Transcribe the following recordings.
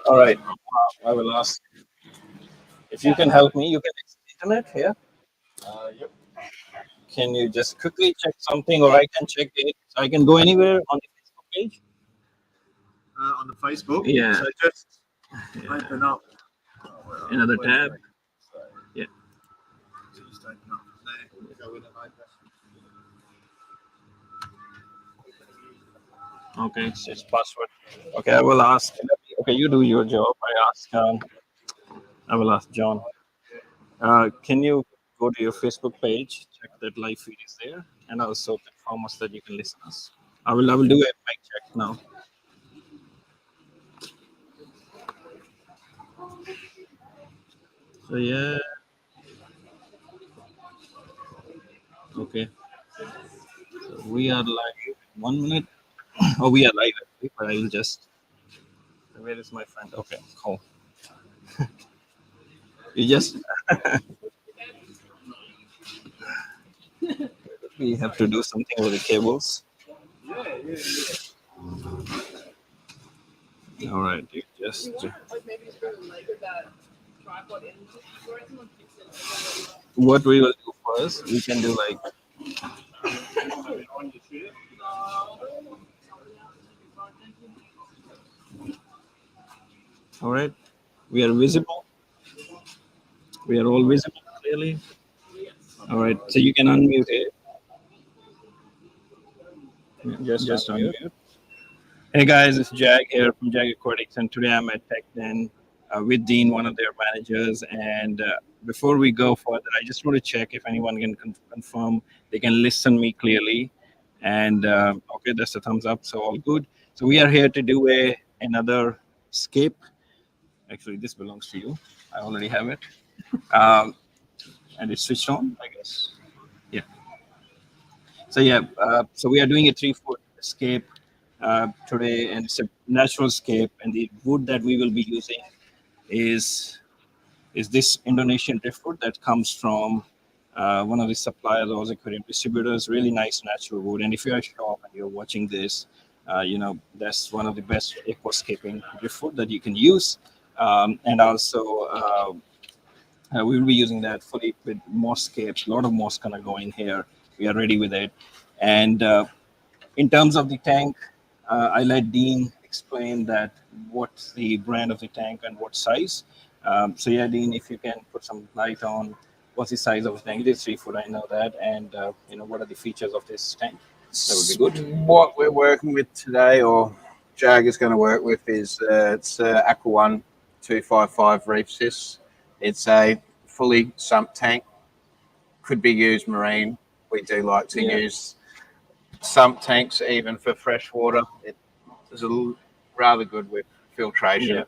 All right. I will ask if you can help me. You can use the internet here. Yep. Can you just quickly check something, or I can check it? I can go anywhere on the Facebook page. On the Facebook. Yeah. So just open up Another tab. Yeah. So just open up there. Go with it like that. Okay. So it's password. Okay. I will ask. Okay. You do your job. I will ask John. Can you go to your Facebook page, check that live feed is there, and also confirm us that you can listen us. I will do a mic check now. So yeah. Okay. So we are live. 1 minute. Oh, we are live actually, but I will just. Where is my friend? Okay, cool. You just. We have to do something with the cables. All right, you just. What we will do first, we can do like. All right, we are visible. We are all visible clearly. All right, so you can unmute it. Just unmute. Hey guys, it's Jag here from Jag Aquatics, and today I'm at Tech Den with Dean, one of their managers. And before we go further, I just want to check if anyone can confirm they can listen me clearly. And okay, that's a thumbs up, so all good. So we are here to do another scape. Actually, this belongs to you. I already have it, and it's switched on, I guess. Yeah. So yeah, so we are doing a 3-foot scape today, and it's a natural scape, and the wood that we will be using is this Indonesian driftwood that comes from one of the suppliers or aquarium distributors. Really nice natural wood, and if you're at shop and you're watching this, that's one of the best aquascaping driftwood that you can use, and also we will be using that fully with moss scapes. A lot of moss gonna go in here. We are ready with it, and in terms of the tank, I let Dean explain that what's the brand of the tank and what size. So yeah, Dean, if you can put some light on what's the size of the tank. It is 3 foot, I know that, and what are the features of this tank? That would be good. What we're working with today, or Jag is going to work with, is it's Aqua One 255 Reef Sys. It's a fully sump tank. Could be used marine. We do like to use sump tanks even for fresh water. It is rather good with filtration.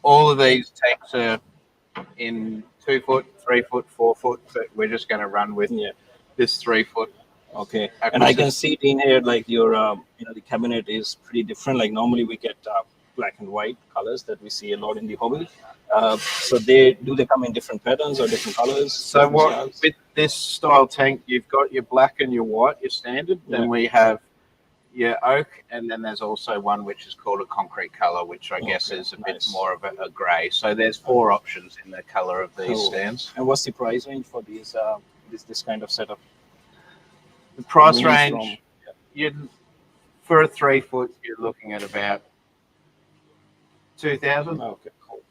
All of these tanks are in 2 foot, 3 foot, 4 foot, but we're just going to run with this 3 foot. Okay, and I can see Dean here, like your the cabinet is pretty different. Like normally we get black and white colors that we see a lot in the hobby. So they come in different patterns or different colors? So with this style tank, you've got your black and your white, your standard. Then we have your oak, and then there's also one which is called a concrete color, which I guess is a bit more of a gray. So there's 4 options in the color of these stands. And what's the price range for these this kind of setup? The price range, for a 3 foot, you're looking at about 2,000. Okay, cool.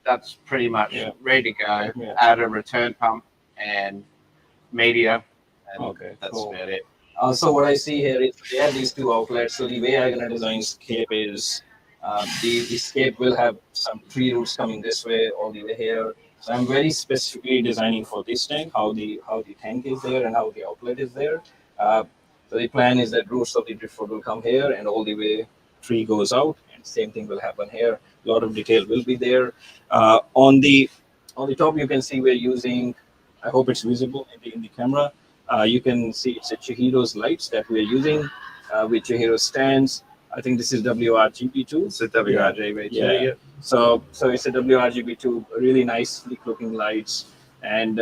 That's pretty much ready to go. Add a return pump and media, and that's about it. So what I see here is they have these 2 outlets. So the way I'm gonna design scape is the scape will have some tree roots coming this way all the way here. So I'm very specifically designing for this tank how the tank is there and how the outlet is there. So the plan is that roots of the driftwood will come here and all the way tree goes out, and same thing will happen here. A lot of detail will be there. On the top you can see we're using, I hope it's visible in the camera. You can see it's a Chihiro's lights that we're using with Chihiro stands. I think this is WRGB2. It's a WRGB2. Yeah. So it's a WRGB2, really nice, sleek looking lights, and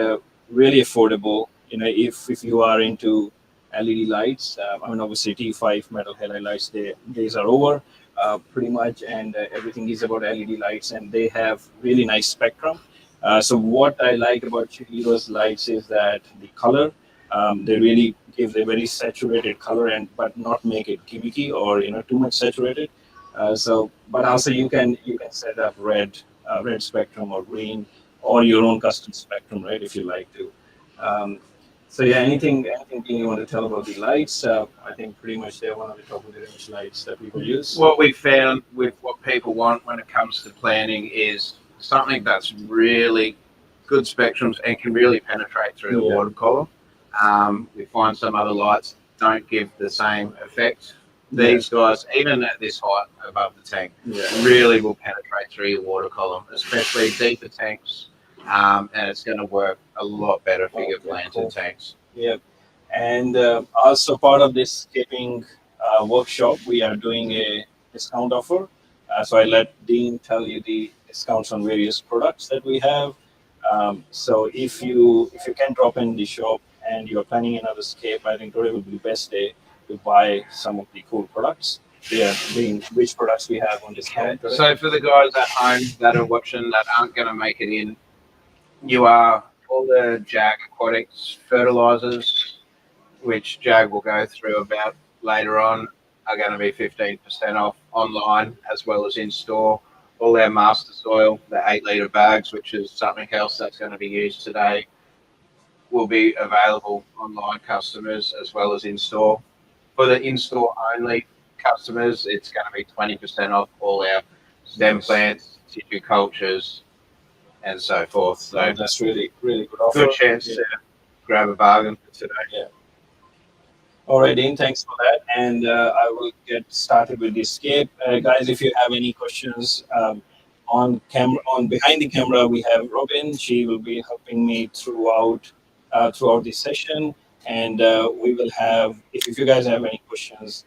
really affordable. You know, if you are into LED lights, I mean, obviously T5 metal halide lights, days are over, pretty much, and everything is about LED lights, and they have really nice spectrum. So what I like about Chihiro's lights is that the color, they really give a very saturated color, and but not make it gimmicky or too much saturated. But also you can set up red spectrum or green or your own custom spectrum, right? If you like to. Um, so yeah, anything you want to tell about the lights? I think pretty much they're one of the top of the range lights that people use. What we found with what people want when it comes to planting is something that's really good spectrums and can really penetrate through the water column. We find some other lights don't give the same effect. These guys, even at this height above the tank, really will penetrate through your water column, especially deeper tanks. And it's going to work a lot better for your planted tanks. Yeah, and also part of this scaping workshop, we are doing a discount offer. So I let Dean tell you the discounts on various products that we have. So if you can drop in the shop and you're planning another scape, I think today will be the best day to buy some of the cool products. Yeah, Dean, which products we have on discount today? So for the guys at home that are watching that aren't going to make it in, you are all the Jag Aquatics fertilizers, which Jag will go through about later on, are going to be 15% off online as well as in store. All our master soil, the 8-litre bags, which is something else that's going to be used today, will be available online customers as well as in store. For the in-store only customers, it's going to be 20% off all our stem plants, tissue cultures, and so forth. So that's really good offer. Good chance to grab a bargain for today. Yeah. All right, Dean, thanks for that. And I will get started with the scape. Guys, if you have any questions on behind the camera, we have Robin. She will be helping me throughout the session. And we will have, if you guys have any questions,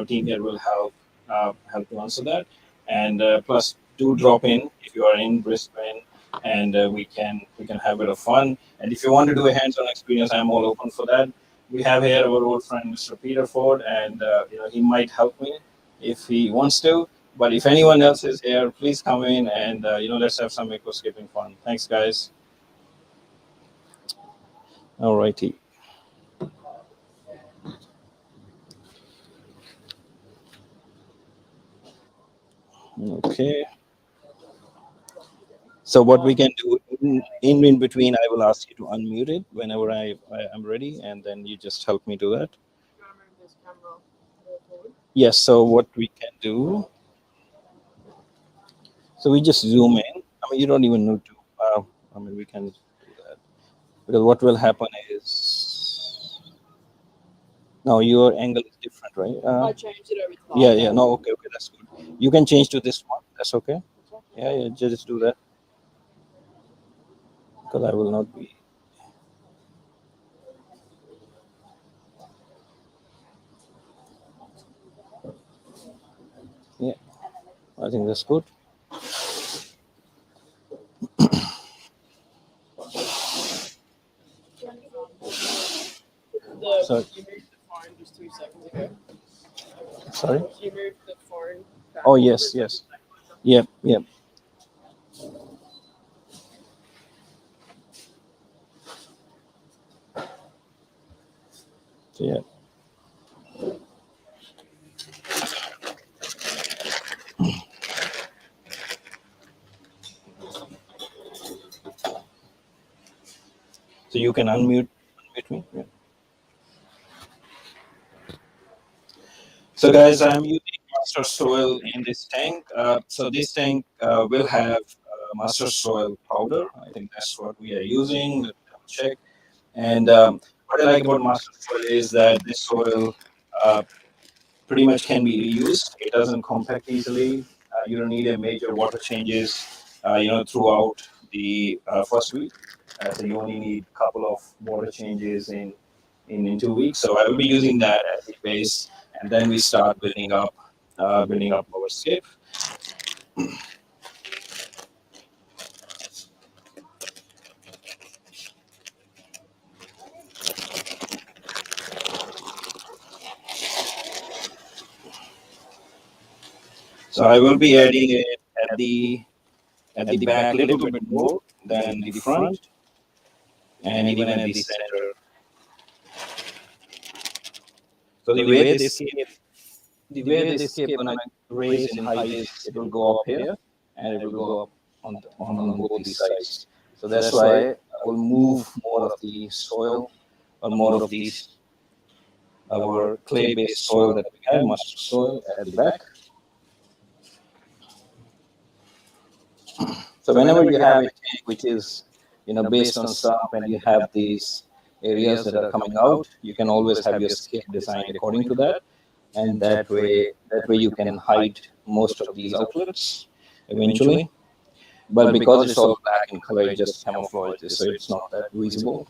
team here will help to answer that. And plus, do drop in if you are in Brisbane, and we can have a bit of fun. And if you want to do a hands-on experience, I'm all open for that. We have here our old friend Mr. Peter Ford, and he might help me if he wants to. But if anyone else is here, please come in and let's have some aquascaping fun. Thanks, guys. All righty. Okay. So what we can do in between, I will ask you to unmute it whenever I am ready, and then you just help me do that. Yes. So what we can do, so we just zoom in. I mean, you don't even need to. We can do that because what will happen is now your angle is different, right? I changed it over to that. Yeah. No. Okay. That's good. You can change to this one. That's okay. Yeah. Just do that. Because I will not be. Yeah, I think that's good. You moved the phone just 2 seconds ago. Sorry? You moved the phone back. Oh, yes. Yep. So, yeah. So you can unmute me. Yeah. So guys, I'm using master soil in this tank. So this tank will have master soil powder. I think that's what we are using. Let me double check. And what I like about master soil is that this soil pretty much can be reused. It doesn't compact easily. You don't need a major water changes, throughout the first week. So you only need a couple of water changes in 2 weeks. So I will be using that as the base, and then we start building up building up our scape. So I will be adding it at the back a little bit more than the front, and even at the center. So the way this scape gonna raise in height is it will go up here and it will go up on both these sides. So that's why I will move more of the soil or more of these our clay-based soil that we have, mustard soil at the back. So whenever you have a tank which is based on sump and you have these areas that are coming out, you can always have your scape designed according to that, and that way you can hide most of these outlets eventually. But because it's all black in color, it just camouflages, so it's not that visible.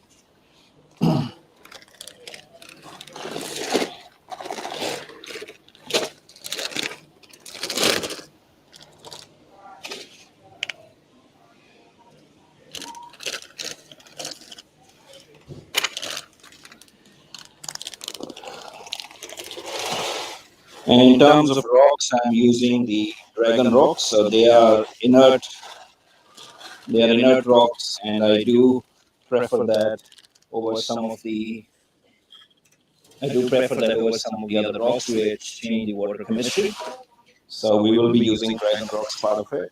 And in terms of rocks, I'm using the dragon rocks. So they are inert. They are inert rocks, and I do prefer that over some of the. I do prefer that over some of the other rocks which change the water chemistry. So we will be using dragon rocks part of it.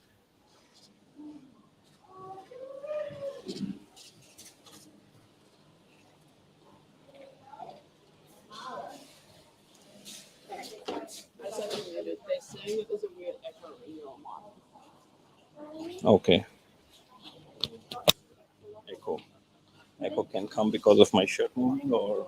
They're saying that there's a weird echo in your mic. Okay. Echo can come because of my shirt moving, or.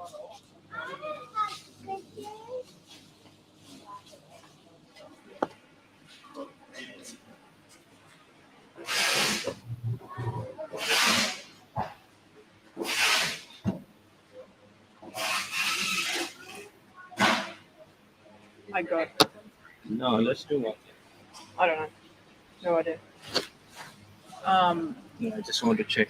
I got. No, let's do one. I don't know. No idea. Yeah, I just want to check.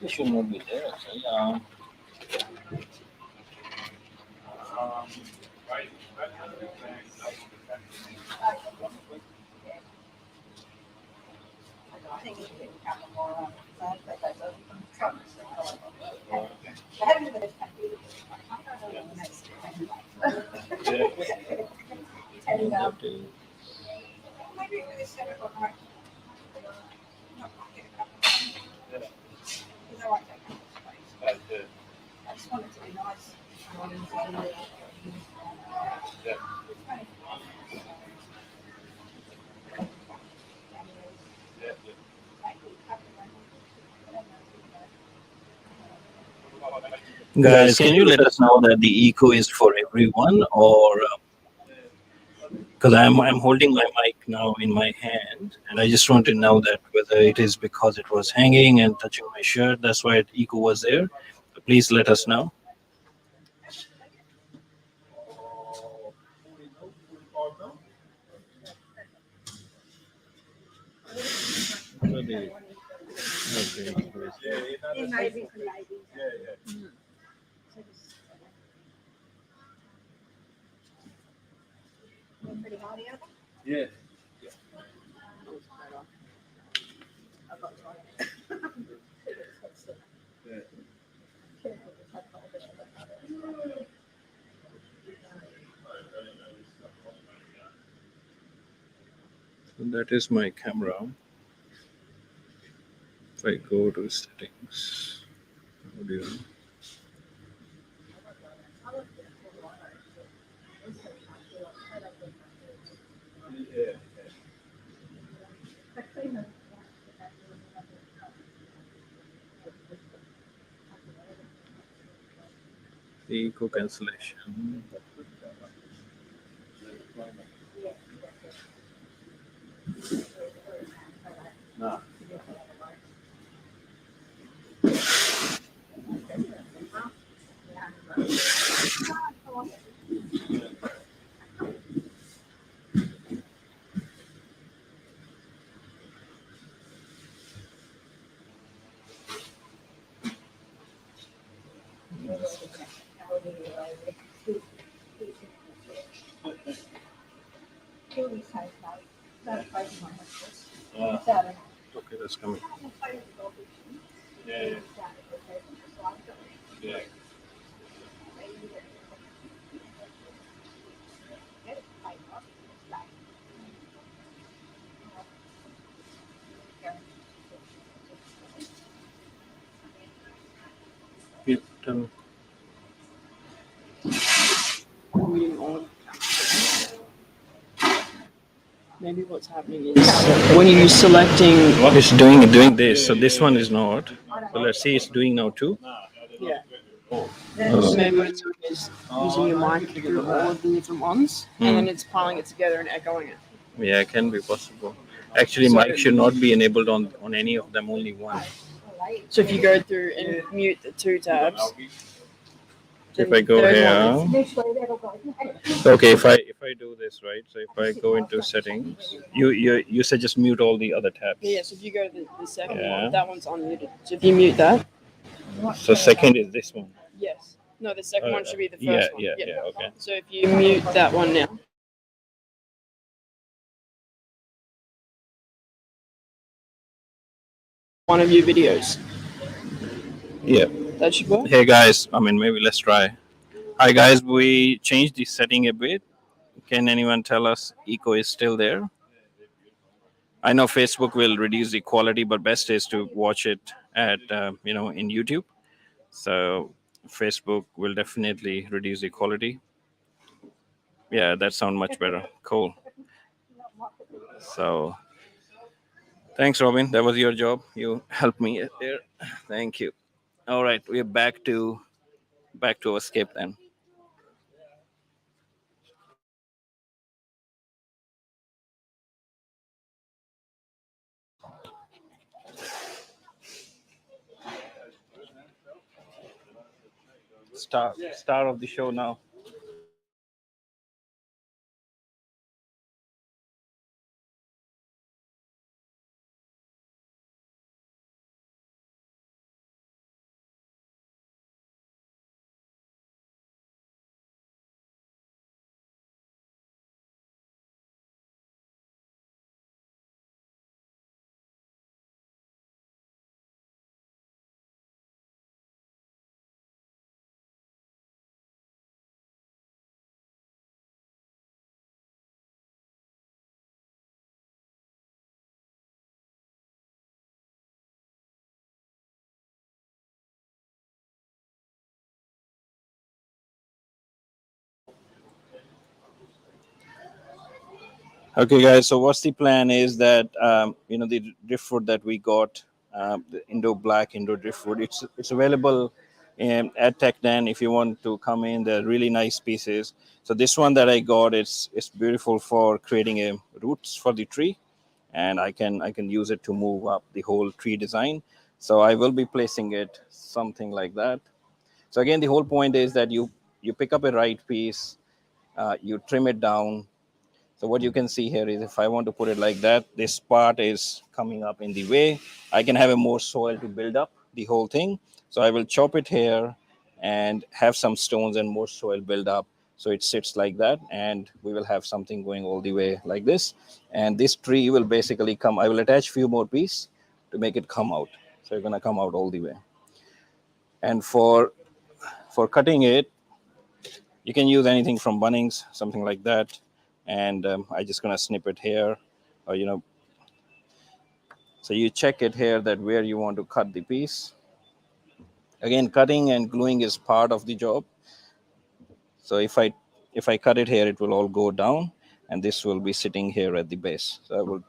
It should not be there. So yeah. I just want it to be nice. Guys, can you let us know that the echo is for everyone, or because I'm holding my mic now in my hand, and I just want to know that whether it is because it was hanging and touching my shirt, that's why echo was there. Please let us know. It may be for ladies. Pretty high the other? Yeah. That is my camera. If I go to settings, audio. Echo cancellation. Okay, that's coming. Yeah. Yeah. Moving on. Maybe what's happening is when you're selecting. It's doing this. So this one is not. So let's see, it's doing now too. Yeah. So maybe what it's doing is using your mic through all of the different ones, and then it's piling it together and echoing it. Yeah, it can be possible. Actually, So- mic should not be enabled on any of them, only one. So if you go through and mute the two tabs, If I go third here, one okay. If I do this right, so if I go into settings, you said just mute all the other tabs. Yeah, so if you go to the second Yeah. one, that one's unmuted. So if you mute that, So second is this one. yes. No, the second one should be the first Yeah, one. yeah. Okay. So if you mute that one now. One of your videos. Yeah. That should work. Hey guys, I mean maybe let's try. Hi guys, we changed the setting a bit. Can anyone tell us echo is still there? I know Facebook will reduce the quality, but best is to watch it at in YouTube. So Facebook will definitely reduce the quality. Yeah, that sounds much better. Cool. So thanks, Robin. That was your job. You helped me there. Thank you. All right, we're back to our scape then. Star of the show now. Okay, guys. So what's the plan is that the driftwood that we got, the Indo Black Indo driftwood. It's available at TechDan if you want to come in. They're really nice pieces. So this one that I got, it's beautiful for creating a roots for the tree, and I can use it to move up the whole tree design. So I will be placing it something like that. So again, the whole point is that you pick up a right piece, you trim it down. So what you can see here is if I want to put it like that, this part is coming up in the way. I can have a more soil to build up the whole thing. So I will chop it here and have some stones and more soil build up. So it sits like that, and we will have something going all the way like this. And this tree will basically come, I will attach few more pieces to make it come out. So it's gonna come out all the way. And for cutting it, you can use anything from Bunnings, something like that. And I just gonna snip it here, or so you check it here that where you want to cut the piece. Again, cutting and gluing is part of the job. So if I cut it here, it will all go down, and this will be sitting here at the base. So I will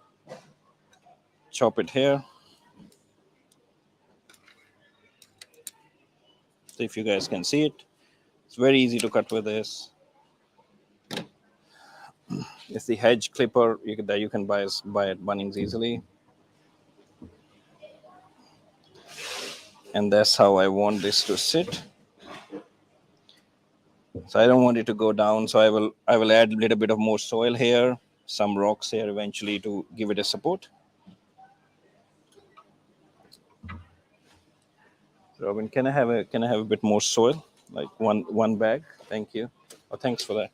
chop it here. So if you guys can see it, it's very easy to cut with this. It's the hedge clipper that you can buy at Bunnings easily. And that's how I want this to sit. So I don't want it to go down. So I will add a little bit of more soil here, some rocks here eventually to give it a support. Robin, can I have a bit more soil? like one bag. Thank you. Oh, thanks for that.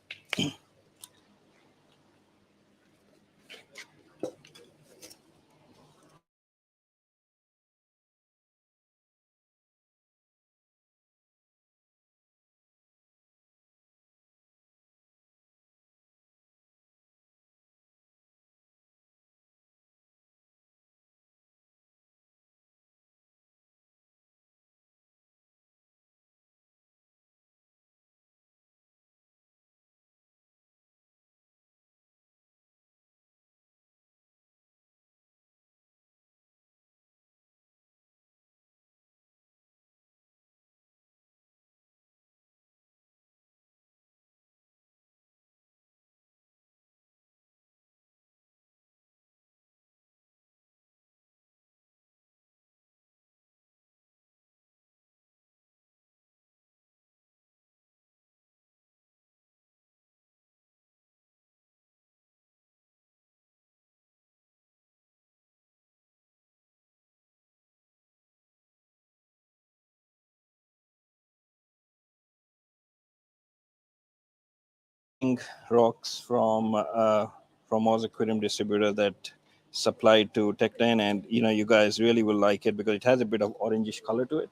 Rocks from Oz Aquarium distributor that supplied to Tech10, and you guys really will like it because it has a bit of orangish color to it.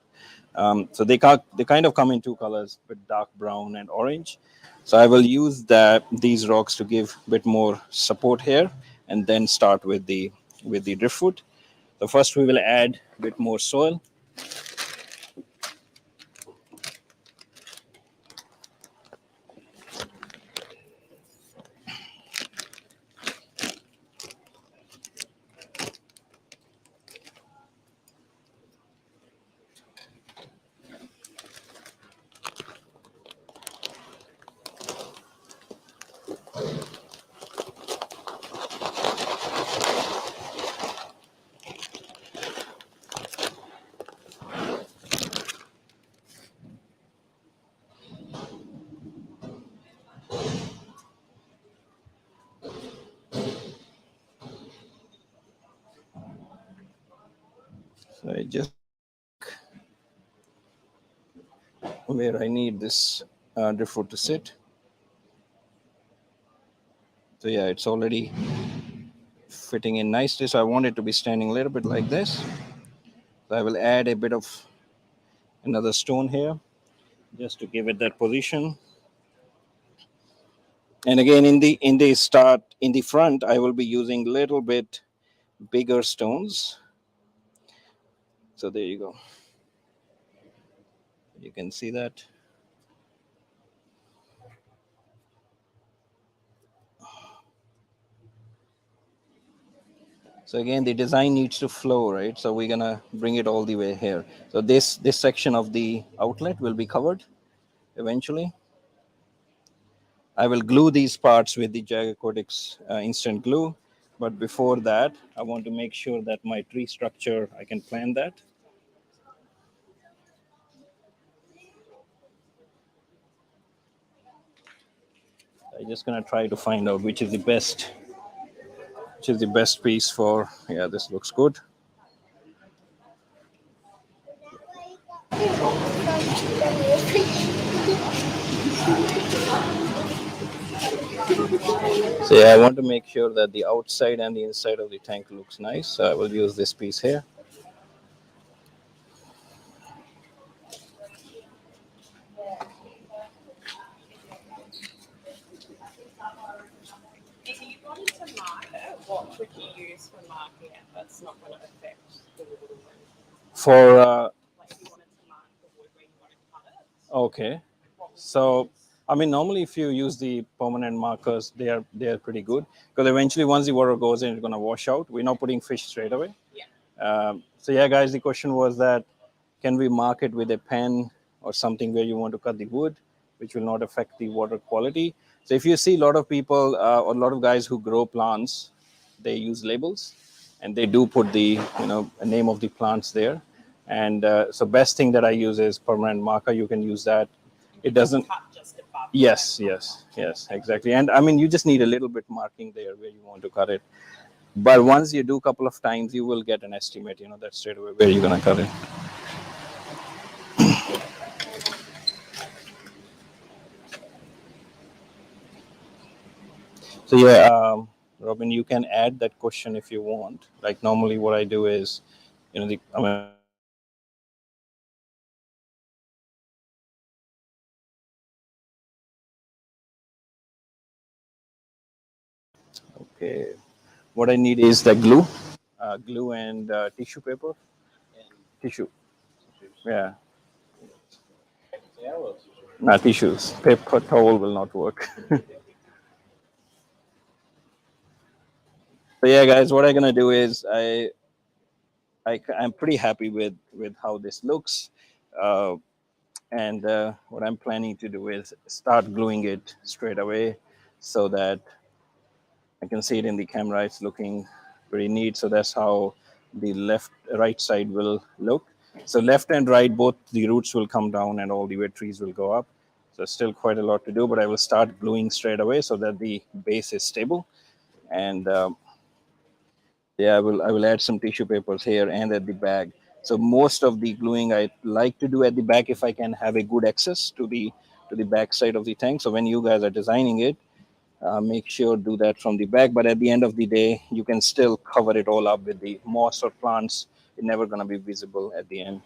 So they kind of come in two colors, with dark brown and orange. So I will use these rocks to give a bit more support here, and then start with the driftwood. So first we will add a bit more soil. So I just where I need this driftwood to sit. So yeah, it's already fitting in nicely. So I want it to be standing a little bit like this. So I will add a bit of another stone here just to give it that position. And again, in the front, I will be using a little bit bigger stones. So there you go. You can see that. So again, the design needs to flow, right? So we're gonna bring it all the way here. So this section of the outlet will be covered eventually. I will glue these parts with the Jag Aquatics instant glue. But before that, I want to make sure that my tree structure, I can plan that. I'm just gonna try to find out which is the best piece for, yeah, this looks good. So yeah, I want to make sure that the outside and the inside of the tank looks nice. So I will use this piece here. If you wanted to mark it, what would you use for marking it that's not going to affect the water? For Like if you wanted to mark the wood where you want to cut it. okay, so I mean, normally if you use the permanent markers, they are pretty good, because eventually once the water goes in, it's gonna wash out. We're not putting fish straight away. Yeah. So yeah, guys, the question was that can we mark it with a pen or something where you want to cut the wood, which will not affect the water quality. So if you see a lot of people or a lot of guys who grow plants, they use labels, and they do put the name of the plants there. And so best thing that I use is permanent marker. You can use that. It doesn't. Cut just above. Yes, exactly. And I mean, you just need a little bit marking there where you want to cut it. But once you do a couple of times, you will get an estimate, that straight away where you're going to cut it. So yeah, Robin, you can add that question if you want. Like normally, what I do is, I mean, okay, what I need is the glue and tissue paper. Tissue, yeah, not tissues. Paper towel will not work. So yeah, guys, what I'm gonna do is I'm pretty happy with how this looks. Uh, and what I'm planning to do is start gluing it straight away so that I can see it in the camera. It's looking very neat. So that's how the right side will look. So left and right, both the roots will come down and all the wet trees will go up. So still quite a lot to do, but I will start gluing straight away so that the base is stable. And yeah, I will add some tissue papers here and at the back. So most of the gluing I like to do at the back if I can have a good access to the back side of the tank. So when you guys are designing it, make sure do that from the back. But at the end of the day, you can still cover it all up with the moss or plants. It's never gonna be visible at the end.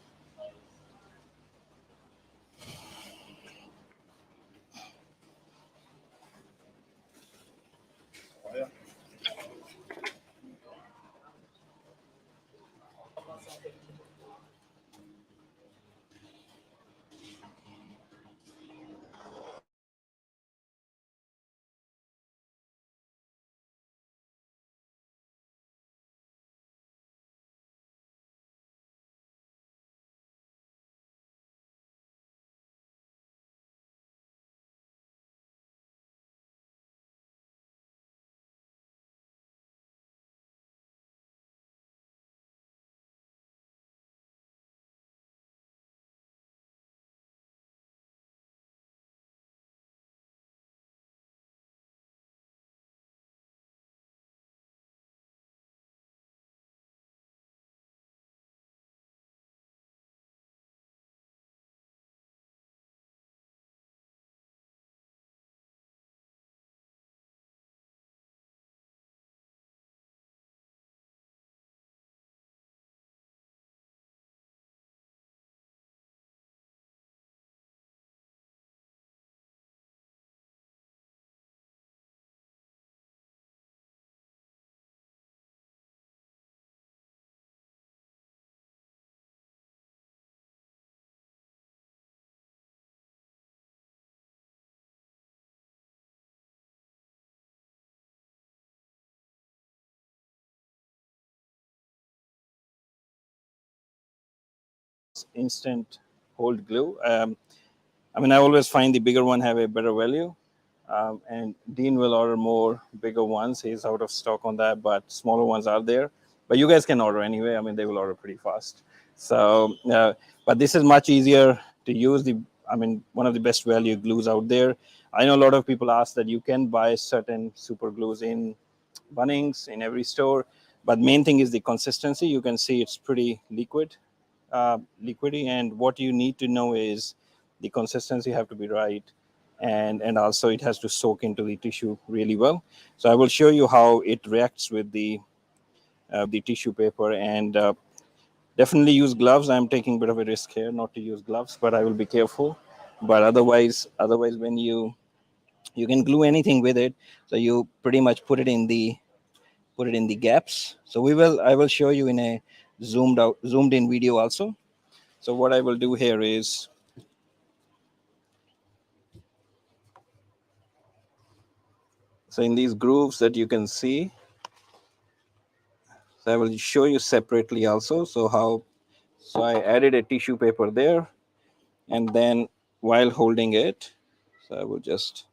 Instant hold glue. I mean, I always find the bigger one have a better value. And Dean will order more bigger ones. He's out of stock on that, but smaller ones are there. But you guys can order anyway. I mean, they will order pretty fast. So, but this is much easier to use. I mean, one of the best value glues out there. I know a lot of people ask that you can buy certain super glues in Bunnings, in every store. But main thing is the consistency. You can see it's pretty liquidy, and what you need to know is the consistency have to be right, and also it has to soak into the tissue really well. So I will show you how it reacts with the tissue paper, and definitely use gloves. I'm taking a bit of a risk here not to use gloves, but I will be careful. But otherwise when you can glue anything with it, so you pretty much put it in the gaps. So I will show you in a zoomed in video also. So what I will do here is, so in these grooves that you can see, so I will show you separately also. So I added a tissue paper there, and then while holding it, so I will just,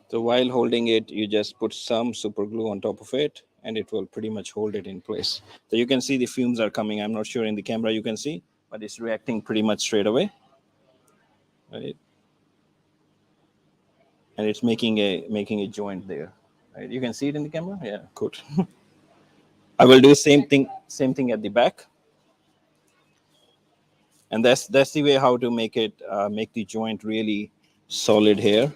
so while holding it, you just put some super glue on top of it, and it will pretty much hold it in place. So you can see the fumes are coming. I'm not sure in the camera you can see, but it's reacting pretty much straight away, right? And it's making a joint there. Right? You can see it in the camera. Yeah, good. I will do same thing at the back, and that's the way how to make the joint really solid here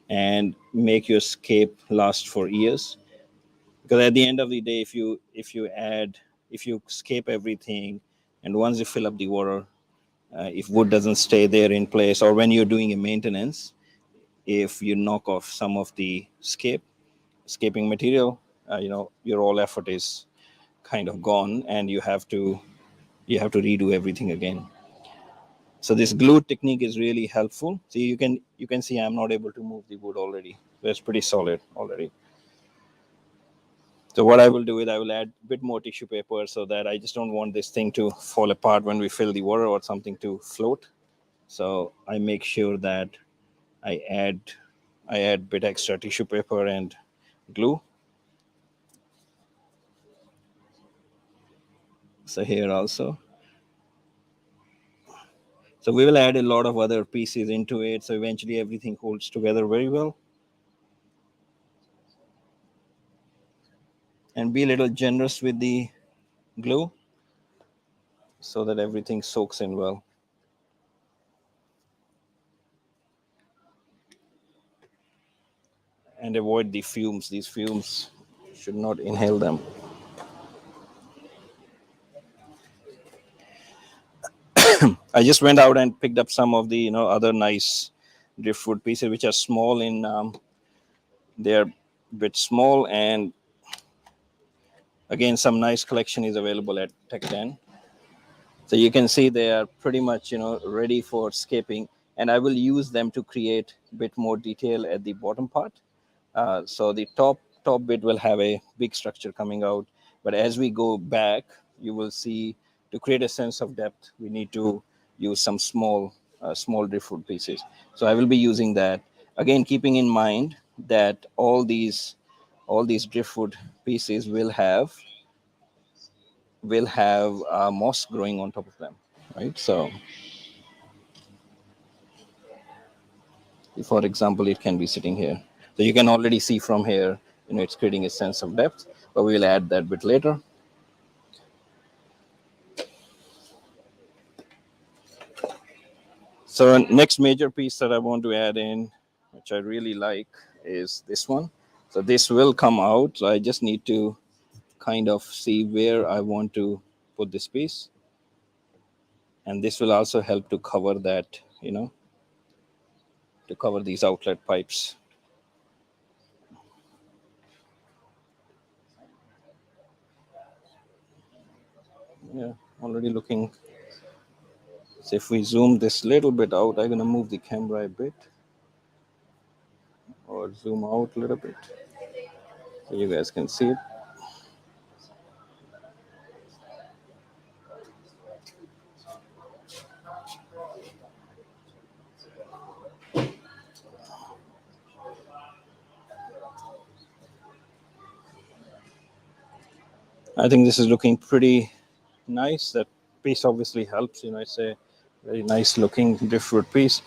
and make your scape last for years. Because at the end of the day, if you scape everything, and once you fill up the water, if wood doesn't stay there in place, or when you're doing a maintenance, if you knock off some of the scaping material, your all effort is kind of gone, and you have to redo everything again. So this glue technique is really helpful. See, you can see I'm not able to move the wood already. It's pretty solid already. So what I will do is I will add a bit more tissue paper, so that I just don't want this thing to fall apart when we fill the water, or something to float. So I make sure that I add bit extra tissue paper and glue. So here also. So we will add a lot of other pieces into it. So eventually everything holds together very well. And be a little generous with the glue, so that everything soaks in well. And avoid the fumes. These fumes, should not inhale them. I just went out and picked up some of the other nice driftwood pieces, which are small in they're a bit small, and again some nice collection is available at Tech 10. So you can see they are pretty much ready for scaping, and I will use them to create a bit more detail at the bottom part. So the top bit will have a big structure coming out, but as we go back, you will see, to create a sense of depth, we need to use some small driftwood pieces. So I will be using that, again keeping in mind that all these driftwood pieces will have moss growing on top of them, right? So for example, it can be sitting here. So you can already see from here, it's creating a sense of depth, but we will add that bit later. So next major piece that I want to add in, which I really like, is this one. So this will come out. So I just need to kind of see where I want to put this piece. And this will also help to cover that, to cover these outlet pipes. Yeah, already looking. So if we zoom this little bit out, I'm going to move the camera a bit, or zoom out a little bit so you guys can see it. I think this is looking pretty nice. That piece obviously helps. It's a very nice looking driftwood piece.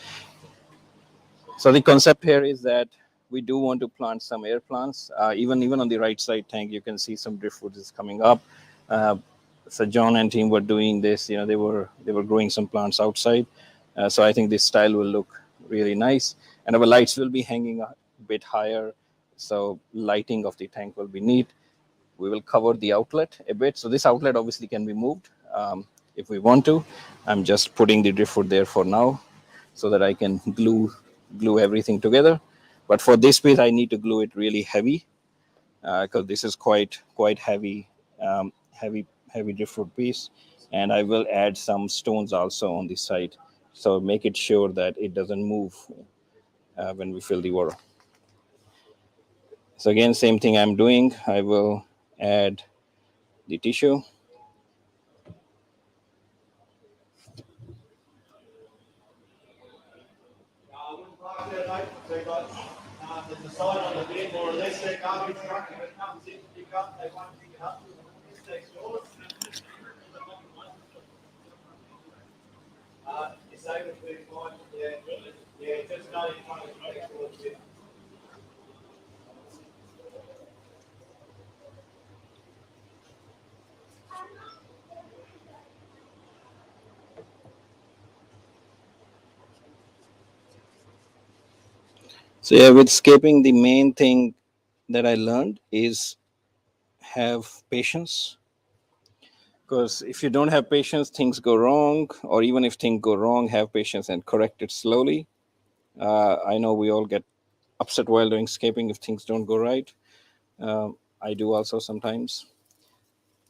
So the concept here is that we do want to plant some air plants. Even on the right side tank, you can see some driftwood is coming up. So John and team were doing this. They were growing some plants outside. So I think this style will look really nice, and our lights will be hanging a bit higher. So lighting of the tank will be neat. We will cover the outlet a bit. So this outlet obviously can be moved if we want to. I'm just putting the driftwood there for now, so that I can glue everything together. But for this piece, I need to glue it really heavy, because this is quite heavy, heavy driftwood piece. And I will add some stones also on this side, so make it sure that it doesn't move when we fill the water. So again, same thing I'm doing. I will add the tissue. There's a sign on the bin, more or less, their garbage truck, if it comes in to pick up, they won't pick it up. This takes yours. It's able to be fine, yeah, just go in front of the next one. So yeah, with scaping, the main thing that I learned is have patience. Because if you don't have patience, things go wrong. Or even if things go wrong, have patience and correct it slowly. I know we all get upset while doing scaping if things don't go right. I do also sometimes,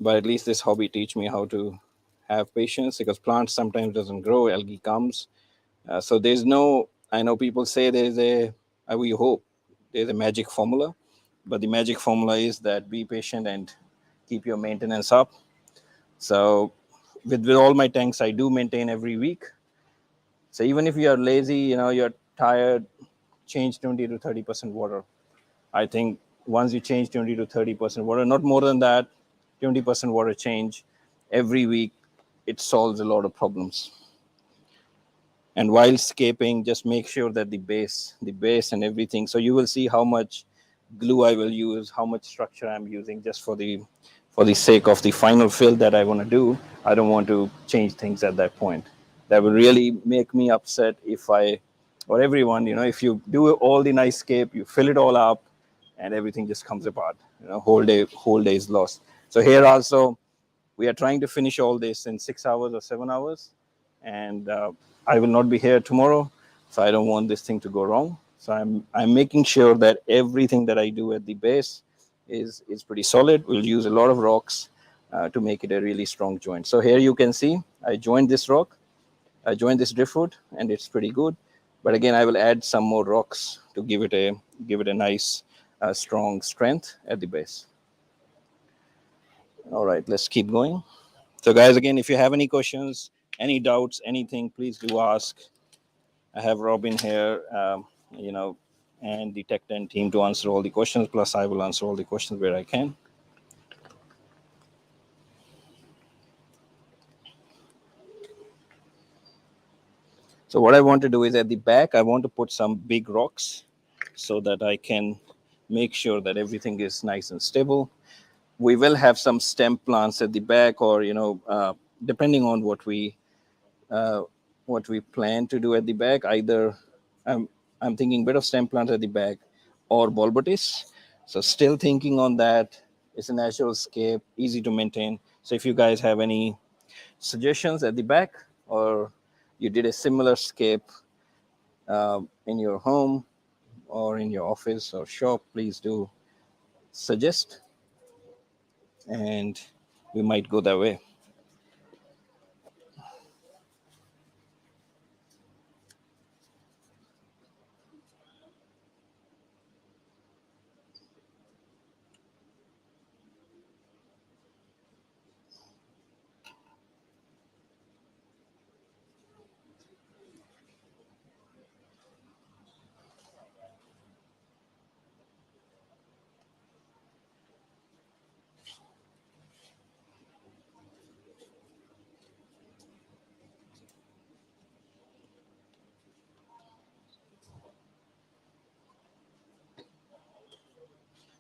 but at least this hobby teach me how to have patience, because plants sometimes doesn't grow, algae comes. So there's no. I know people say there's a. We hope there's a magic formula, but the magic formula is that be patient and keep your maintenance up. So with all my tanks, I do maintain every week. So even if you are lazy, you're tired, change 20 to 30% water. I think once you change 20 to 30% water, not more than that, 20% water change every week, it solves a lot of problems. And while scaping, just make sure that the base and everything. So you will see how much glue I will use, how much structure I'm using, just for the sake of the final fill that I want to do. I don't want to change things at that point. That will really make me upset if I, or everyone, if you do all the nice scape, you fill it all up, and everything just comes apart. Whole day is lost. So here also, we are trying to finish all this in 6 hours or 7 hours, and I will not be here tomorrow, so I don't want this thing to go wrong. So I'm making sure that everything that I do at the base is pretty solid. We'll use a lot of rocks to make it a really strong joint. So here you can see I joined this rock, I joined this driftwood, and it's pretty good. But again, I will add some more rocks to give it a nice strong strength at the base. All right, let's keep going. So guys, again, if you have any questions, any doubts, anything, please do ask. I have Robin here, and the Tech 10 team to answer all the questions. Plus, I will answer all the questions where I can. So what I want to do is at the back, I want to put some big rocks so that I can make sure that everything is nice and stable. We will have some stem plants at the back, or depending on what we plan to do at the back. Either I'm thinking bit of stem plants at the back, or bulbotis. So still thinking on that. It's a natural scape, easy to maintain. So if you guys have any suggestions at the back, or you did a similar scape in your home or in your office or shop, please do suggest, and we might go that way.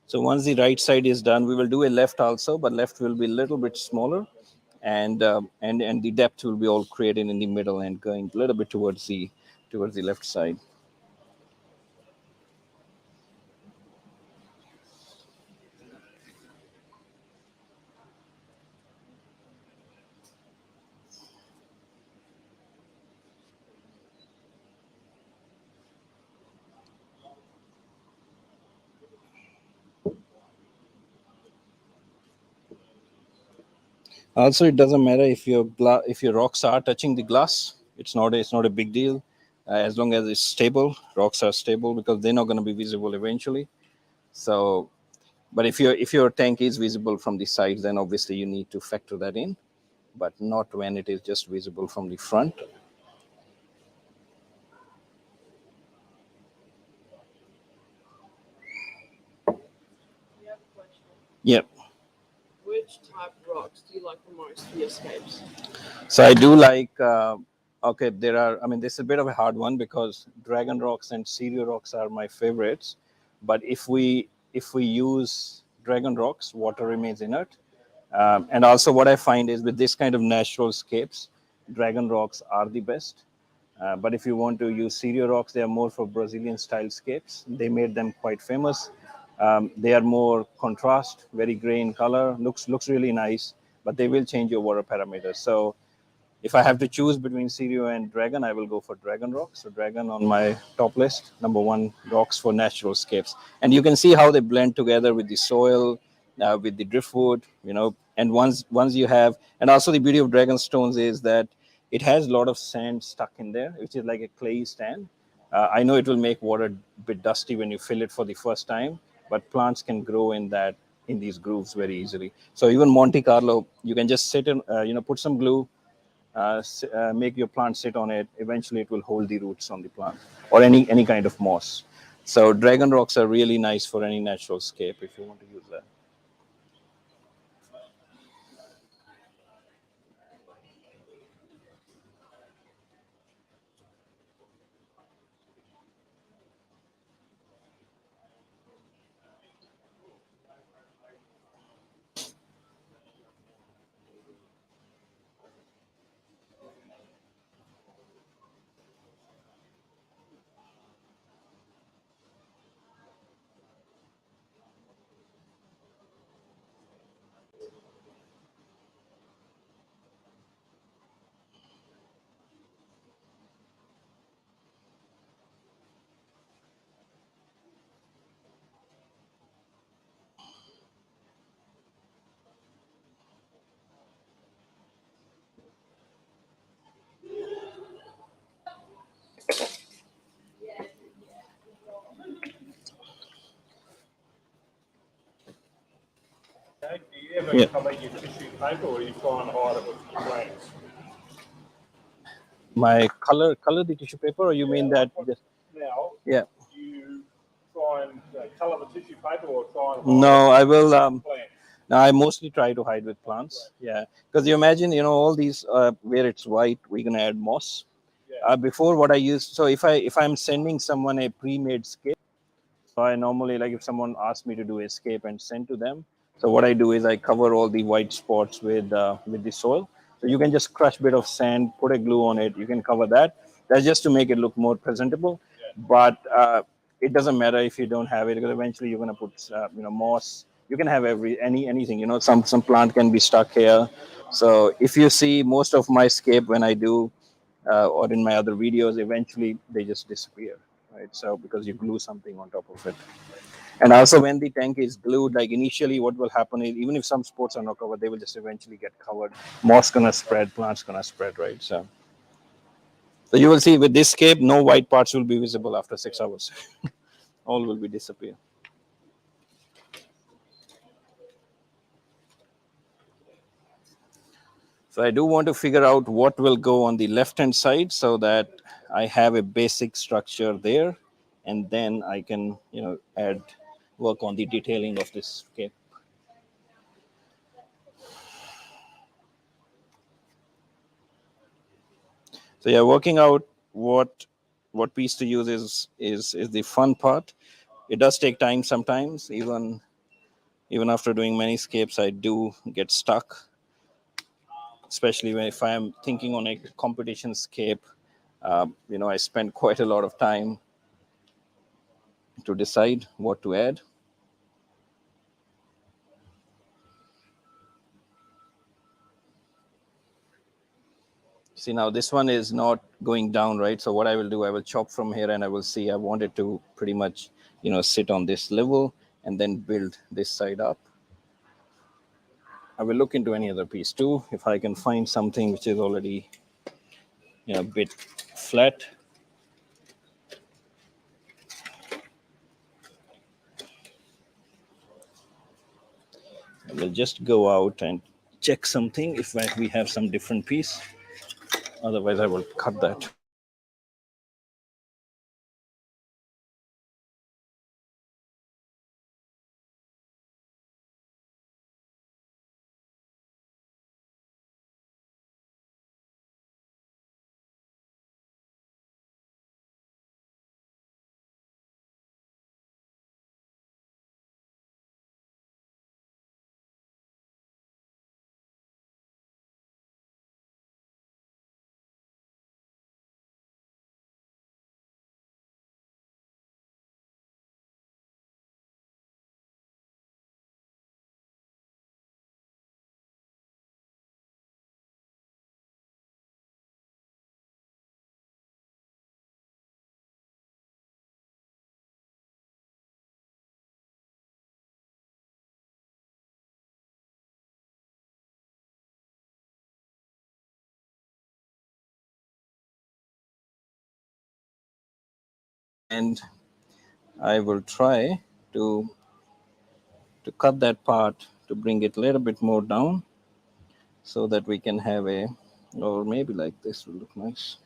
So once the right side is done, we will do a left also, but left will be a little bit smaller, and the depth will be all created in the middle and going a little bit towards the left side. Also, it doesn't matter if your rocks are touching the glass. It's not a big deal, as long as it's stable. Rocks are stable because they're not going to be visible eventually. So, but if your tank is visible from the sides, then obviously you need to factor that in, but not when it is just visible from the front. You have a question. Yep. Which type of rocks do you like the most for your scapes? So I do like. Okay, there are. I mean, this is a bit of a hard one because dragon rocks and cereal rocks are my favorites. But if we use dragon rocks, water remains inert. And also, what I find is with this kind of natural scapes, dragon rocks are the best. But if you want to use cereal rocks, they are more for Brazilian style scapes. They made them quite famous. They are more contrast, very gray in color, looks really nice, but they will change your water parameters. So if I have to choose between Cerio and Dragon, I will go for Dragon rocks. So Dragon on my top list, number one rocks for natural scapes. And you can see how they blend together with the soil, with the driftwood, and once you have, and also the beauty of Dragon stones is that it has a lot of sand stuck in there, which is like a clay sand. I know it will make water a bit dusty when you fill it for the first time, but plants can grow in these grooves very easily. So even Monte Carlo, you can just sit in, put some glue, make your plant sit on it. Eventually, it will hold the roots on the plant or any kind of moss. So Dragon rocks are really nice for any natural scape if you want to use that. Okay, do you ever Yeah. cover your tissue paper or you try and hide it with your plants? My color the tissue paper, or you mean that just Now, yeah? do you try and colour the tissue paper or try and hide No, I will. it with plants? Now I mostly try to hide with plants. Yeah, because you imagine, all these where it's white, we're gonna add moss. Yeah. Before what I used, so if I'm sending someone a pre-made scape, so I normally, like, if someone asks me to do a scape and send to them, so what I do is I cover all the white spots with the soil. So you can just crush a bit of sand, put a glue on it. You can cover that. That's just to make it look more presentable. But it doesn't matter if you don't have it, because eventually you're gonna put moss. You can have anything. Some plant can be stuck here. So if you see most of my scape when I do or in my other videos, eventually they just disappear, right? So because you glue something on top of it. And also when the tank is glued, like initially what will happen is, even if some spots are not covered, they will just eventually get covered. Moss gonna spread, plants gonna spread, right? So you will see with this scape, no white parts will be visible after 6 hours. All will be disappear. So I do want to figure out what will go on the left-hand side so that I have a basic structure there, and then I can, work on the detailing of this scape. So yeah, working out what piece to use is the fun part. It does take time sometimes. Even after doing many scapes, I do get stuck, especially if I am thinking on a competition scape. I spend quite a lot of time to decide what to add. See, now this one is not going down, right? So what I will do, I will chop from here, and I will see, I want it to pretty much, sit on this level and then build this side up. I will look into any other piece too, if I can find something which is already, a bit flat. I will just go out and check something if we have some different piece. Otherwise, I will cut that. and I will try to cut that part to bring it a little bit more down so that we can have a, or maybe like this will look nice.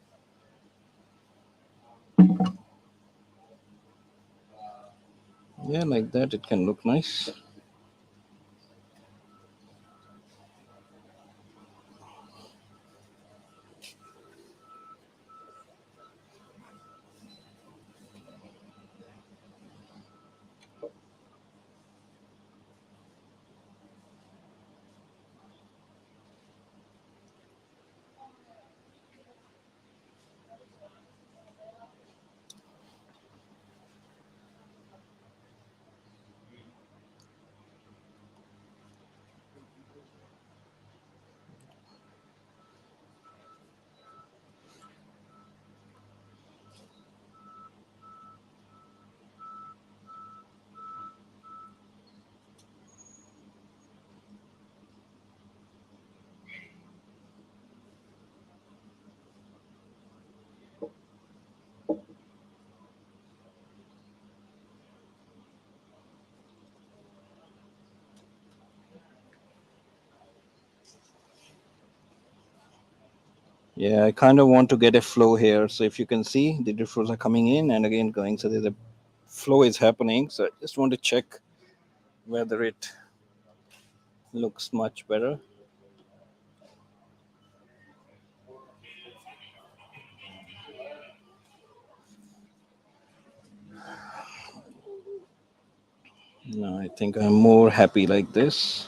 Yeah, like that it can look nice. Yeah, I kind of want to get a flow here. So if you can see, the driftwood are coming in and again going. So there's a flow is happening. So I just want to check whether it looks much better. No, I think I'm more happy like this.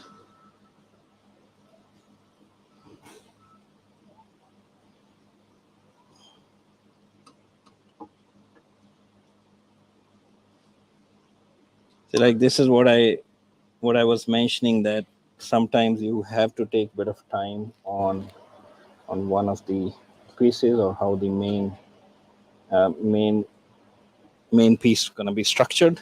So like this is what I was mentioning, that sometimes you have to take a bit of time on one of the pieces, or how the main piece is going to be structured.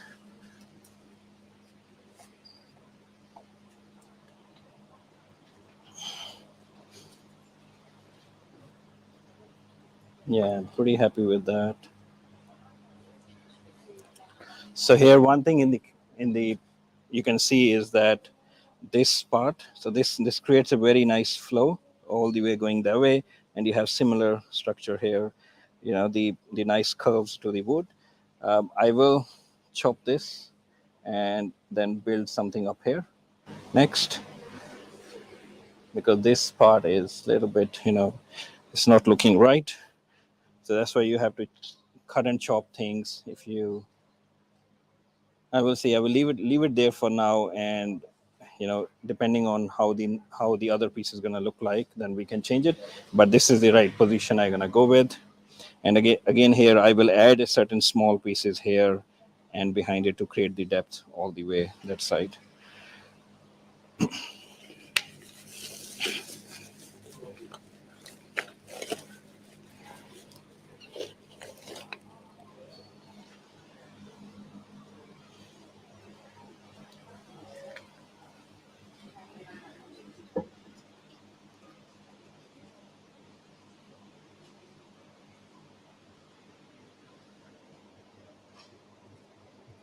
Yeah, I'm pretty happy with that. So here, one thing in the you can see is that this part. So this creates a very nice flow all the way going that way, and you have similar structure here. You know, the nice curves to the wood. I will chop this and then build something up here next, because this part is a little bit, it's not looking right. So that's why you have to cut and chop things. If you, I will say, I will leave it there for now, and depending on how the other piece is going to look like, then we can change it. But this is the right position I'm going to go with. And again here I will add a certain small pieces here and behind it to create the depth all the way that side.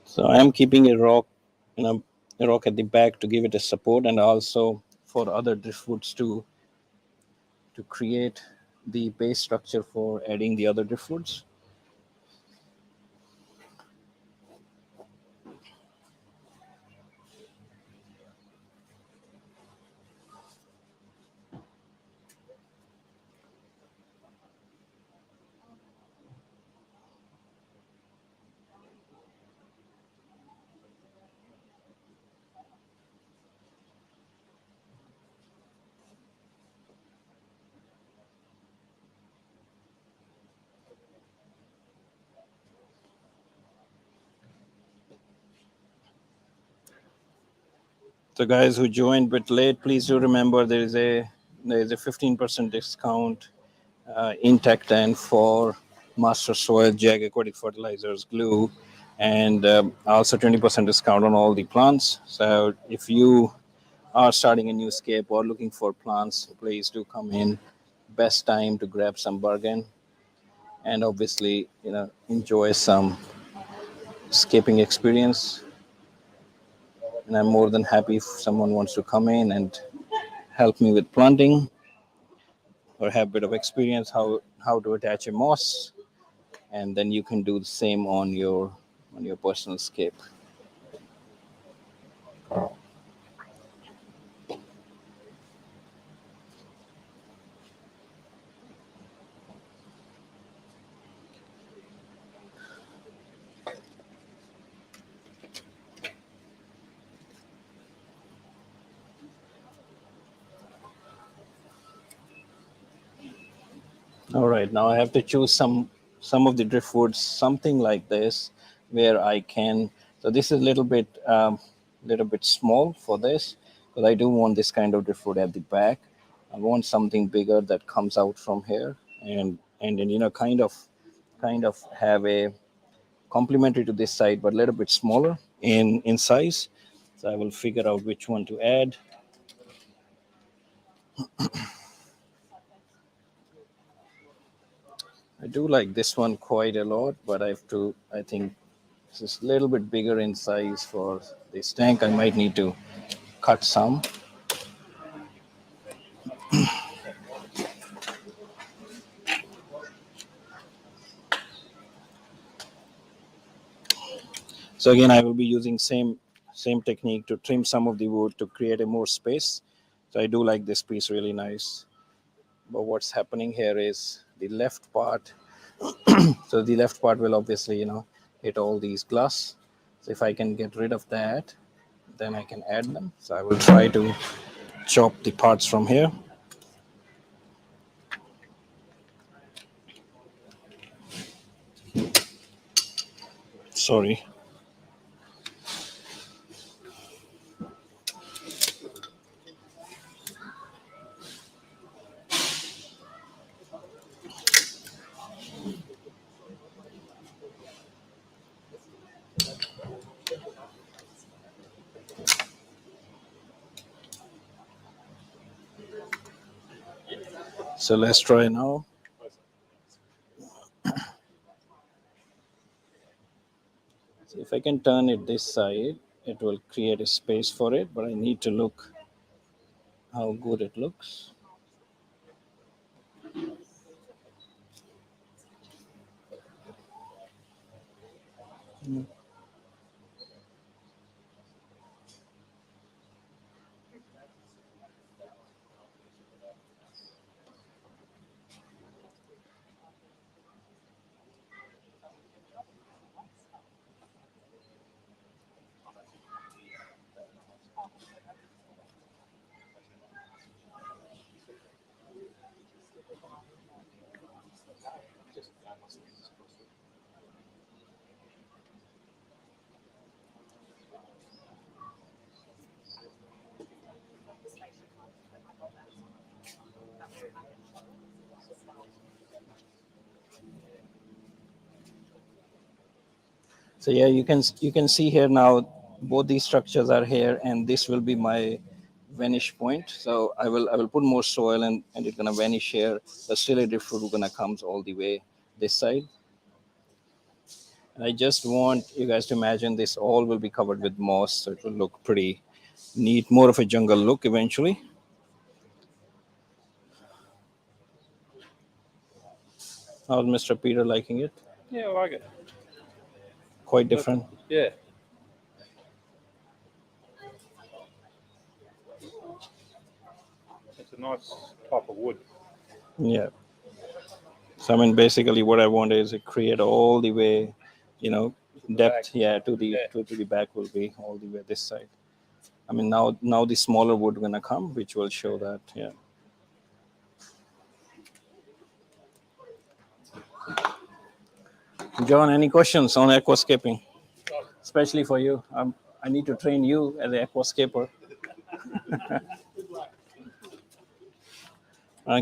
So I am keeping a rock, a rock at the back to give it a support, and also for other driftwoods to create the base structure for adding the other driftwoods. So guys who joined a bit late, please do remember there is a 15% discount in Tech10 for Master Soil, Jag Aquatic Fertilizers, glue, and also 20% discount on all the plants. So if you are starting a new scape or looking for plants, please do come in. Best time to grab some bargain, and obviously enjoy some scaping experience, and I'm more than happy if someone wants to come in and help me with planting or have a bit of experience how to attach a moss, and then you can do the same on your personal scape. All right, now I have to choose some of the driftwoods, something like this, where I can. So this is a little bit small for this, but I do want this kind of driftwood at the back. I want something bigger that comes out from here, and then kind of have a complementary to this side, but a little bit smaller in size. So I will figure out which one to add. I do like this one quite a lot, but I think this is a little bit bigger in size for this tank. I might need to cut some. So again, I will be using same technique to trim some of the wood to create a more space. So I do like this piece really nice. But what's happening here is the left part. So the left part will obviously, hit all these glass. So if I can get rid of that, then I can add them. So I will try to chop the parts from here. Sorry. So let's try now. So if I can turn it this side, it will create a space for it, but I need to look how good it looks. So yeah, you can see here now both these structures are here, and this will be my vanish point. So I will put more soil, and it's gonna vanish here. But still a driftwood gonna comes all the way this side. And I just want you guys to imagine this all will be covered with moss, so it will look pretty neat, more of a jungle look eventually. How's Mr. Peter liking it? Yeah, I like it. Quite different. Yeah. It's a nice type of wood. Yeah. So I mean, basically, what I want is to create all the way, depth. back. Yeah, to the back will be all the way this side. I mean, now the smaller wood gonna come, which will show that. Yeah. John, any questions on aquascaping, especially for you? I need to train you as an aquascaper.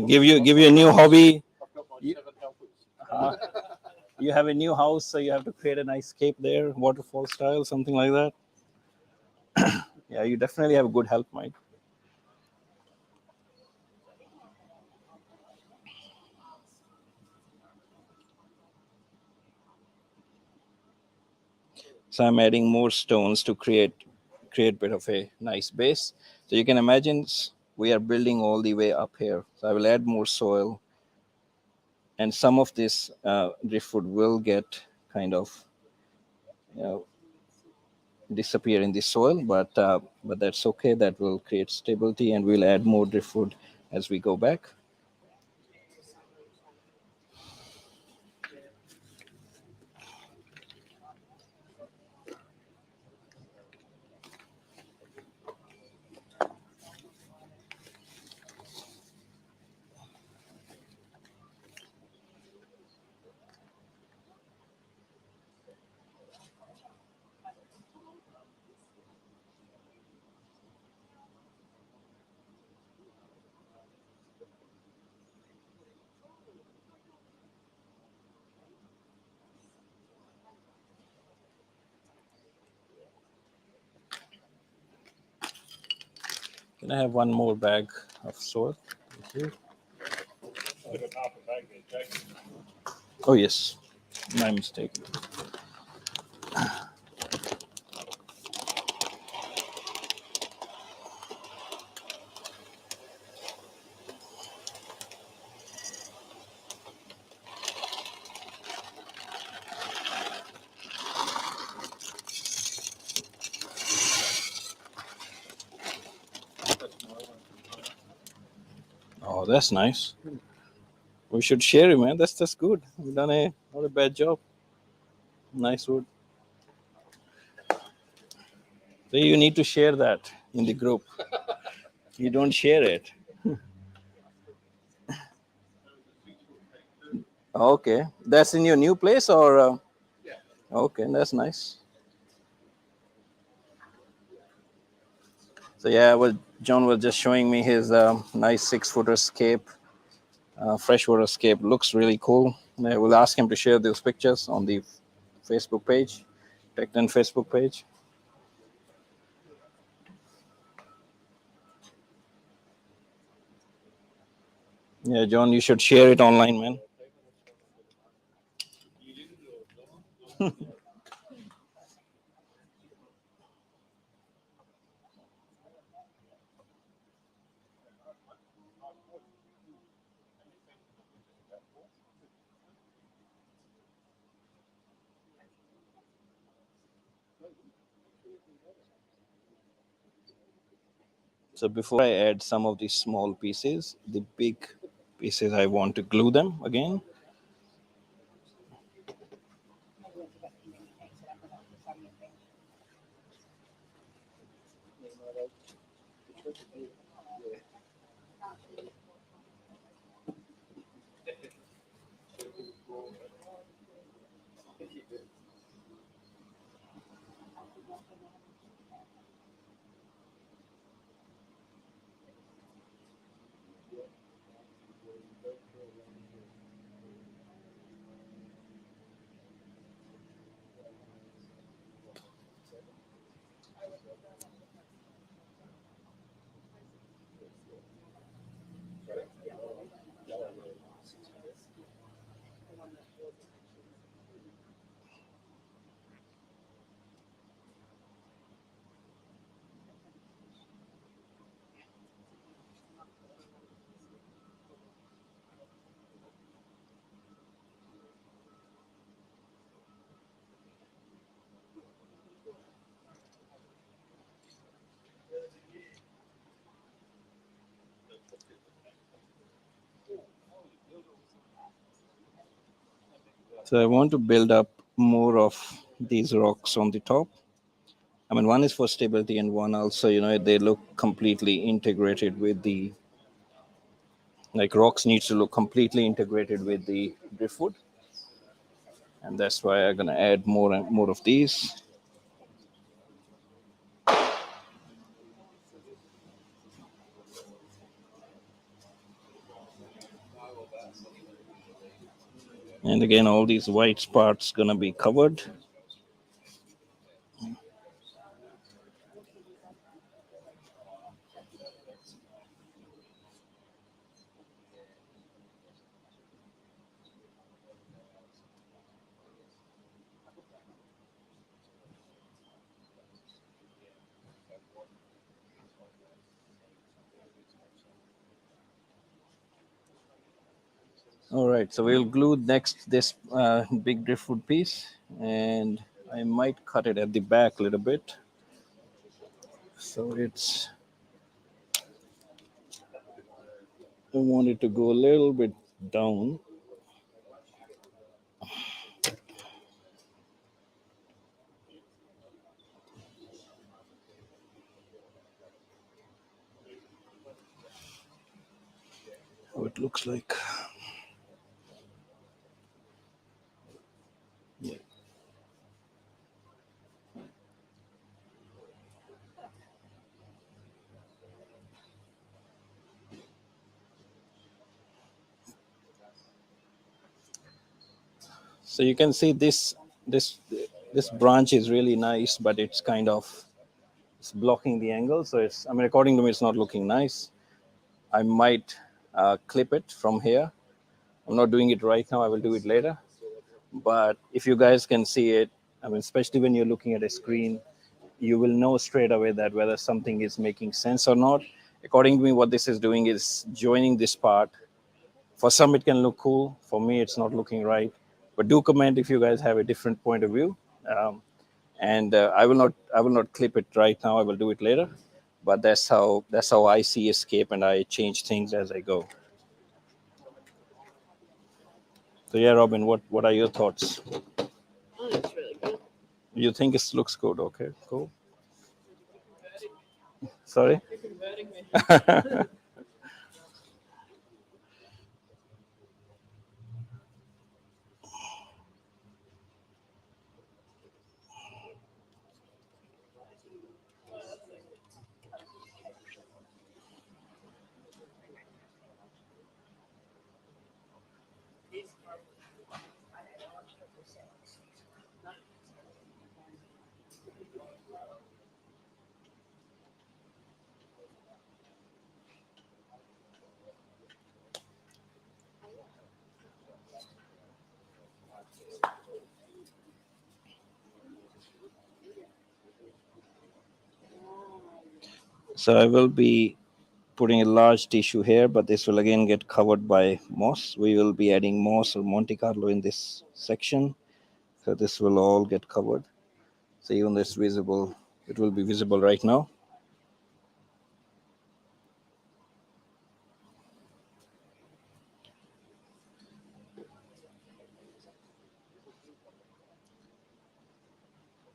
Give you a new hobby. I've got my You- 7 helpers. You have a new house, so you have to create a nice scape there, waterfall style, something like that. Yeah, you definitely have a good help, Mike. So I'm adding more stones to create bit of a nice base. So you can imagine we are building all the way up here. So I will add more soil, and some of this driftwood will get kind of, you know, disappear in the soil, but that's okay. That will create stability, and we'll add more driftwood as we go back. Can I have one more bag of soil? Thank you. I've got half a bag there, Jake. Oh yes, my mistake. Oh, that's nice. We should share it, man. That's good. We've done not a bad job. Nice wood. So you need to share that in the group. You don't share it. Okay, that's in your new place, or okay, that's nice. So yeah, John was just showing me his nice 6-footer scape, freshwater scape. Looks really cool. I will ask him to share those pictures on the Facebook page, Tech10 Facebook page. Yeah, John, you should share it online, man. So before I add some of these small pieces, the big pieces, I want to glue them again. So I want to build up more of these rocks on the top. I mean, one is for stability, and one also, they look completely integrated with the, like, rocks needs to look completely integrated with the driftwood. And that's why I'm going to add more and more of these. And again, all these white spots going to be covered. All right, so we'll glue next this big driftwood piece, and I might cut it at the back a little bit. So I want it to go a little bit down. How it looks like. Yeah. So you can see this branch is really nice, but it's kind of it's blocking the angle. So I mean, according to me, it's not looking nice. I might clip it from here. I'm not doing it right now. I will do it later. But if you guys can see it, I mean, especially when you're looking at a screen, you will know straight away that whether something is making sense or not. According to me, what this is doing is joining this part. For some, it can look cool. For me, it's not looking right. But do comment if you guys have a different point of view. And I will not clip it right now. I will do it later. But that's how I see Escape, and I change things as I go. So yeah, Robin, what are your thoughts? Oh, it's really good. You think it looks good? Okay, cool. Sorry. You're converting me. So I will be putting a large tissue here, but this will again get covered by moss. We will be adding moss or Monte Carlo in this section. So this will all get covered. So even though it's visible, it will be visible right now.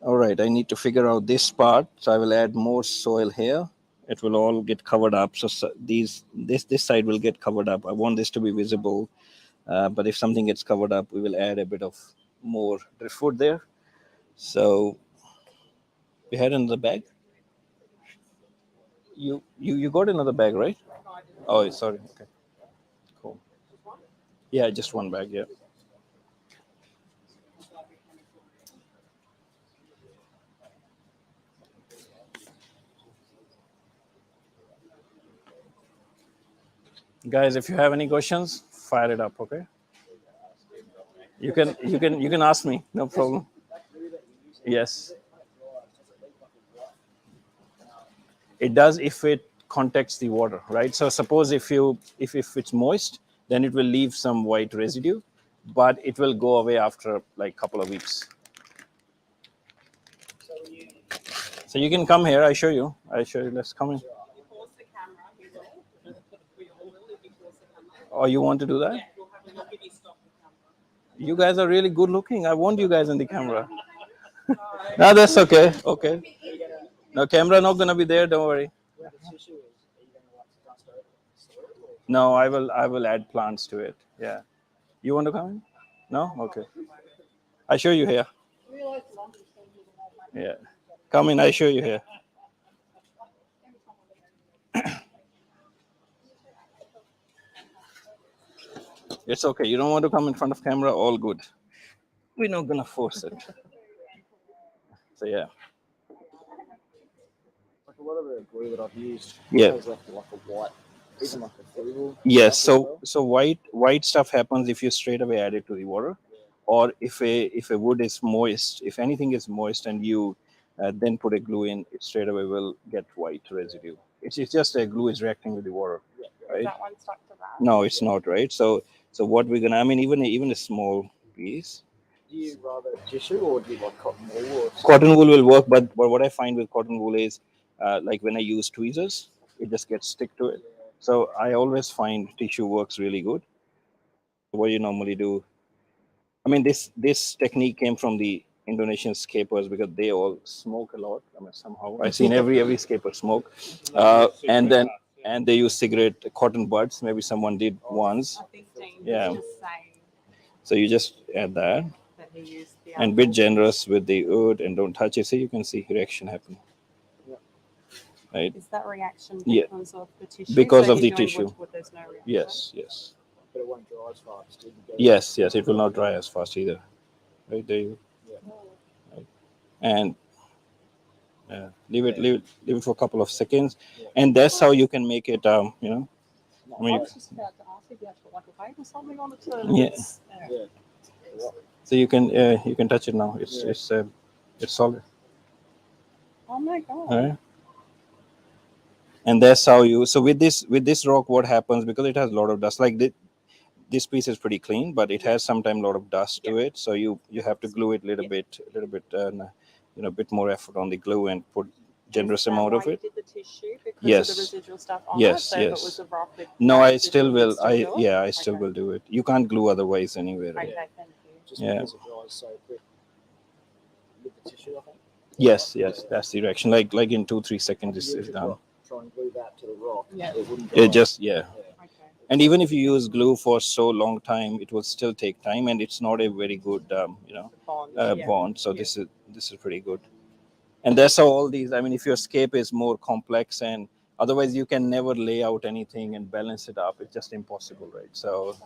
All right, I need to figure out this part. So I will add more soil here. It will all get covered up. So this side will get covered up. I want this to be visible. But if something gets covered up, we will add a bit of more driftwood there. So we had another bag. You got another bag, right? Oh, sorry. Okay, cool. Yeah, just one bag. Yeah. Guys, if you have any questions, fire it up. Okay. You can ask me. No problem. Yes. It does if it contacts the water, right? So suppose if it's moist, then it will leave some white residue, but it will go away after like a couple of weeks. So you can come here. I show you. Let's come in. Oh, you want to do that? You guys are really good looking. I want you guys in the camera. No, that's okay. Okay. No, camera not gonna be there. Don't worry. No, I will add plants to it. Yeah. You want to come in? No? Okay. I show you here. Yeah. Come in, I show you here. It's okay. You don't want to come in front of camera, all good. We're not gonna force it. So yeah. Like a lot of the glue that I've used Yeah. has left like a white, even like a frugal. Yes. So white stuff happens if you straight away add it to the water, or if a wood is moist, if anything is moist and you then put a glue in, it straight away will get white residue. It's just a glue is reacting with the water, right? That one stuck to that. No, it's not, right? So So what we're gonna, I mean, even a small piece. Do you rather tissue or do you like cotton wool? Or Cotton wool will work, but what I find with cotton wool is, like when I use tweezers, it just gets stick to it. So I always find tissue works really good. What you normally do, I mean, this technique came from the Indonesian scapers because they all smoke a lot. I mean, somehow I've seen every scaper smoke, and they use cigarette cotton buds. Maybe someone did once. I think Dean Yeah. was just saying So you just add that, that he used the and bit generous with the wood, and don't touch it. So you can see reaction happen. Right. Is that reaction Yeah. because of the tissue? Because So of you're the doing tissue. wood, there's no reaction. Yes. but it won't dry as fast. Do you get it? Yes. It will not dry as fast either. Right there you. Right. And leave it for a couple of seconds, and that's how you can make it. You know. I mean, I was just about to ask if you had to put like a weight or something on it to. Yeah. So you can touch it now. It's solid. Oh my god. All right. And that's how you. So with this rock, what happens, because it has a lot of dust. Like this piece is pretty clean, but it has sometimes a lot of dust to it. So you have to glue it a little bit, a bit more effort on the glue and put generous amount of it. Did the tissue because Yes. of the residual stuff on Yes, it? So if yes. it was a rock with No, that I residual, still will. you'd still do it? I still will do it. You can't glue otherwise anywhere. Right? Okay, thank you. Just Yeah. because it dries so quick with the tissue, I think. Yes, that's the reaction. Like in 2-3 seconds, If you it's could, done. like, try and glue that to the rock. Yeah. It wouldn't dry. It just Okay. And even if you use glue for so long time, it will still take time, and it's not a very good Bond. bond. So this is pretty good. And that's how all these. I mean, if your scape is more complex, and otherwise you can never lay out anything and balance it up. It's just impossible, right? So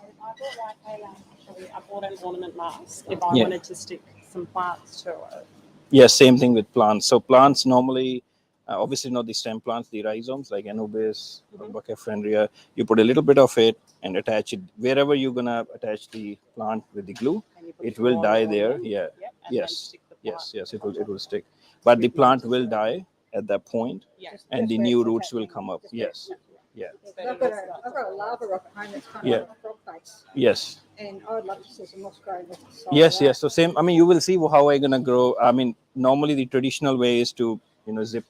I bought an ornament mask if I Yeah. wanted to stick some plants to it. yeah, same thing with plants. So plants normally, obviously not the stem plants, the rhizomes like Anubis, Bacchifrendia. You put a little bit of it and attach it wherever you're gonna attach the plant with the glue. And you put It the will water die on there. them. Yeah. Yep, and then Yes. stick the plant. Yes. It will stick, but the plant will die at that point, Yeah. and the new roots will come up. Yes. Yeah. I've got a lava rock at home that's kind of Yeah. like a frog face, Yes. and I would love to see some moss growing with the side Yes. of that. So same. I mean, you will see how I'm gonna grow. I mean, normally the traditional way is to zip.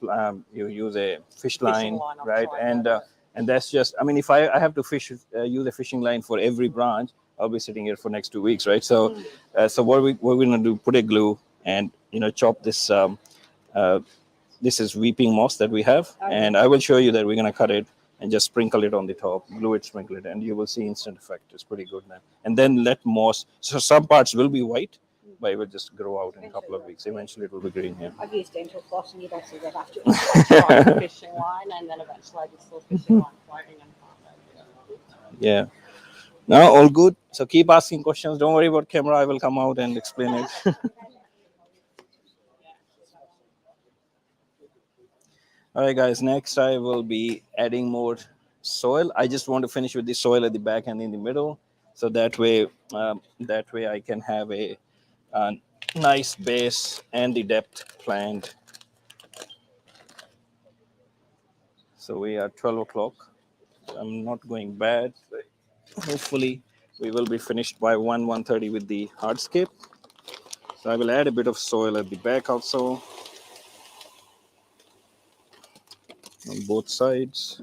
You use a fish line, line off right? like And that's just. I mean, if I have to use a fishing line for every branch, I'll be sitting here for next 2 weeks, right? So, so what we're gonna do? Put a glue and chop this. This is weeping moss that we have, and I will show you that we're gonna cut it and just sprinkle it on the top, glue it, sprinkle it, and you will see instant effect. It's pretty good, man. And then let moss. So some parts will be white, but it will just grow out in a couple of weeks. Eventually, it will be green. Yeah. I've used dental floss, and you don't see that after. Try the fishing line, and then eventually I just saw fishing line floating and Yeah. No, all good. So keep asking questions. Don't worry about camera. I will come out and explain it. All right, guys. Next, I will be adding more soil. I just want to finish with the soil at the back and in the middle, so that way I can have a nice base and the depth planned. So we are 12 o'clock. I'm not going bad. Hopefully, we will be finished by 1:30 with the hardscape. So I will add a bit of soil at the back also on both sides.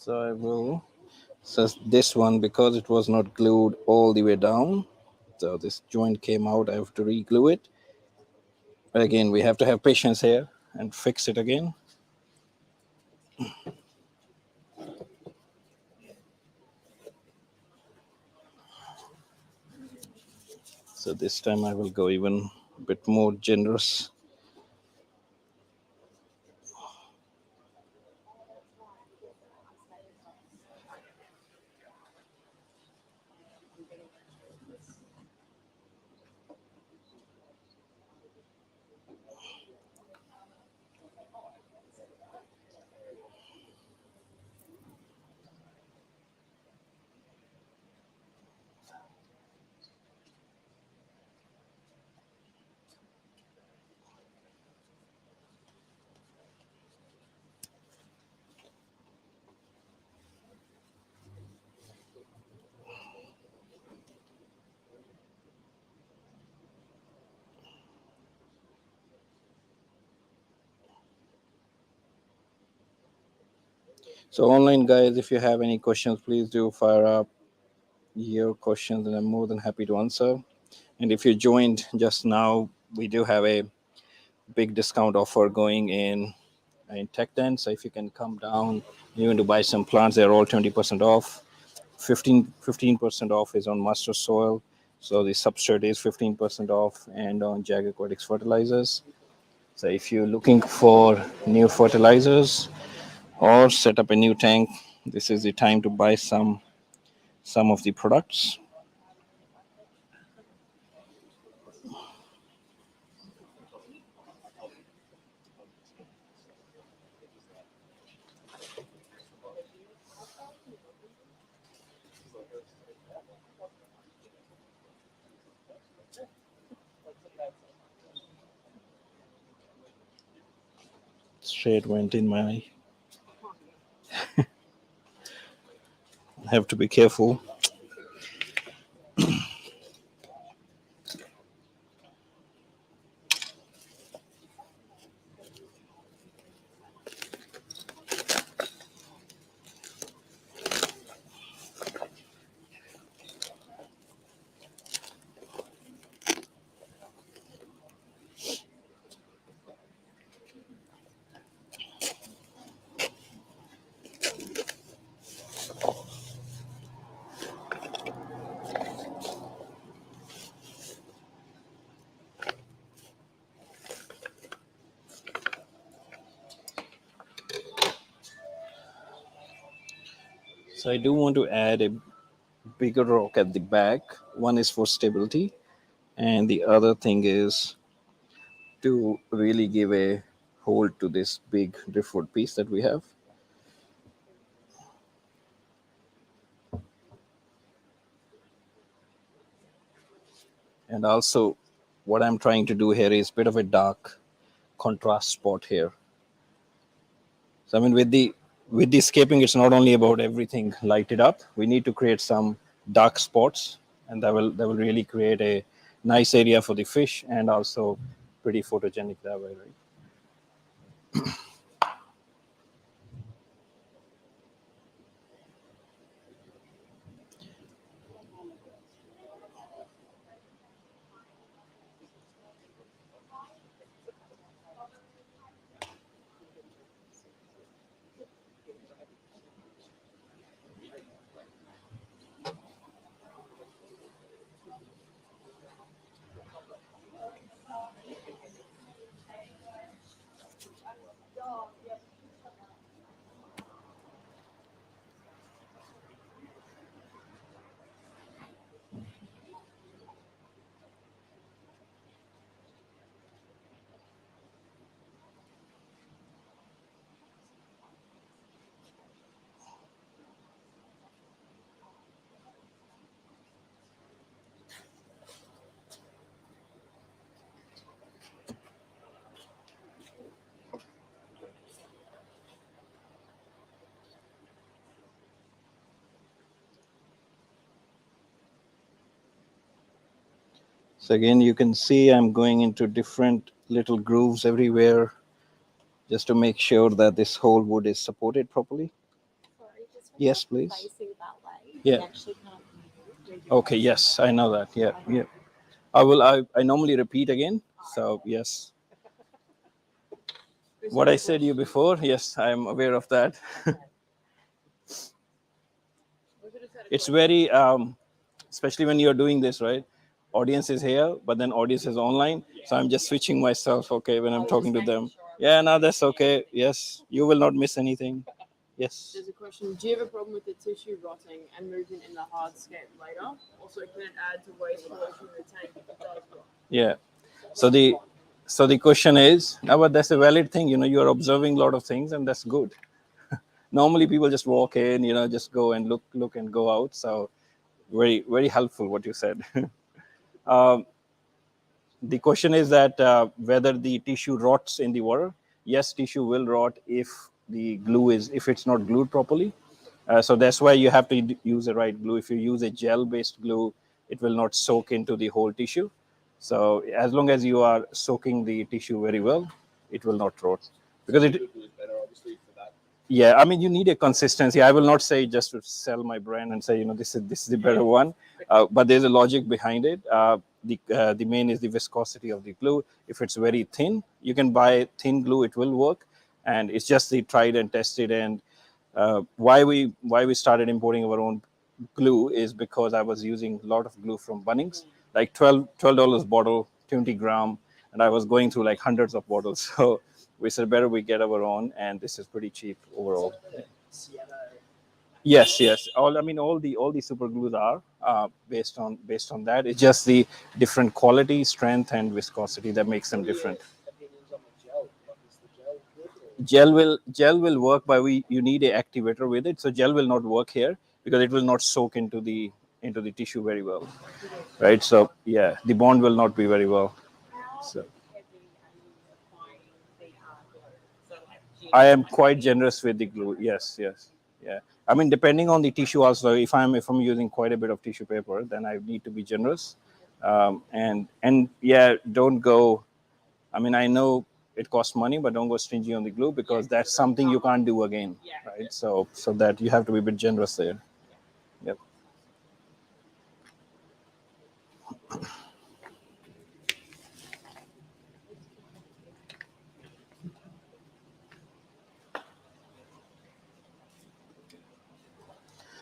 So I will. So this one, because it was not glued all the way down, so this joint came out. I have to re-glue it. But again, we have to have patience here and fix it again. So this time I will go even a bit more generous. So online guys, if you have any questions, please do fire up your questions and I'm more than happy to answer. And if you joined just now, we do have a big discount offer going in Tech Den. So if you can come down, you want to buy some plants, they're all 20% off. 15% off is on master soil. So the substrate is 15% off, and on Jag Aquatics fertilizers. So if you're looking for new fertilizers or set up a new tank, this is the time to buy some of the products. Straight went in my eye. Have to be careful. So I do want to add a bigger rock at the back. One is for stability, and the other thing is to really give a hold to this big driftwood piece that we have. And also what I'm trying to do here is a bit of a dark contrast spot here. So I mean, with the scaping, it's not only about everything lighted up. We need to create some dark spots, and that will really create a nice area for the fish, and also pretty photogenic that way, right? So again, you can see I'm going into different little grooves everywhere just to make sure that this whole wood is supported properly. Sorry, just Yes, please. facing that way, Yeah. you actually can't read your Okay, yes, I know that. Yeah, yeah. I normally repeat again. So yes. What I said you before, yes, I am aware of that. It's very especially when you're doing this, right? Audience is here, but then audience is online. So I'm just switching myself, okay, when I'm talking to them. Yeah, no, that's okay. Yes, you will not miss anything. Yes. There's a question. Do you have a problem with the tissue rotting and movement in the hardscape later? Also, can it add to waste pollution in the tank if it does rot? Yeah. So the question is, no, but that's a valid thing. You know, you're observing a lot of things, and that's good. Normally, people just walk in, you know, just go and look and go out. So very, very helpful what you said. The question is that whether the tissue rots in the water. Yes, tissue will rot if it's not glued properly. So that's why you have to use the right glue. If you use a gel-based glue, it will not soak into the whole tissue. So as long as you are soaking the tissue very well, it will not rot. Because it, yeah, I mean, you need a consistency. I will not say just to sell my brand and say, you know, this is the better one, but there's a logic behind it. The main is the viscosity of the glue. If it's very thin, you can buy thin glue; it will work. And it's just the tried and tested. And why we started importing our own glue is because I was using a lot of glue from Bunnings, like $12 bottle, 20 gram, and I was going through like hundreds of bottles. So we said better we get our own, and this is pretty cheap overall. Yes, yes. All the super glues are based on that. It's just the different quality, strength, and viscosity that makes them different. Opinions on the gel. Like, is the gel good or? Gel will work, but you need a activator with it. So gel will not work here because it will not soak into the tissue very well, right? So yeah, the bond will not be very well. So I am quite generous with the glue. Yes, yes, yeah. I mean, depending on the tissue also. If I'm using quite a bit of tissue paper, then I need to be generous. And yeah, don't go. I mean, I know it costs money, but don't go stingy on the glue because that's something you can't do again, right? So that you have to be a bit generous there. Yep.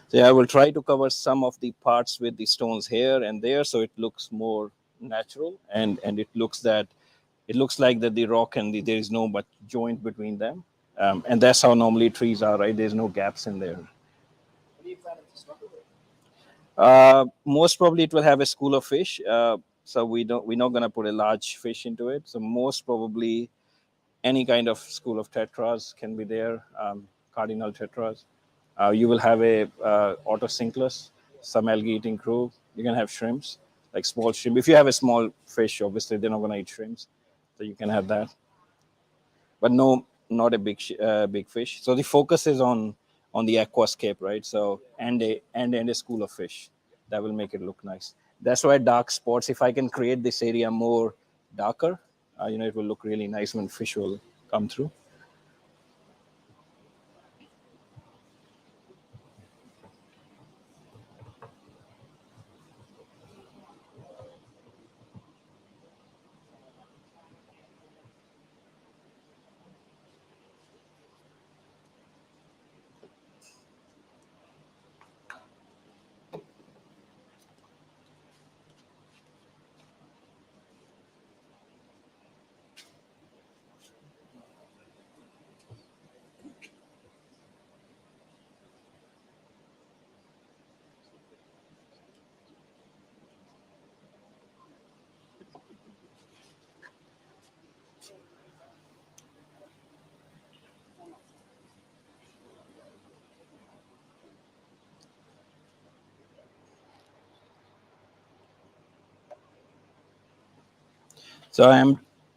So yeah, I will try to cover some of the parts with the stones here and there, so it looks more natural, and it looks like that the rock and there is no but joint between them, and that's how normally trees are, right? There's no gaps in there. What do you plan to smuggle it? Most probably it will have a school of fish. So we're not gonna put a large fish into it. So most probably any kind of school of tetras can be there, cardinal tetras. You will have a autocinklus, some algae-eating crew. You can have shrimps, like small shrimp. If you have a small fish, obviously they're not gonna eat shrimps, so you can have that. But no, not a big fish. So the focus is on the aquascape, right? So and a school of fish that will make it look nice. That's why dark spots. If I can create this area more darker, it will look really nice when fish will come through. So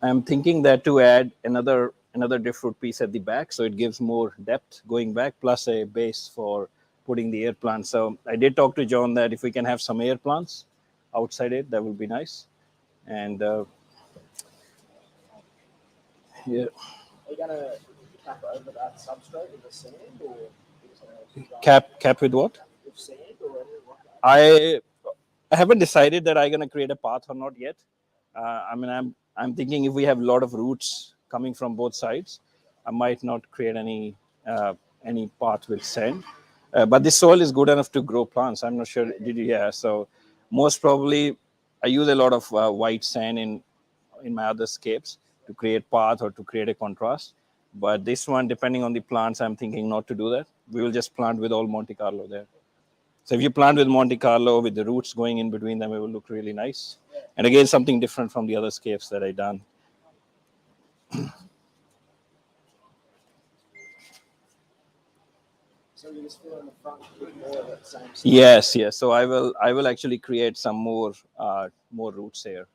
I'm thinking that to add another driftwood piece at the back, so it gives more depth going back, plus a base for putting the air plants. So I did talk to John that if we can have some air plants outside it, that would be nice. And yeah, Are you gonna cap over that substrate with the sand or? Cap with what? With sand or anything? I haven't decided that I'm gonna create a path or not yet. I mean, I'm thinking if we have a lot of roots coming from both sides, I might not create any path with sand. But this soil is good enough to grow plants. I'm not sure. Did you? Yeah. So most probably, I use a lot of white sand in my other scapes to create path or to create a contrast. But this one, depending on the plants, I'm thinking not to do that. We will just plant with all Monte Carlo there. So if you plant with Monte Carlo with the roots going in between them, it will look really nice. And again, something different from the other scapes that I done. So you just fill in the front with more of that same stuff. Yes, yes. So I will actually create some more roots here.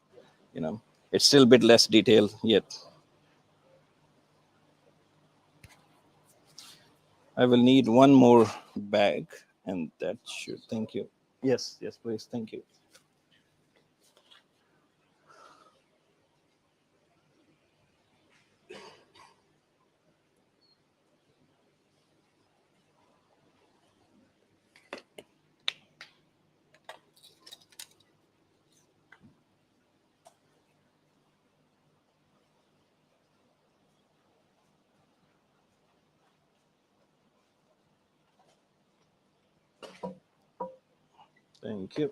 You know, it's still a bit less detailed yet. I will need one more bag, and that should. Thank you. Yes, yes, please. Thank you. Thank you.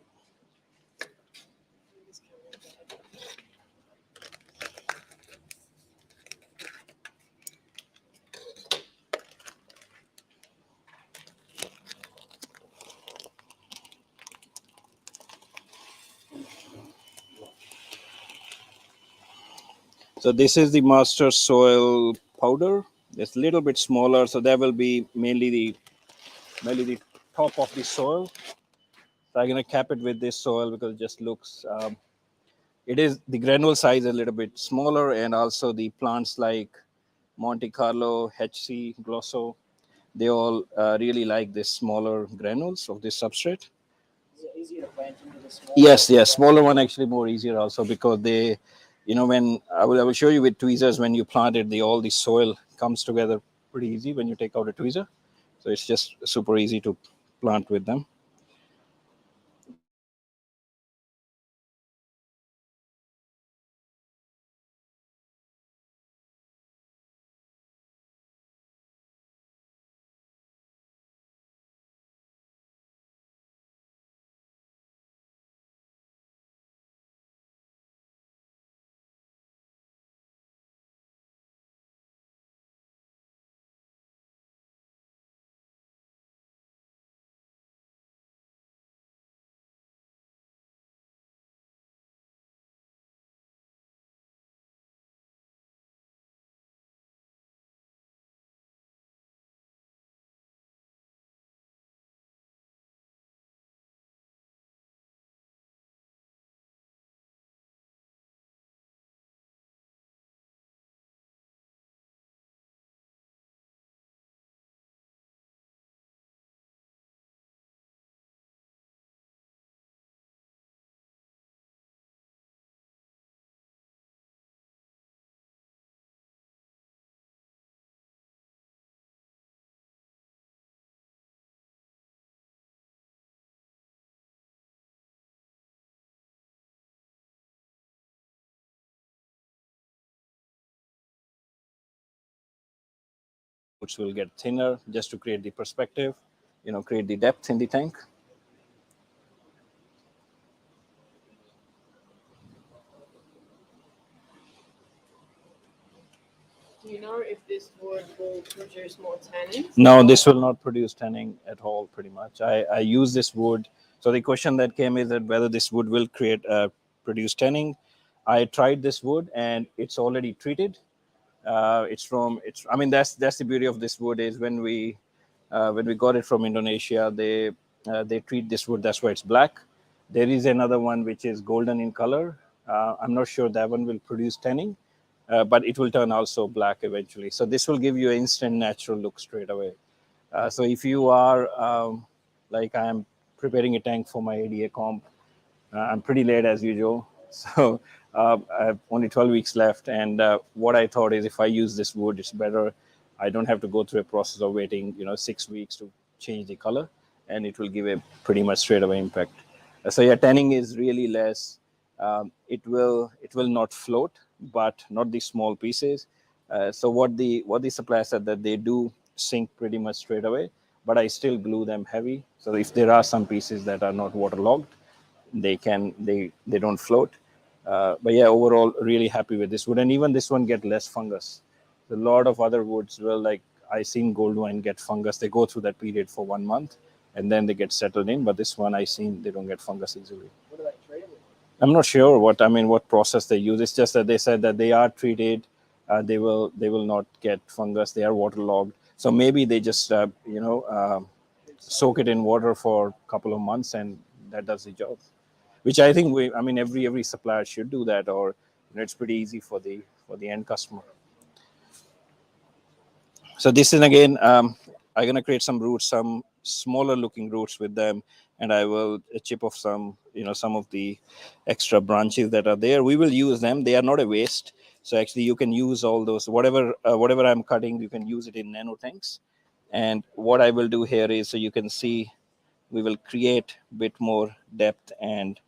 So this is the master soil powder. It's a little bit smaller, so that will be mainly the top of the soil. So I'm gonna cap it with this soil because it just looks. It is the granule size a little bit smaller, and also the plants like Monte Carlo, HC, Glosso, they all really like this smaller granules of this substrate. Is it easier to plant into the small? Yes, yes, smaller one actually more easier also because they, when I will show you with tweezers when you plant it, all the soil comes together pretty easy when you take out a tweezer. So it's just super easy to plant with them. Which will get thinner just to create the perspective, create the depth in the tank. Do you know if this wood will produce more tannins? No, this will not produce tanning at all, pretty much. I use this wood. So the question that came is that whether this wood will produce tanning. I tried this wood and it's already treated. I mean, that's the beauty of this wood is when we got it from Indonesia, they treat this wood. That's why it's black. There is another one which is golden in color. I'm not sure that one will produce tanning, but it will turn also black eventually. So this will give you an instant natural look straight away. So if you are like I'm preparing a tank for my ADA comp, I'm pretty late as usual. So I have only 12 weeks left. And what I thought is if I use this wood, it's better. I don't have to go through a process of waiting, 6 weeks to change the color, and it will give a pretty much straight away impact. So yeah, tanning is really less. It will not float, but not the small pieces. So what the supplier said that they do sink pretty much straight away, but I still glue them heavy. So if there are some pieces that are not waterlogged, they don't float. But yeah, overall really happy with this wood, and even this one get less fungus. A lot of other woods will, like I seen gold wine get fungus. They go through that period for 1 month and then they get settled in. But this one I seen they don't get fungus easily. What do they treat it with? I'm not sure what process they use. It's just that they said that they are treated. They will not get fungus. They are waterlogged. So maybe they just soak it in water for a couple of months and that does the job. Which I think every supplier should do that, or it's pretty easy for the end customer. So this is again, I'm going to create some roots, some smaller looking roots with them, and I will chip off some of the extra branches that are there. We will use them. They are not a waste. So actually you can use all those, whatever I'm cutting, you can use it in nano tanks. And what I will do here is, so you can see, we will create a bit more depth and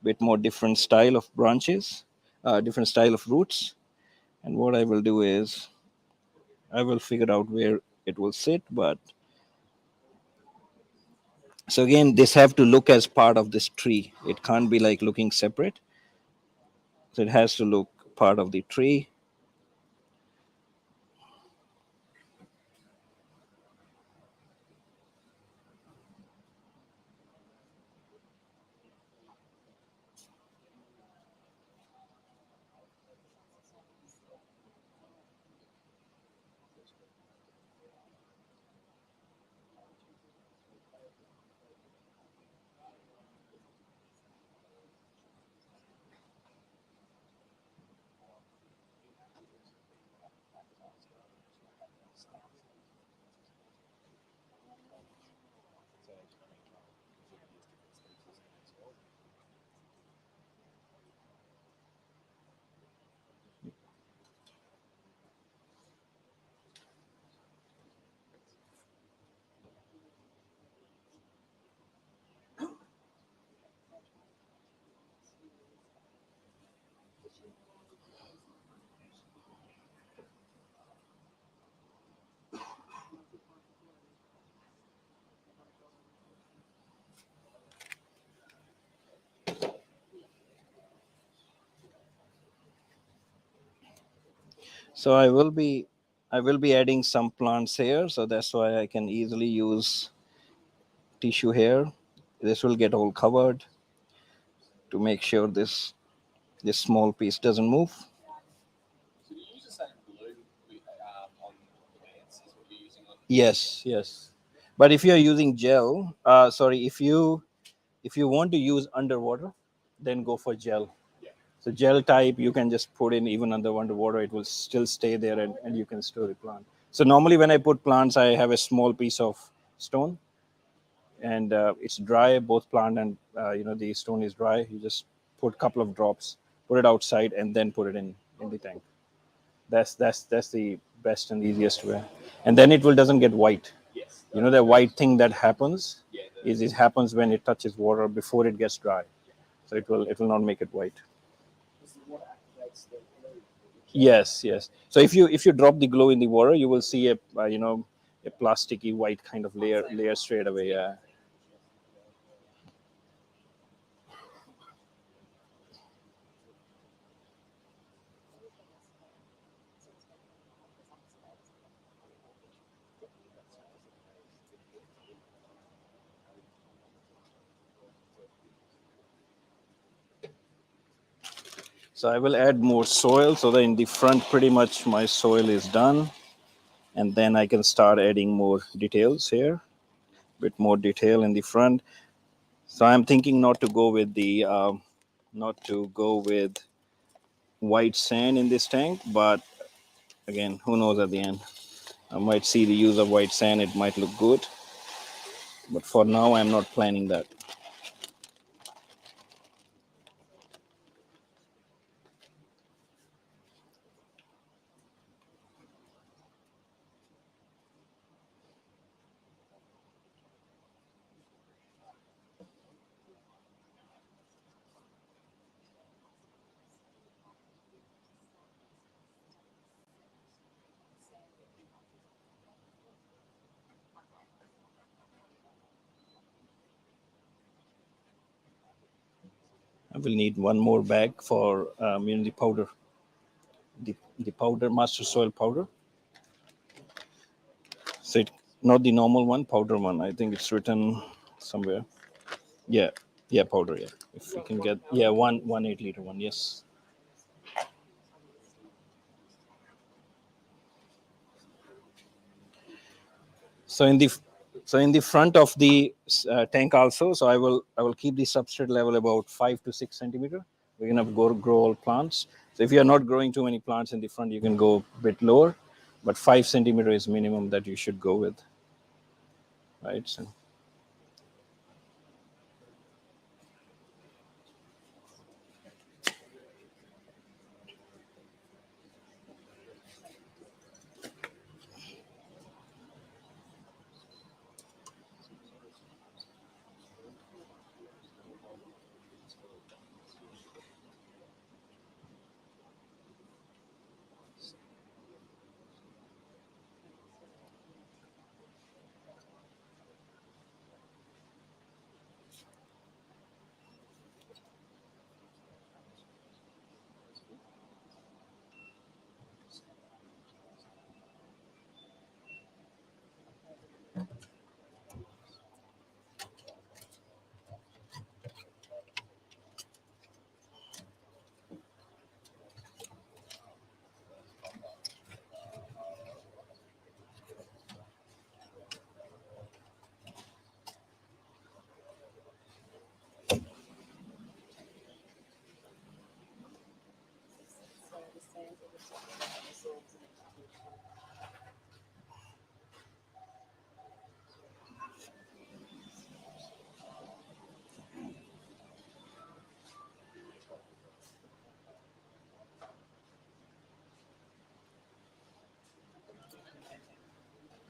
a bit more different style of branches, different style of roots. And what I will do is, I will figure out where it will sit, but so again, this have to look as part of this tree. It can't be like looking separate. So it has to look part of the tree. So I will be adding some plants here. So that's why I can easily use tissue here. This will get all covered to make sure this small piece doesn't move. So do you use the same glue on the plants as what you're using on? Yes. But if you're using gel, if you want to use underwater, then go for gel. Yeah. So gel type, you can just put in even underwater, it will still stay there and you can store the plant. So normally when I put plants, I have a small piece of stone and it's dry, both plant and the stone is dry. You just put a couple of drops, put it outside and then put it in the tank. That's the best and easiest way. And then it doesn't get white. Yes. The white thing that happens Yeah, is it happens when it touches water before it gets dry. So it will not make it white. This is what activates the glue. Yes. So if you drop the glue in the water, you will see a plasticky white kind of layer straight away. Yeah. So I will add more soil so that in the front, pretty much my soil is done. And then I can start adding more details here, a bit more detail in the front. So I'm thinking not to go with white sand in this tank, but again, who knows at the end. I might see the use of white sand, it might look good. But for now, I'm not planning that. I will need one more bag for the powder, the powder, master soil powder. So it, not the normal one, powder one. I think it's written somewhere. Yeah, powder. Yeah, if we can get 1 8 liter one. Yes. So in the front of the tank also, so I will keep the substrate level about 5 to 6 centimeter. We're gonna grow all plants. So if you are not growing too many plants in the front, you can go a bit lower, but 5 centimeter is minimum that you should go with, right?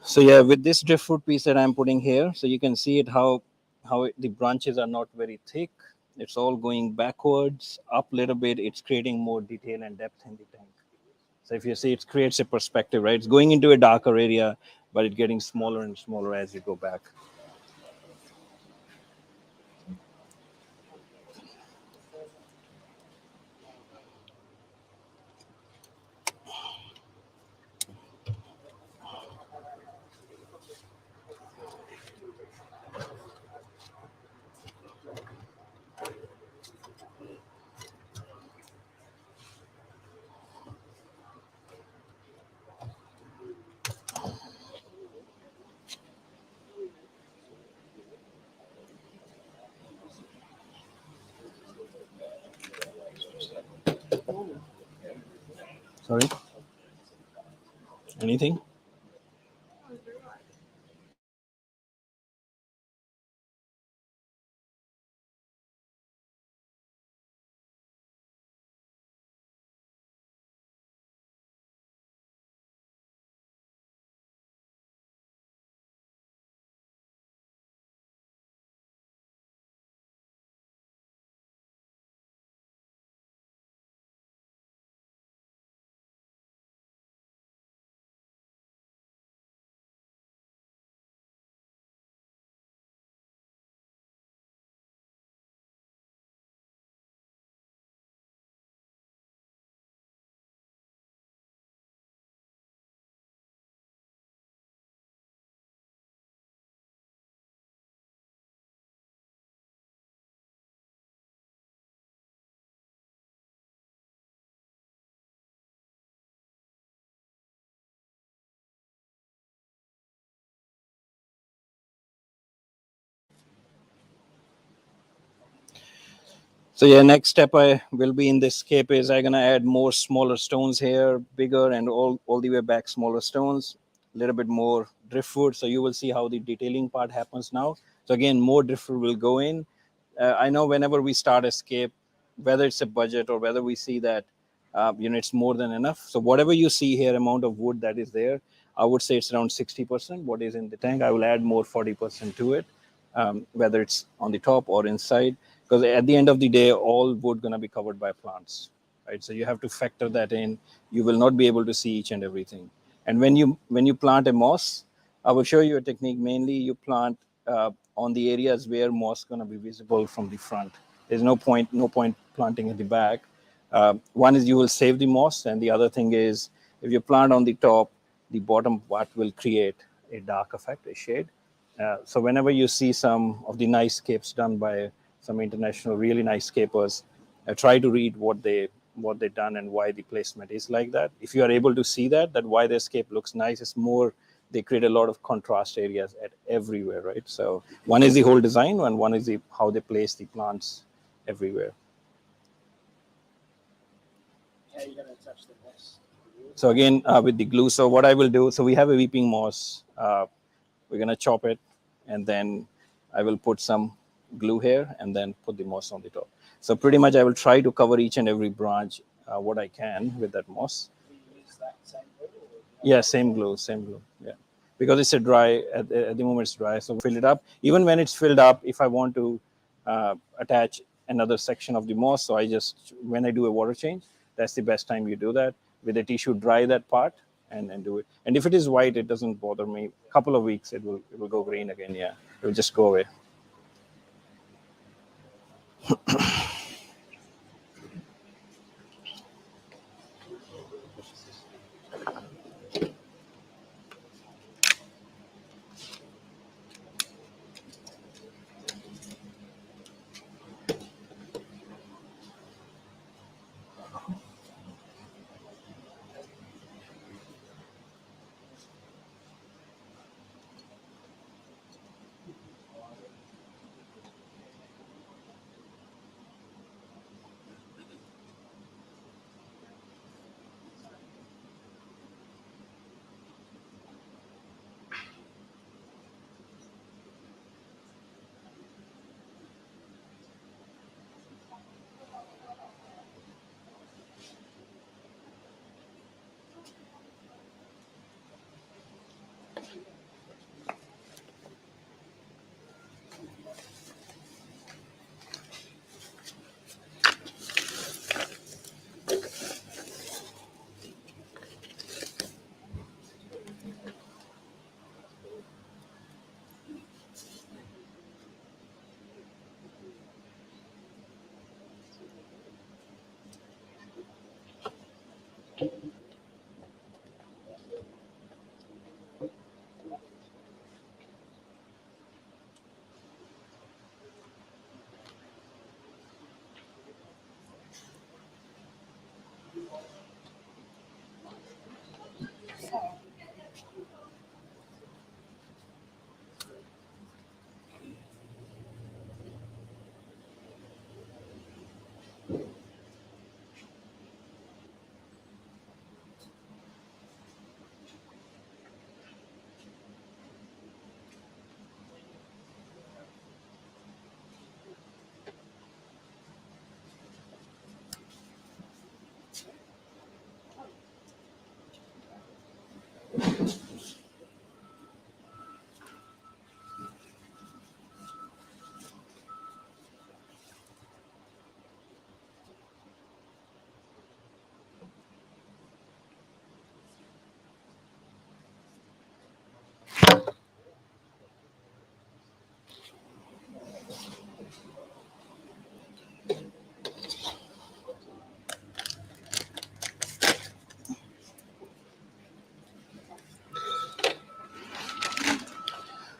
So yeah, with this driftwood piece that I'm putting here, so you can see it the branches are not very thick. It's all going backwards, up a little bit. It's creating more detail and depth in the tank. So if you see, it creates a perspective, right? It's going into a darker area, but it's getting smaller and smaller as you go back. Sorry? Anything? So yeah, next step I will be in this scape is I'm gonna add more smaller stones here, bigger and all the way back smaller stones, a little bit more driftwood. So you will see how the detailing part happens now. So again, more driftwood will go in. I know whenever we start a scape, whether it's a budget or whether we see that it's more than enough. So whatever you see here, amount of wood that is there, I would say it's around 60% what is in the tank. I will add more 40% to it, whether it's on the top or inside, because at the end of the day, all wood going to be covered by plants, right? So you have to factor that in. You will not be able to see each and everything. And when you plant a moss, I will show you a technique. Mainly you plant on the areas where moss going to be visible from the front. There's no point planting at the back. One is you will save the moss, and the other thing is if you plant on the top, the bottom part will create a dark effect, a shade. So whenever you see some of the nice scapes done by some international really nice scapers, try to read what they've done and why the placement is like that. If you are able to see that why their scape looks nice, it's more they create a lot of contrast areas at everywhere, right? So one is the whole design, and one is how they place the plants everywhere. How are you going to attach the moss? So again, with the glue, so what I will do, so we have a weeping moss. We're going to chop it, and then I will put some glue here and then put the moss on the top. So pretty much I will try to cover each and every branch what I can with that moss. Do you use that same glue? Yeah, same glue, yeah. Because it's a dry, at the moment it's dry, so fill it up. Even when it's filled up, if I want to attach another section of the moss, so I just, when I do a water change, that's the best time you do that. With a tissue, dry that part and do it. And if it is white, it doesn't bother me. A couple of weeks, it will go green again, yeah. It will just go away.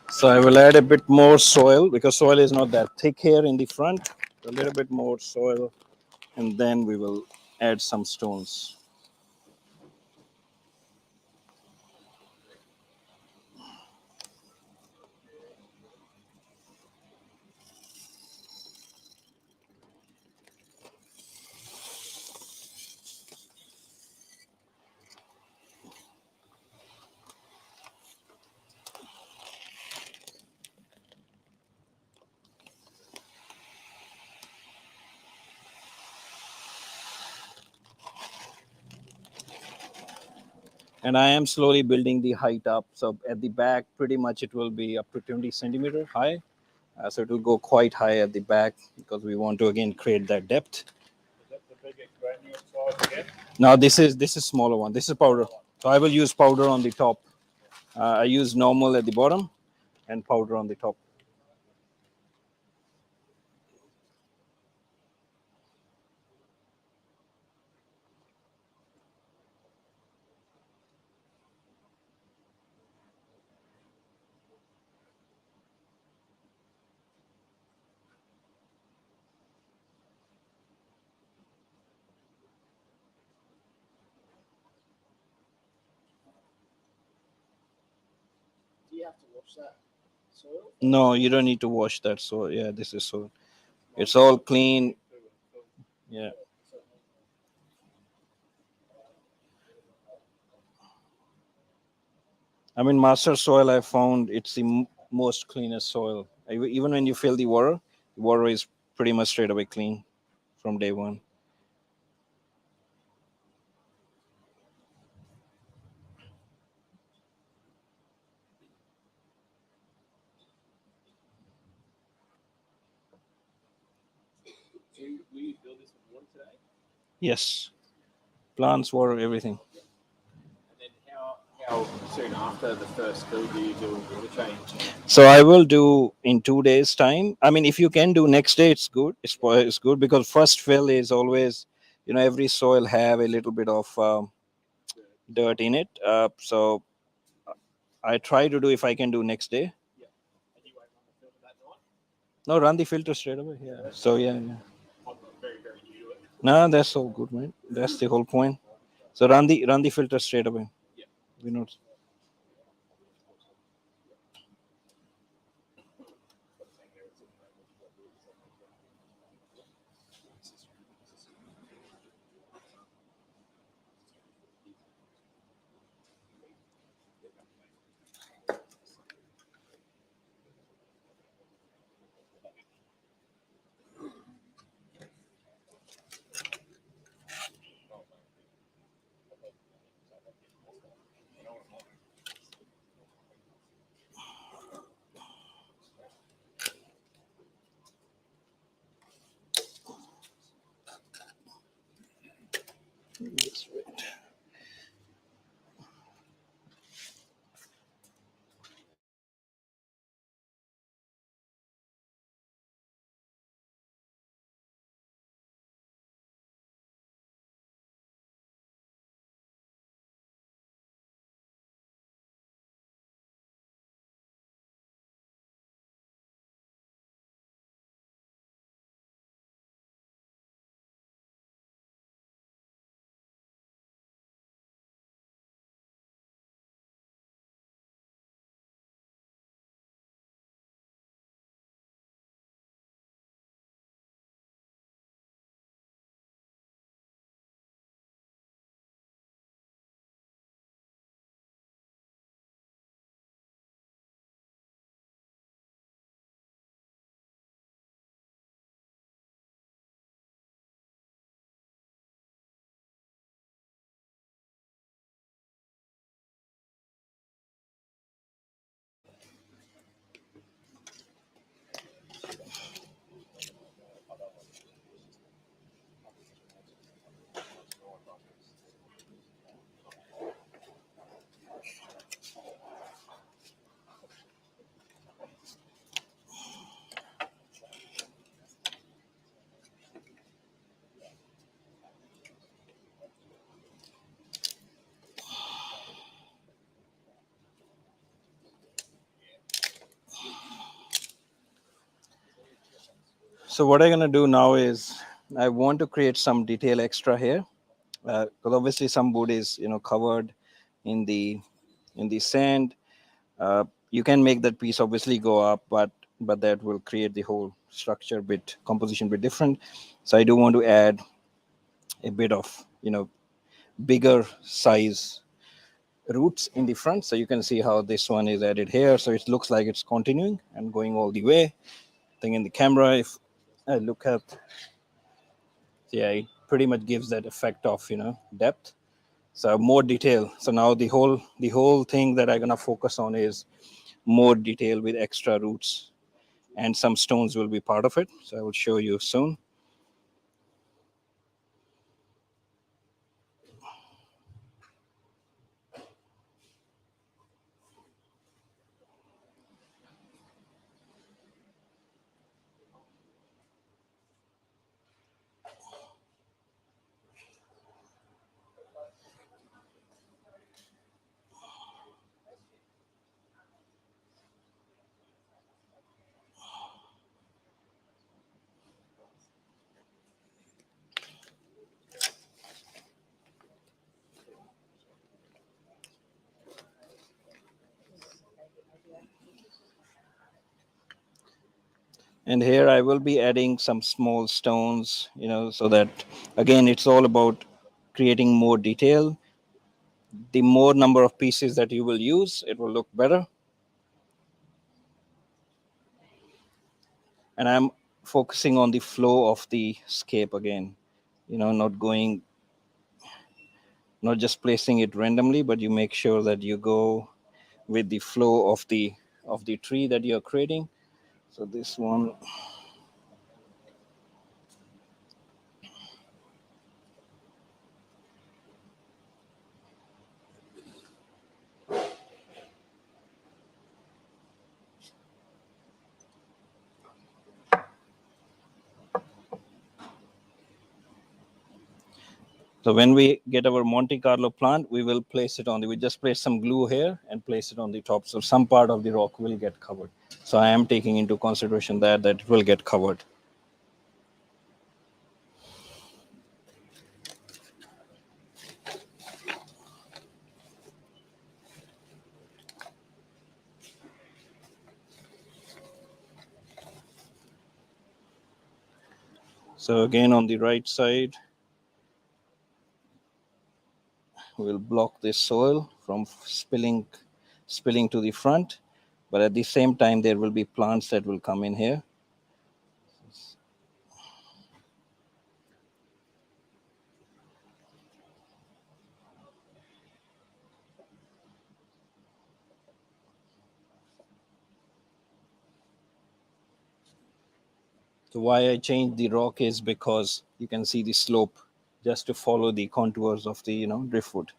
So I will add a bit more soil because soil is not that thick here in the front. A little bit more soil, and then we will add some stones. And I am slowly building the height up. So at the back, pretty much it will be up to 20 centimeter high. So it will go quite high at the back because we want to again create that depth. Is that the bigger granule size again? Now this is smaller one. This is powder. So I will use powder on the top. I use normal at the bottom and powder on the top. have to wash that soil? No, you don't need to wash that soil. Yeah, this is soil. It's all clean. Yeah. I mean, master soil, I found it's the most cleanest soil. Even when you fill the water is pretty much straight away clean from day one. So will you fill this with water today? Yes. Plants, water, everything. And then how soon after the first fill do you do a water change? So I will do in 2 days' time. I mean, if you can do next day, it's good. It's good because first fill is always, every soil have a little bit of dirt in it. So I try to do if I can do next day. And you won't run the filter that night? No, run the filter straight away. Yeah. So yeah. I'm very, very new to it. No, that's all good, man. That's the whole point. So run the filter straight away. Yeah. We know. That's right. So what I'm gonna do now is I want to create some detail extra here, because obviously some wood is covered in the sand. You can make that piece obviously go up, but that will create the whole structure bit composition bit different. So I do want to add a bit of bigger size roots in the front. So you can see how this one is added here. So it looks like it's continuing and going all the way. I think in the camera, if I look at, yeah, it pretty much gives that effect of depth. So more detail. So now the whole thing that I'm gonna focus on is more detail with extra roots, and some stones will be part of it. So I will show you soon. And here I will be adding some small stones, so that again, it's all about creating more detail. The more number of pieces that you will use, it will look better. And I'm focusing on the flow of the scape again, not just placing it randomly, but you make sure that you go with the flow of the tree that you're creating. So this one, so when we get our Monte Carlo plant, we will place it we just place some glue here and place it on the top. So some part of the rock will get covered. So I am taking into consideration that it will get covered. So again, on the right side, we'll block this soil from spilling to the front, but at the same time there will be plants that will come in here. So why I changed the rock is because you can see the slope, just to follow the contours of the driftwood.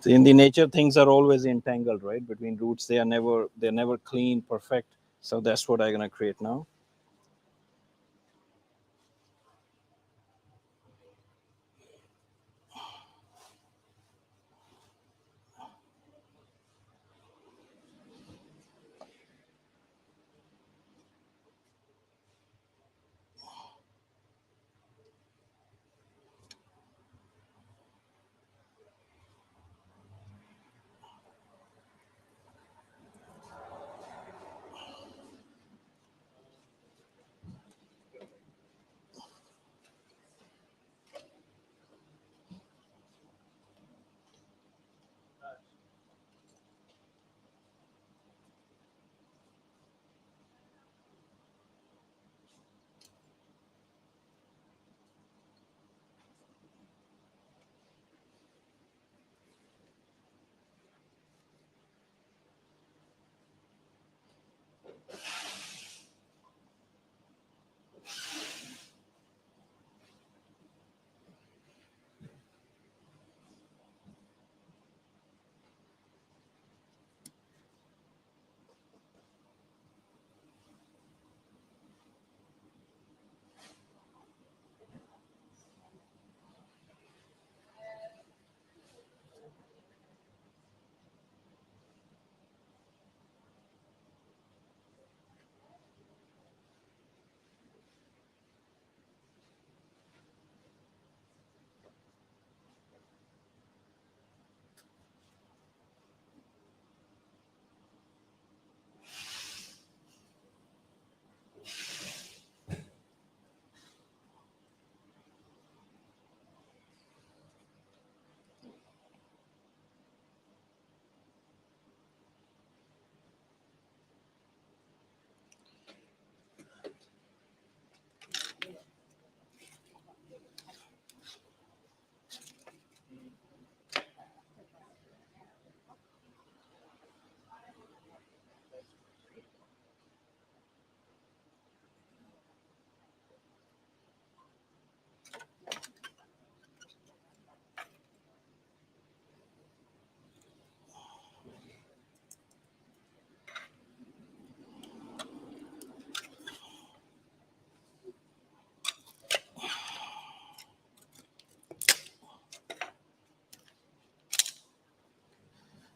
So in the nature, things are always entangled, right? Between roots, they're never clean, perfect. So that's what I'm gonna create now.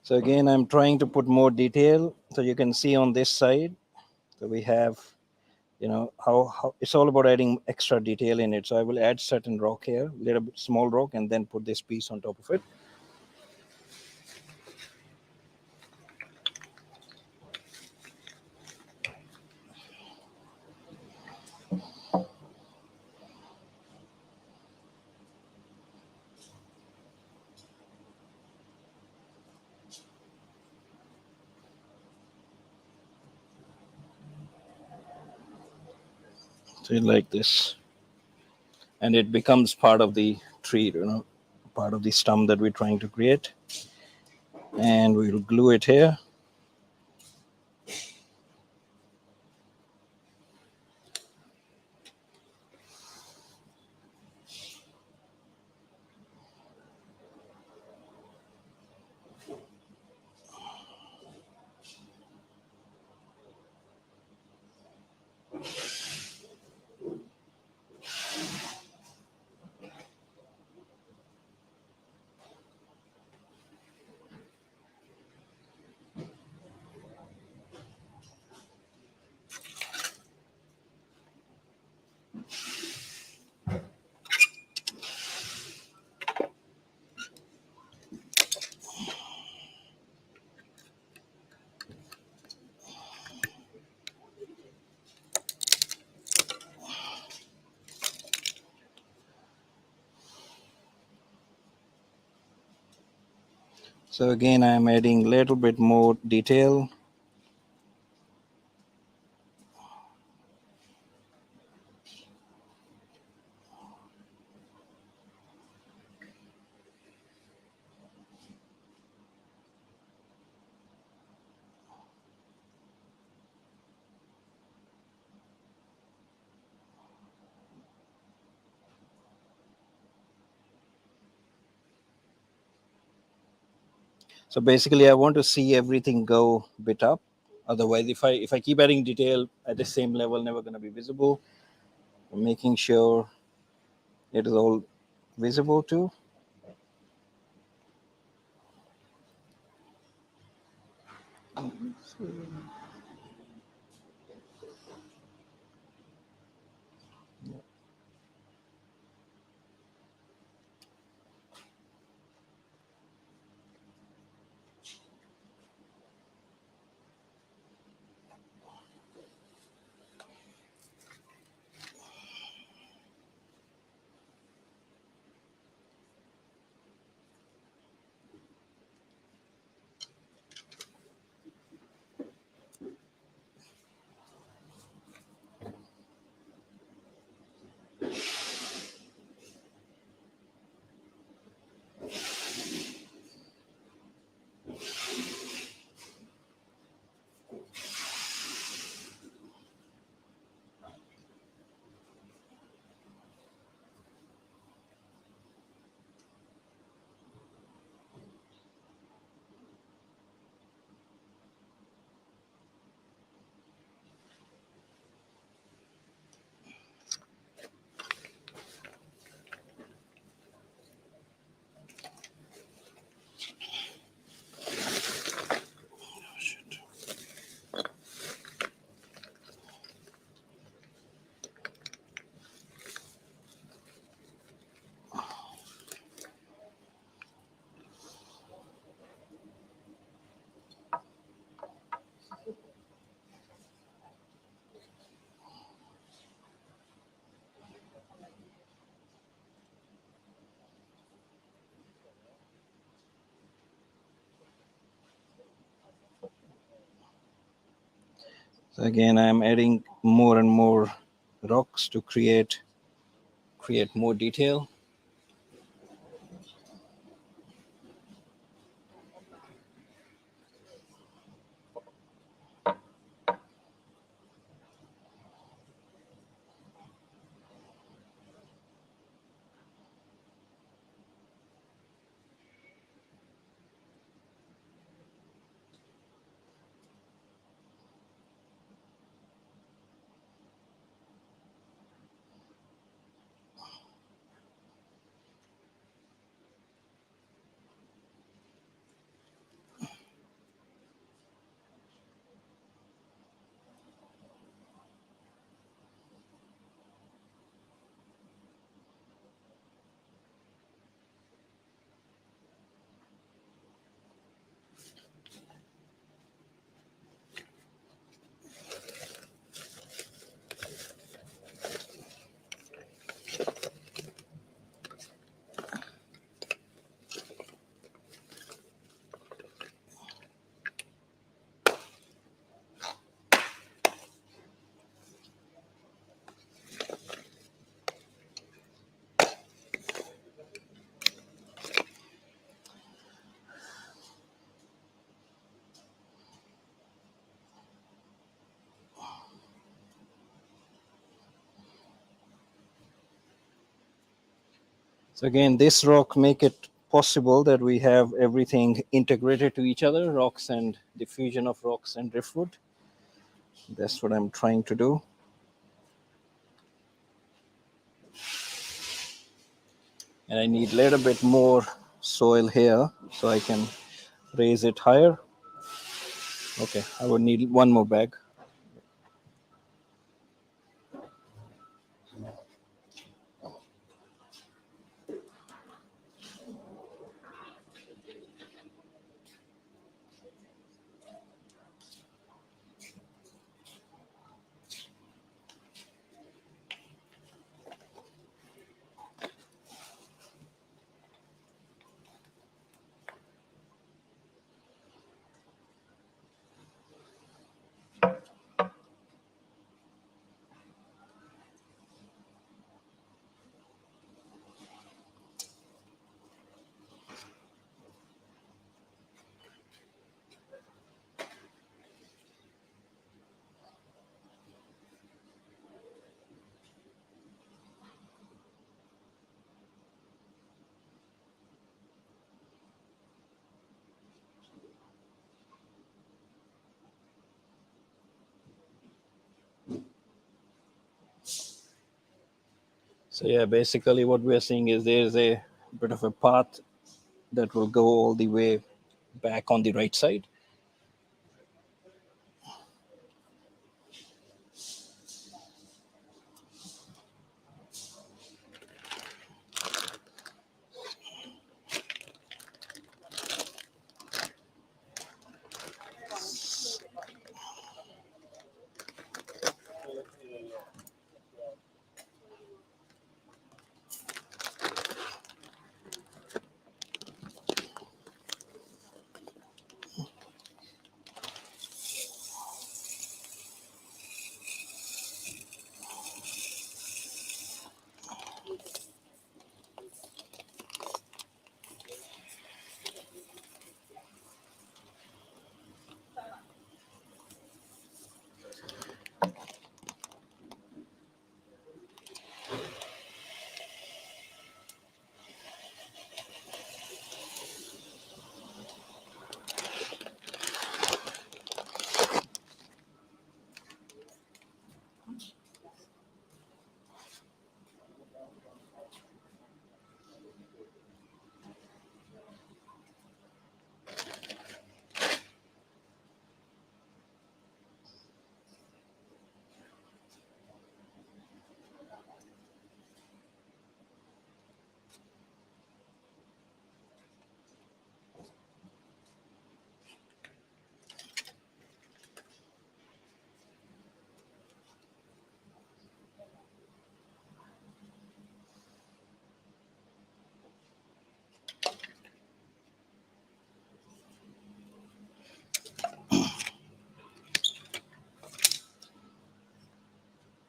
So again, I'm trying to put more detail. So you can see on this side, so we have, you know, how it's all about adding extra detail in it. So I will add certain rock here, little bit small rock, and then put this piece on top of it. So like this, and it becomes part of the tree, you know, part of the stump that we're trying to create. And we'll glue it here. So again, I'm adding a little bit more detail. So basically, I want to see everything go a bit up. Otherwise, if I keep adding detail at the same level, never going to be visible. I'm making sure it is all visible too. So again, I'm adding more and more rocks to create more detail. So again, this rock make it possible that we have everything integrated to each other, rocks and diffusion of rocks and driftwood. That's what I'm trying to do. And I need a little bit more soil here so I can raise it higher. Okay, I would need one more bag. So yeah, basically what we're seeing is there's a bit of a path that will go all the way back on the right side.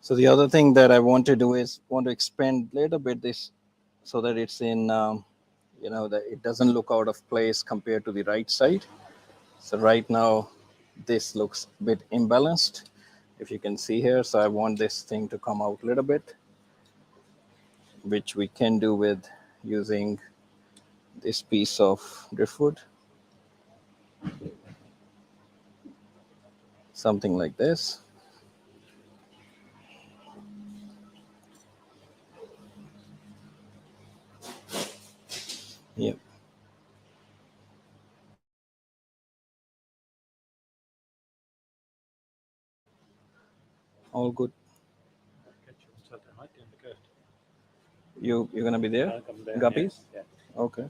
So the other thing that I want to do is want to expand a little bit this so that it's in, that it doesn't look out of place compared to the right side. So right now, this looks a bit imbalanced, if you can see here. So I want this thing to come out a little bit, which we can do with using this piece of driftwood. Something like this. Yep. All good. You're gonna be there? Guppies? Yeah. Okay.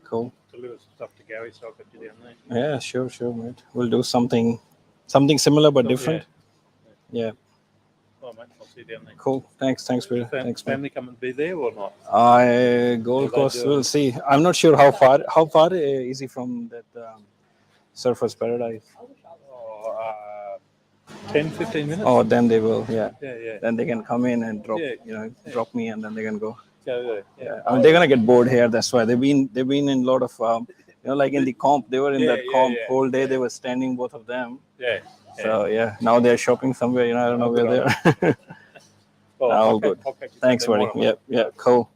Cool. Deliver some stuff to Gary, so I'll get you down there. Yeah, sure, mate. We'll do something similar but different. Yeah. Oh, mate, I'll see you down there. Cool. Thanks, for thanks, man. Family come and be there or not? Gold Coast. We'll see. I'm not sure how far. How far is he from that Surfers Paradise? 10, 15 minutes. Oh, then they will. Yeah. Yeah. Then they can come in and drop. Yeah. Drop me, and then they can go. Yeah. I mean, they're gonna get bored here. That's why they've been in a lot of like in the comp. They were in that comp whole day. They were standing, both of them. Yeah. So yeah, now they're shopping somewhere. I don't know where they are. All good. Thanks, buddy. Yeah, cool.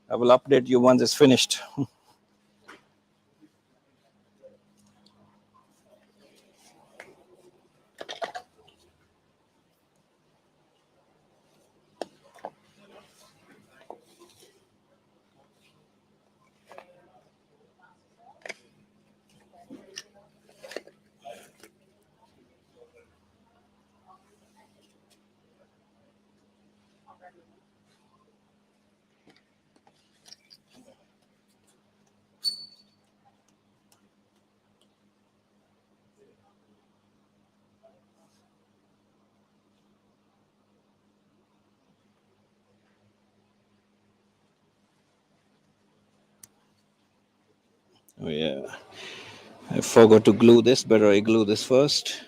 I will update you once it's finished. Oh yeah, I forgot to glue this. Better I glue this first.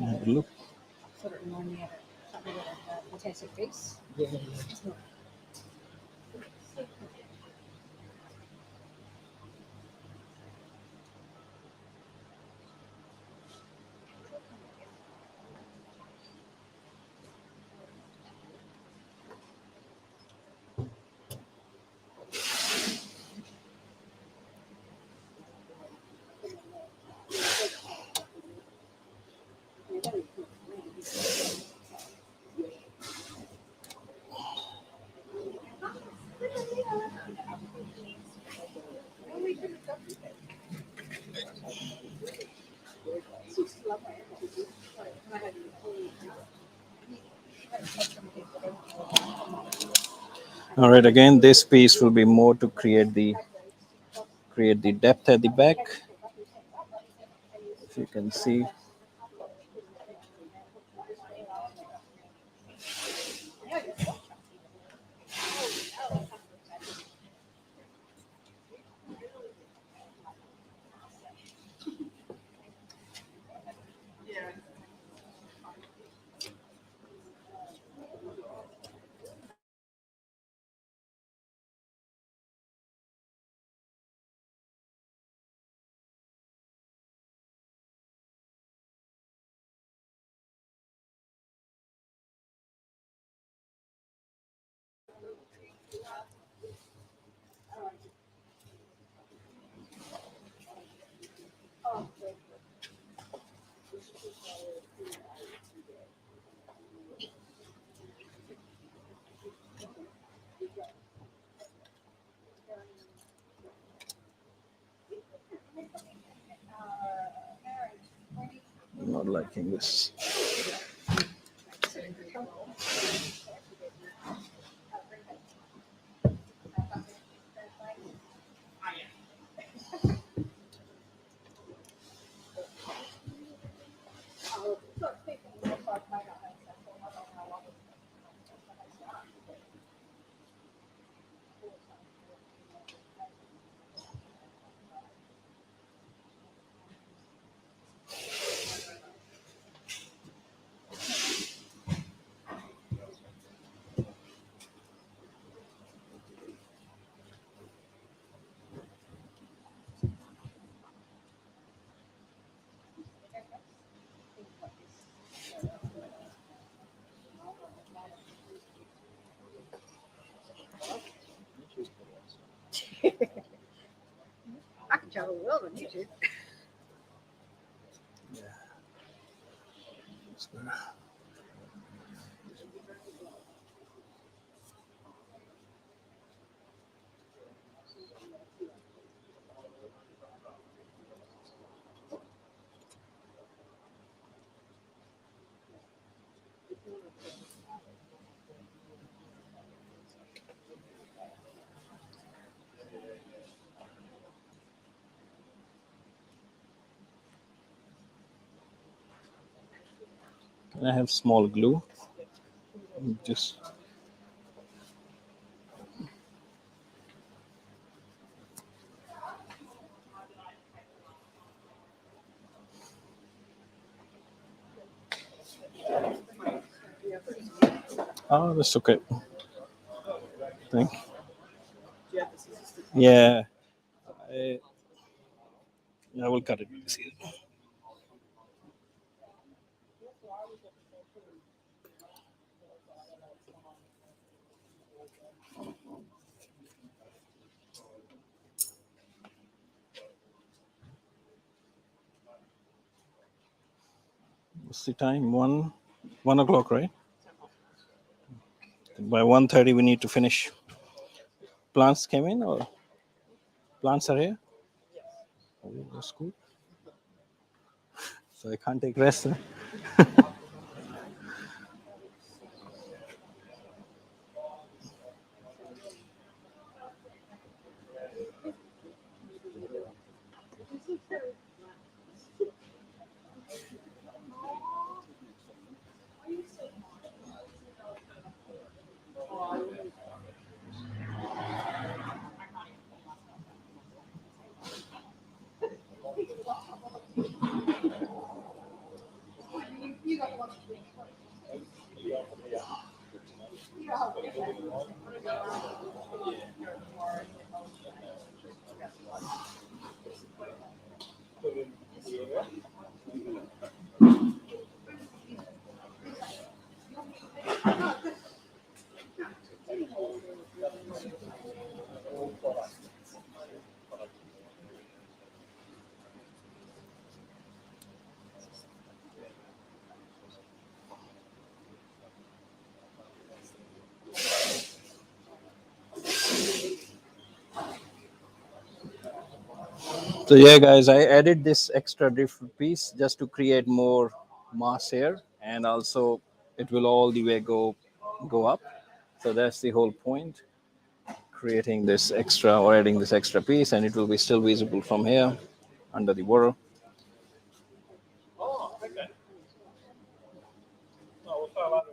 Have a look. Sort of remind me of something with a intensive fix. Yeah, yeah. All right, again, this piece will be more to create the depth at the back. If you can see. not liking this. I can travel the world on YouTube. Can I have small glue? Just that's okay. Thank you. Yeah, I will cut it with this here. What's the time? 1 o'clock, right? By 1:30 we need to finish. Plants came in, or plants are here? Oh, that's good. So I can't take rest. Huh? So yeah, guys, I added this extra driftwood piece just to create more mass here, and also it will all the way go up. So that's the whole point, creating this extra or adding this extra piece, and it will be still visible from here under the water. Oh, okay. No, we'll start later.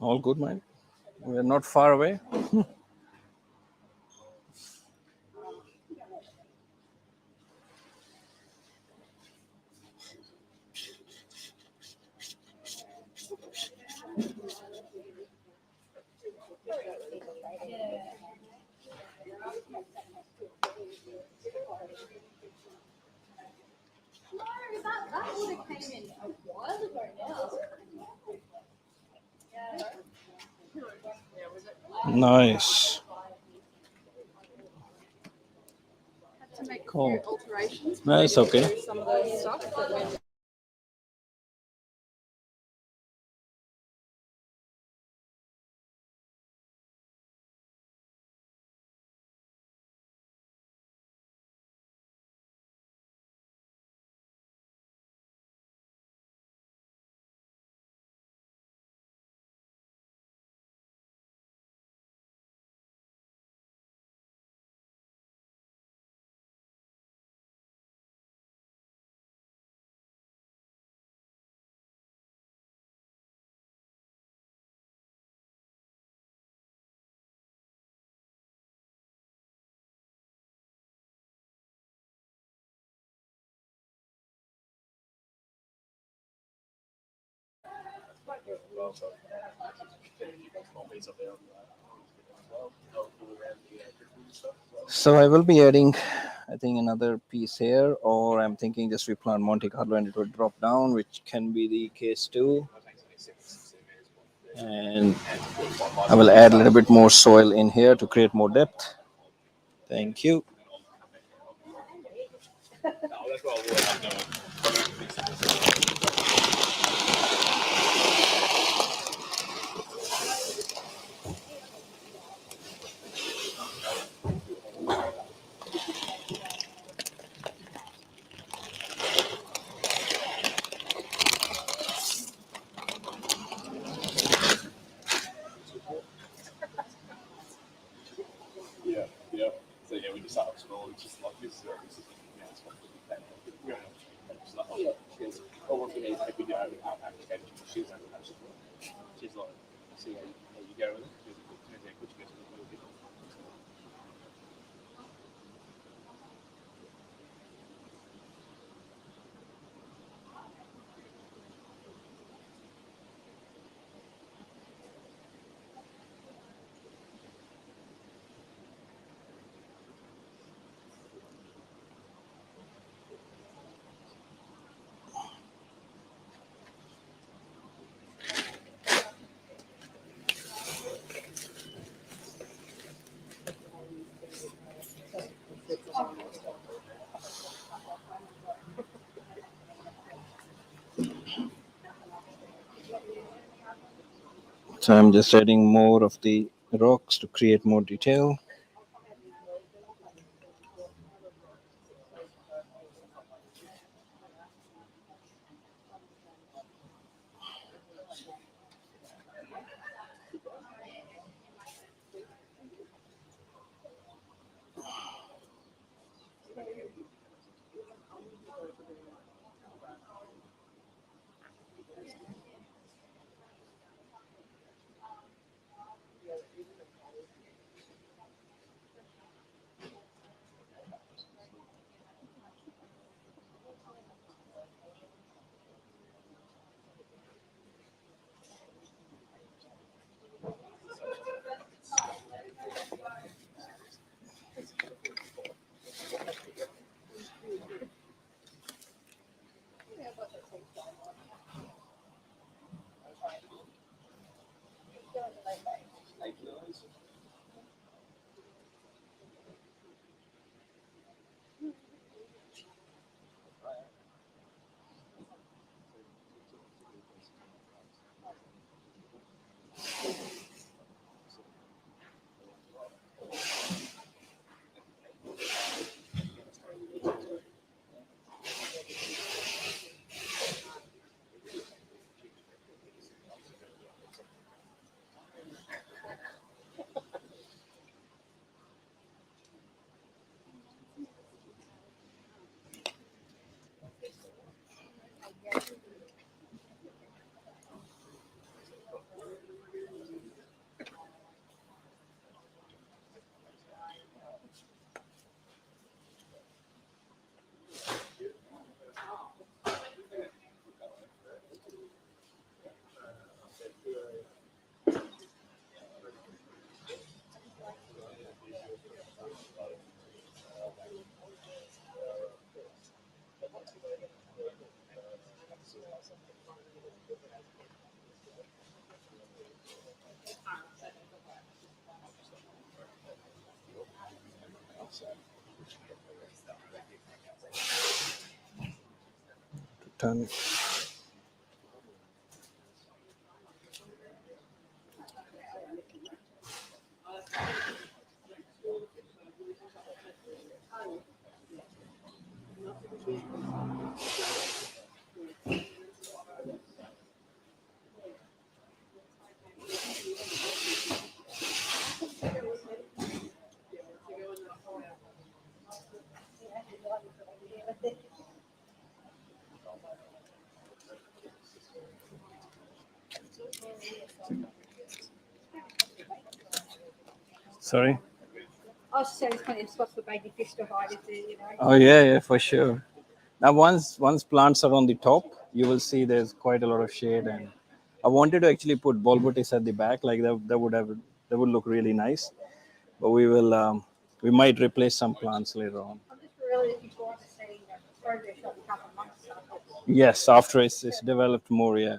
All good, man. We're not far away. That would have came in a while ago now. Nice. Had to make Cool. few alterations. No, it's maybe okay. through some of the stuff that we're So I will be adding, I think, another piece here, or I'm thinking just replant Monte Carlo and it will drop down, which can be the case too. And I will add a little bit more soil in here to create more depth. Thank you. Yeah, yeah. So yeah, we just start off small. It's just like this is where this is. Yeah, it's like, oh yeah, she's one thing is if we do our application, she's like, see how you go with it. She's a good So I'm just adding more of the rocks to create more detail. turn. Sorry. I was saying it's plenty of spots for baby fish to hide if they're, you know. Oh yeah, for sure. Now once plants are on the top, you will see there's quite a lot of shade, and I wanted to actually put bolbotis at the back, like that would look really nice. But we might replace some plants later on. I'm just really looking forward to seeing the progress of a couple of months. Yes, after it's developed more, yeah.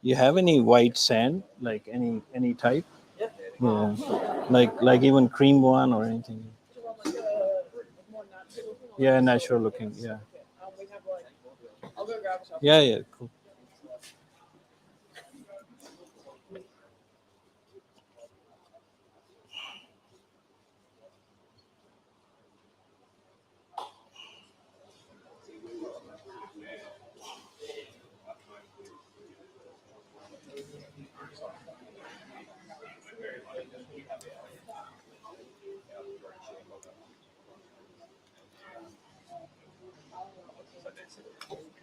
You have any white sand, like any type? Yeah, like even cream one or anything. Yeah, natural looking. Yeah. Yeah, yeah, cool.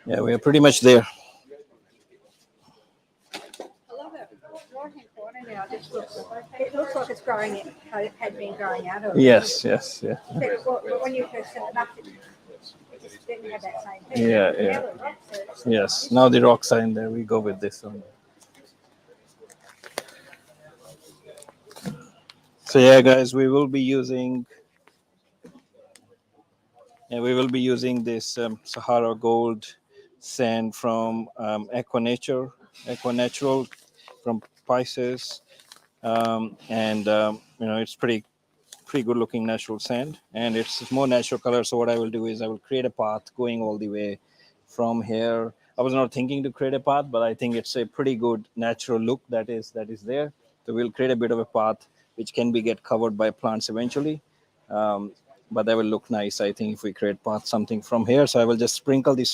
Yeah, we are pretty much there. I love it. Right-hand corner now just it looks like it's growing, it had been growing out of it. Yes, yes, yeah. But when you first set it up, it didn't have that same thing. Yeah, Now yeah. the rocks are- Yes. Now the rocks are in there. We go with this one. So yeah, guys, we will be using this Sahara Gold sand from Aquanatural from Pisces, and it's pretty good looking natural sand, and it's more natural color. So what I will do is I will create a path going all the way from here. I was not thinking to create a path, but I think it's a pretty good natural look that is there. So we'll create a bit of a path which can be get covered by plants eventually. But that will look nice, I think, if we create path something from here. So I will just sprinkle the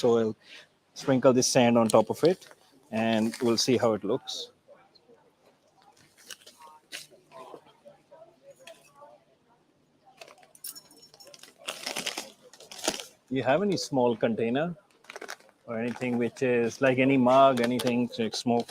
sand on top of it, and we'll see how it looks. You have any small container or anything which is like any mug, anything to smoke?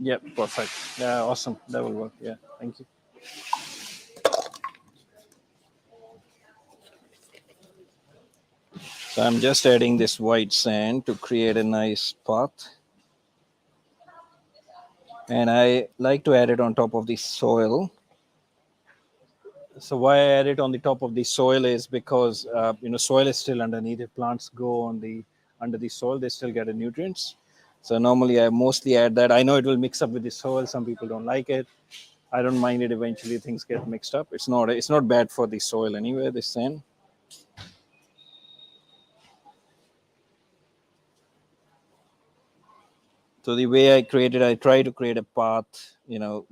Yep, perfect. Yeah, awesome. That will work. Yeah, thank you. So I'm just adding this white sand to create a nice path. And I like to add it on top of the soil. So why I add it on the top of the soil is because soil is still underneath. If plants go on the under the soil, they still get the nutrients. So normally I mostly add that. I know it will mix up with the soil. Some people don't like it. I don't mind it. Eventually things get mixed up. It's not bad for the soil anyway, this sand. So the way I try to create a path,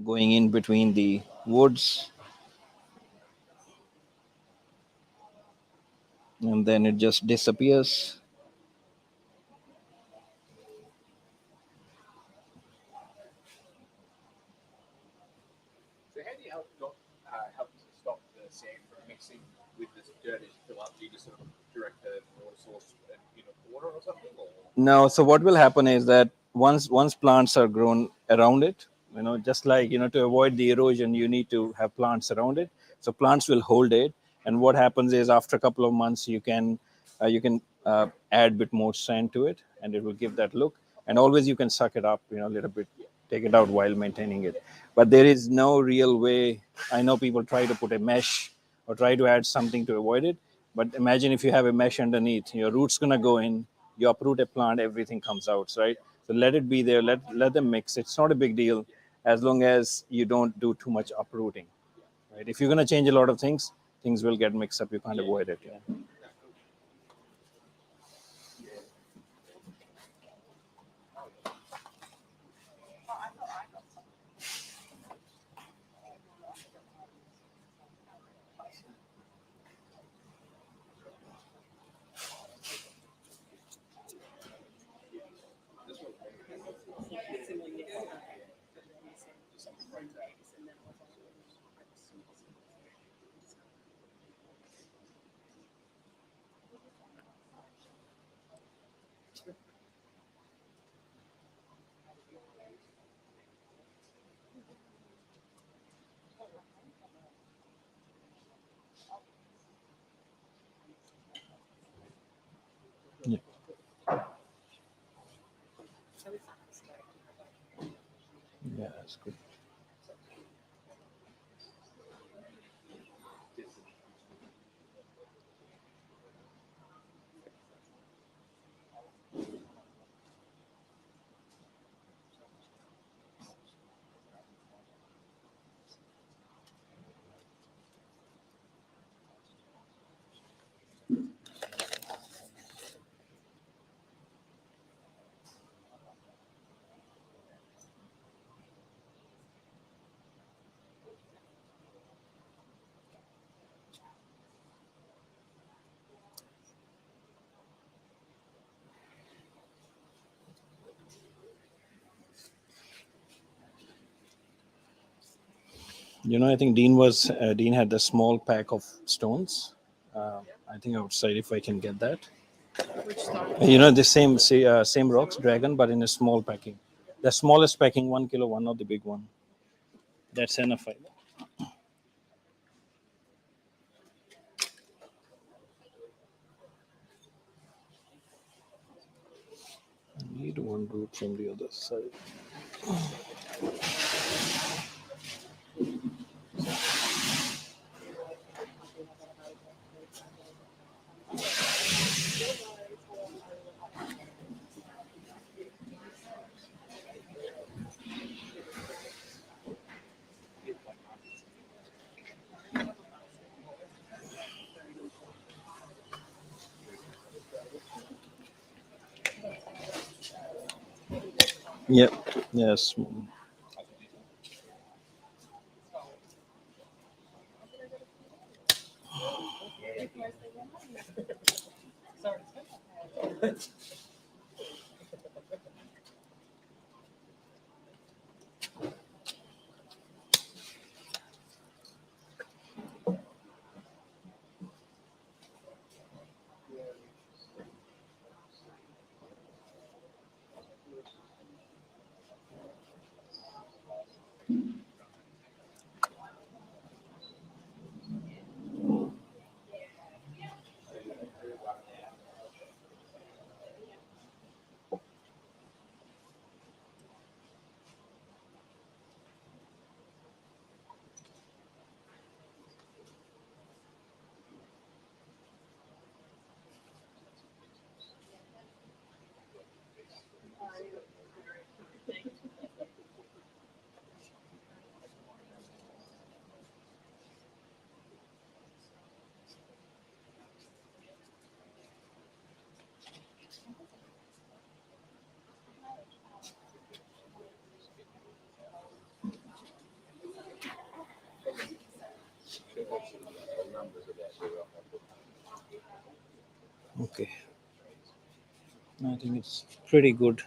going in between the woods. And then it just disappears. So how do you help to stop the sand from mixing with this dirt as you fill up? Do you just sort of direct the water source in a water or something? Or? No, so what will happen is that once plants are grown around it, just like to avoid the erosion, you need to have plants around it. So plants will hold it, and what happens is after a couple of months, you can add a bit more sand to it, and it will give that look. And always you can suck it up, a little bit, take it out while maintaining it. But there is no real way. I know people try to put a mesh or try to add something to avoid it, but imagine if you have a mesh underneath, your roots gonna go in, you uproot a plant, everything comes out, right? So let it be there, let them mix. It's not a big deal as long as you don't do too much uprooting, right? If you're going to change a lot of things, things will get mixed up. You can't avoid it. Yeah. Yeah, yeah, that's good. I think Dean had the small pack of stones. I think outside, if I can get that. Which stone? The same rocks, dragon, but in a small packing. The smallest packing, 1 kilo one, not the big one. That's enough. I need one root from the other side. Yep. Yes. Okay. I think it's pretty good.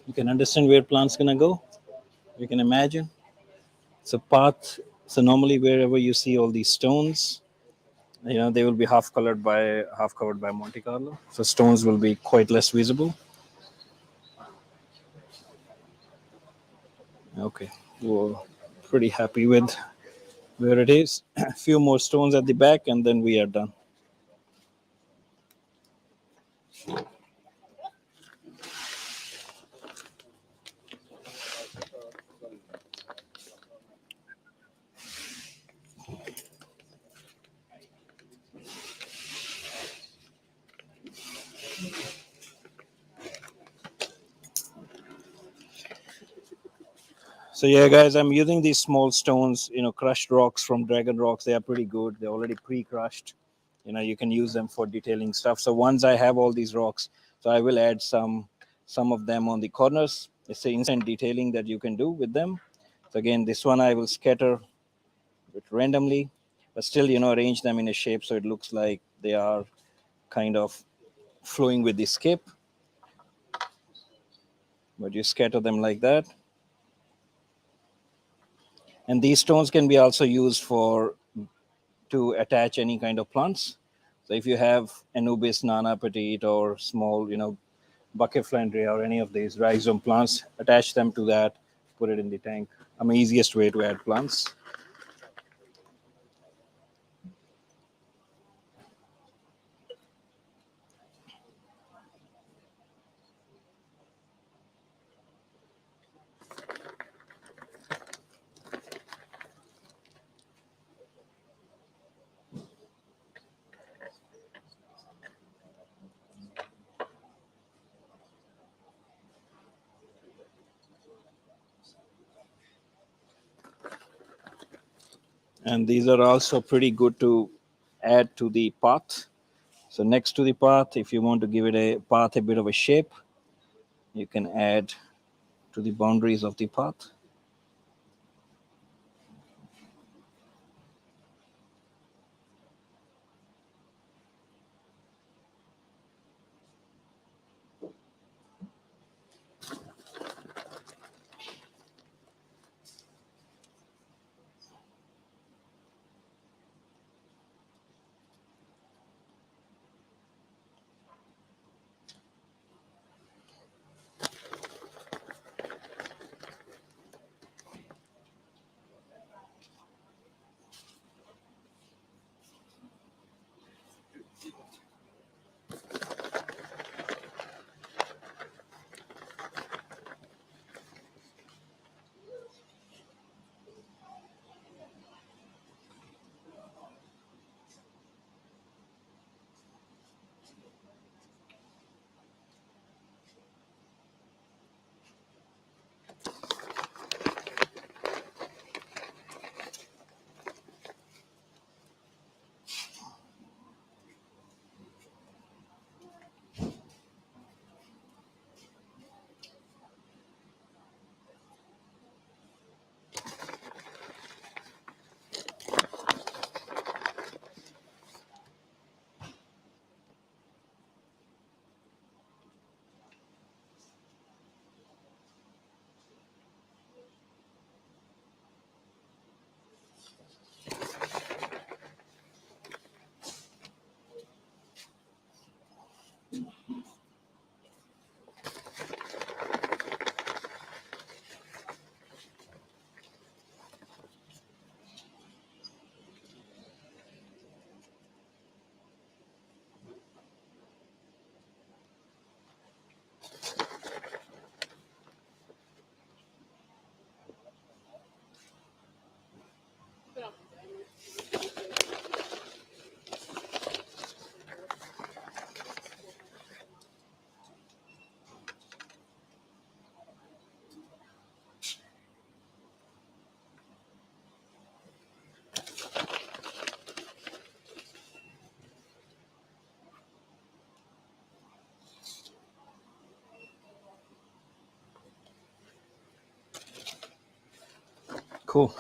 You can understand where plant's gonna go. You can imagine. It's a path. So normally wherever you see all these stones, they will be half covered by Monte Carlo. So stones will be quite less visible. Okay, we're pretty happy with where it is. A few more stones at the back, and then we are done. So yeah, guys, I'm using these small stones, crushed rocks from Dragon Rocks. They are pretty good. They're already pre-crushed. You can use them for detailing stuff. So once I have all these rocks, so I will add some of them on the corners. It's the instant detailing that you can do with them. So again, this one I will scatter it randomly, but still, arrange them in a shape so it looks like they are kind of flowing with the scape. But you scatter them like that. And these stones can be also used to attach any kind of plants. So if you have Anubis nana petite or small, bucket flandria or any of these rhizome plants, attach them to that, put it in the tank. Easiest way to add plants. And these are also pretty good to add to the path. So next to the path, if you want to give it a bit of a shape, you can add to the boundaries of the path. Cool.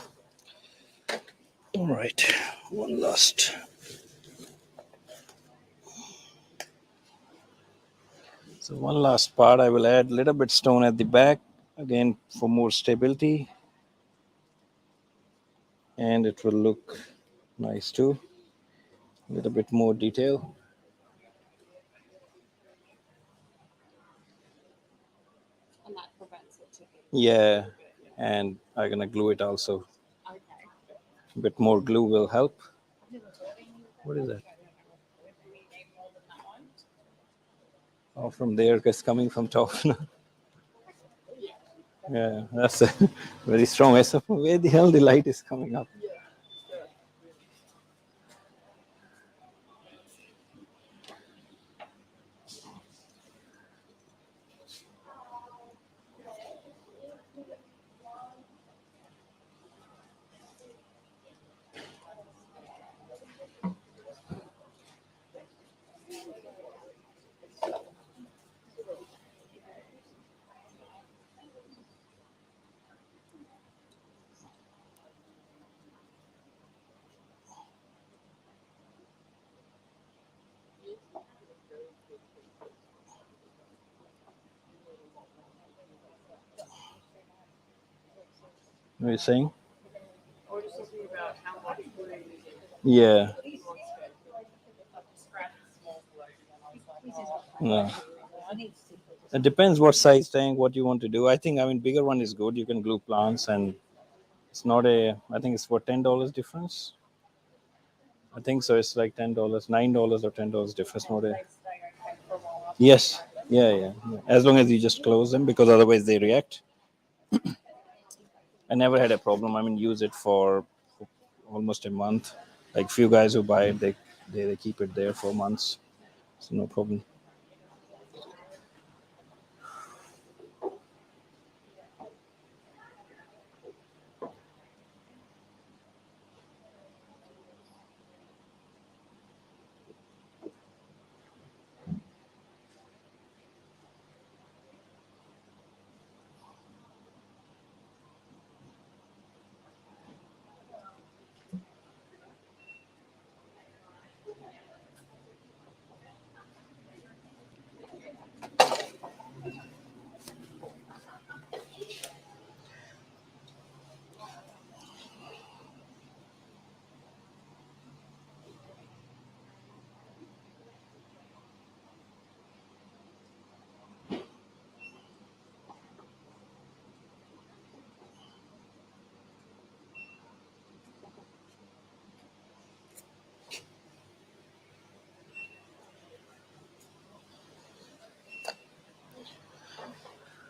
All right, one last. So one last part, I will add a little bit stone at the back, again for more stability. And it will look nice too. A little bit more detail. And that prevents it to be. Yeah, and I'm gonna glue it also. Okay. A bit more glue will help. What is that? Oh, from there, it's coming from top. Yeah, that's a very strong. I said, where the hell the light is coming up? What are you saying? Or just talking about how much glue Yeah. he wants to scratch small glue. And I was like, No. It depends what size tank, what you want to do. I think, bigger one is good. You can glue plants, and it's not I think it's for $10 difference. I think so. It's like $10, $9 or $10 difference. Not a. Yes. Yeah. As long as you just close them, because otherwise they react. I never had a problem. Use it for almost a month. Like few guys who buy it, they keep it there for months. So no problem.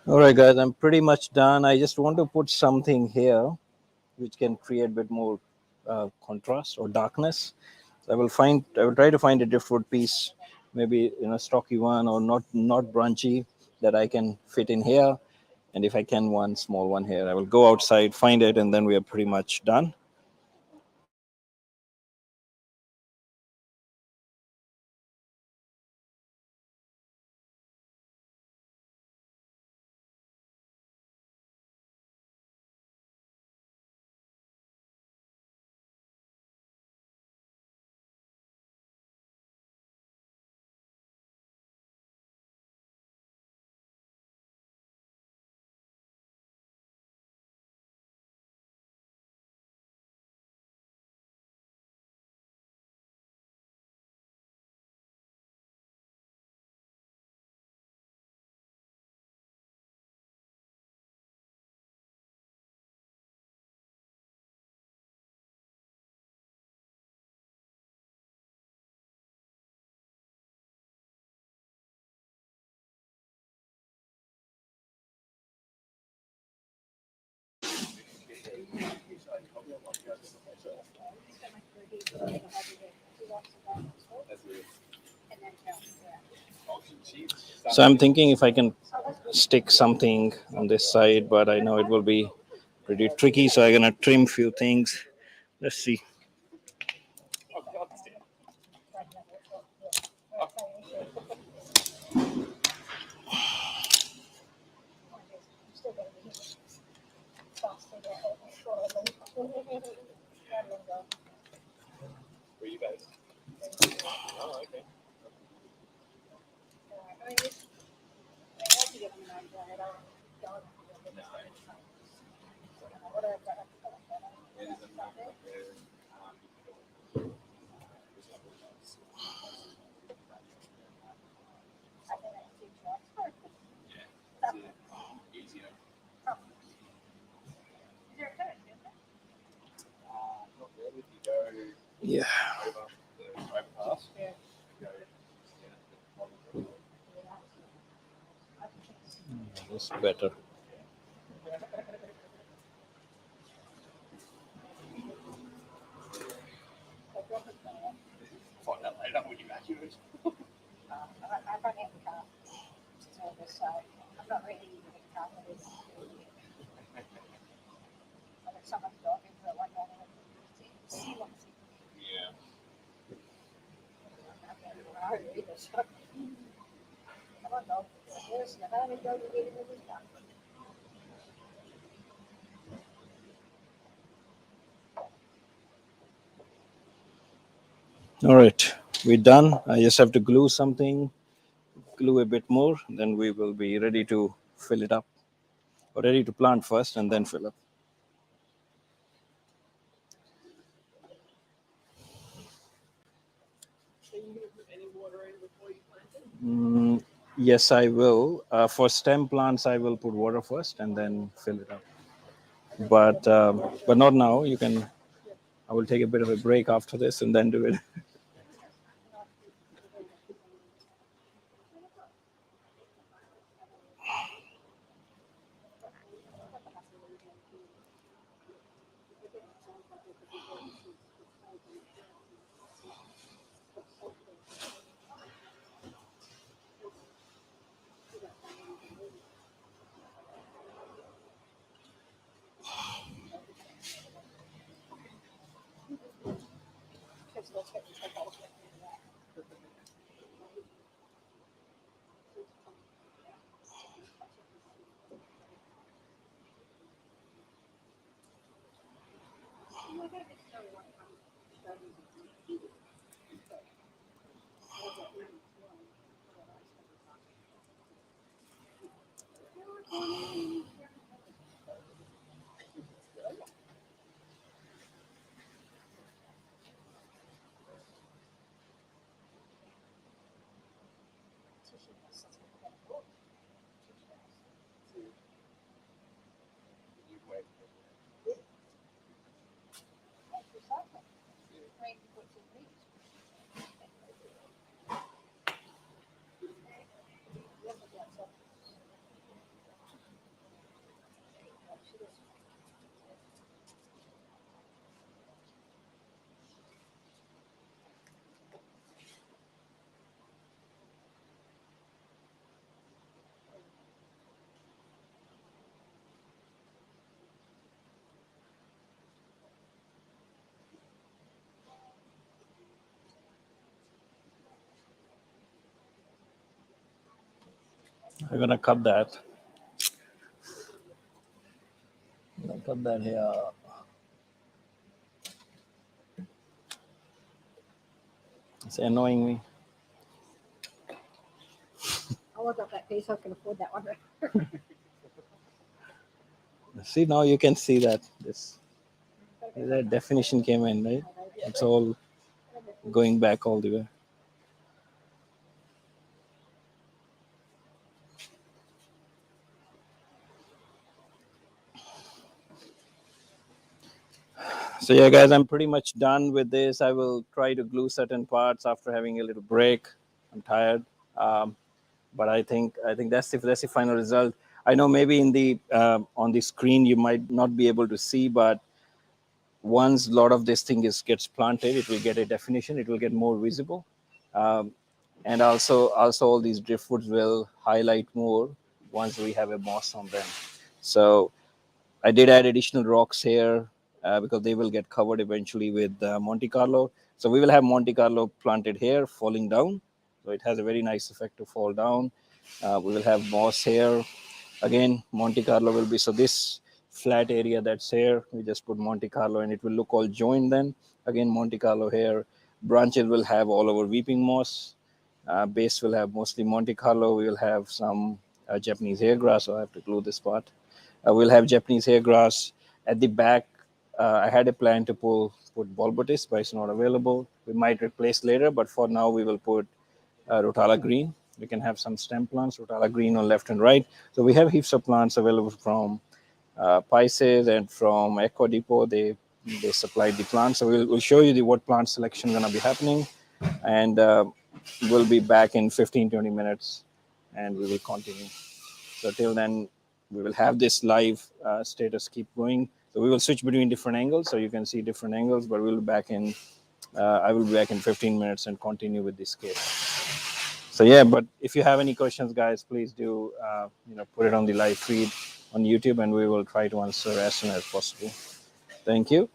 All right, guys, I'm pretty much done. I just want to put something here which can create a bit more contrast or darkness. So I will try to find a driftwood piece, maybe stocky one or not brunchy, that I can fit in here. And if I can, one small one here. I will go outside, find it, and then we are pretty much done. So I'm thinking if I can stick something on this side, but I know it will be pretty tricky. So I'm gonna trim few things. Let's see. Easier. Not really. If you go Yeah, over the overpass, go it's better. find out later when you vacuum it. I don't have a car. So I'm not really into the car. Someone's driving for one day. Yeah. Come on, dog. Yes, you have to go to get it in this car. All right, we're done. I just have to glue something, glue a bit more, then we will be ready to fill it up, or ready to plant first and then fill up. Yes, I will. For stem plants, I will put water first and then fill it up. But not now. You can. I will take a bit of a break after this and then do it. I'm gonna cut that. I'm gonna cut that here. It's annoying me. I want up that piece. I can afford that one. See, now you can see that this that definition came in, right? It's all going back all the way. So yeah, guys, I'm pretty much done with this. I will try to glue certain parts after having a little break. I'm tired, but I think that's the final result. I know maybe in the on the screen you might not be able to see, but once a lot of this thing gets planted, it will get a definition. It will get more visible, and also all these driftwoods will highlight more once we have a moss on them. So I did add additional rocks here because they will get covered eventually with Monte Carlo. So we will have Monte Carlo planted here, falling down. So it has a very nice effect to fall down. We will have moss here. Again, Monte Carlo will be, so this flat area that's here, we just put Monte Carlo and it will look all joined then. Again, Monte Carlo here. Branches will have all over weeping moss. Base will have mostly Monte Carlo. We will have some Japanese hair grass. So I have to glue this part. We'll have Japanese hair grass at the back. I had a plan to put Bolbotis, but it's not available. We might replace later, but for now we will put Rotala green. We can have some stem plants, Rotala green on left and right. So we have heaps of plants available from Pisces and from Eco Depot. They supplied the plants. So we'll show you what plant selection going to be happening. And we'll be back in 15-20 minutes and we will continue. So till then, we will have this live status keep going. So we will switch between different angles so you can see different angles, but we'll be back in, I will be back in 15 minutes and continue with this case. So yeah, but if you have any questions, guys, please do, put it on the live feed on YouTube and we will try to answer as soon as possible. Thank you.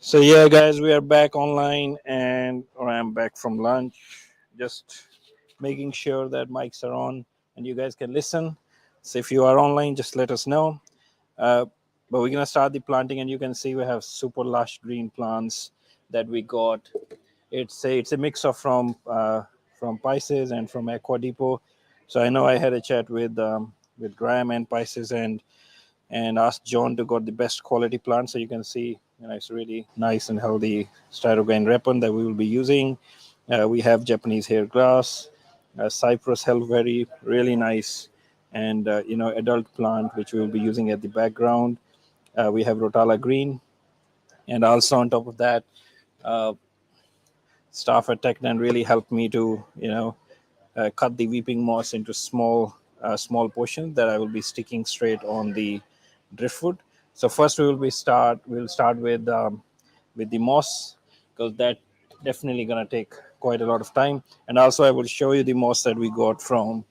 So yeah, guys, we are back online, or I'm back from lunch. Just making sure that mics are on and you guys can listen. So if you are online, just let us know. Uh, but we're gonna start the planting, and you can see we have super lush green plants that we got. It's a mix of from Pisces and from Aqua Depot. So I know I had a chat with Graham and Pisces, and asked John to got the best quality plant. So you can see, it's really nice and healthy styrogaine resin that we will be using. We have Japanese hair grass, cypress helveri, really nice, and adult plant which we will be using at the background. We have Rotala green, and also on top of that, uh, staff at Technan really helped me to cut the weeping moss into small portions that I will be sticking straight on the driftwood. So first we'll start with the moss, because that definitely gonna take quite a lot of time. And also I will show you the moss that we got from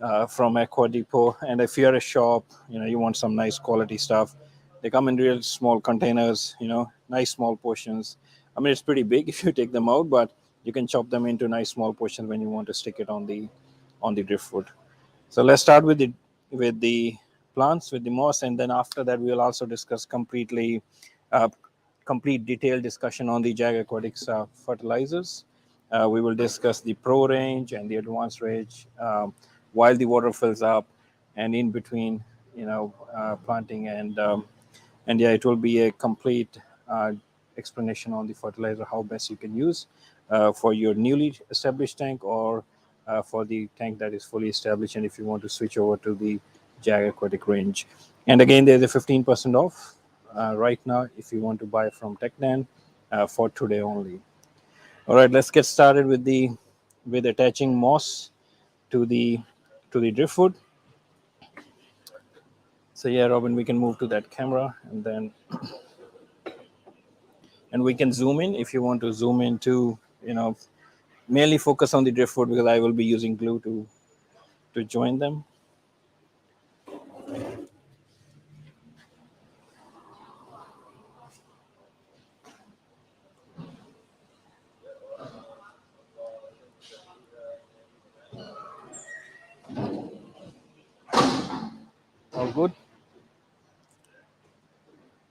Aqua Depot. And if you're a shop, you want some nice quality stuff, they come in real small containers, nice small portions. I mean, it's pretty big if you take them out, but you can chop them into nice small portions when you want to stick it on the driftwood. So let's start with the plants, with the moss, and then after that we will also discuss uh, complete detailed discussion on the Jag Aquatics fertilizers. We will discuss the pro range and the advanced range while the water fills up, and in between, planting and yeah, it will be a complete explanation on the fertilizer, how best you can use for your newly established tank, or for the tank that is fully established, and if you want to switch over to the Jag Aquatic range. And again, there's a 15% off right now if you want to buy from Technan for today only. All right, let's get started with attaching moss to the driftwood. So yeah, Robin, we can move to that camera, and we can zoom in if you want to zoom into, mainly focus on the driftwood, because I will be using glue to join them. All good.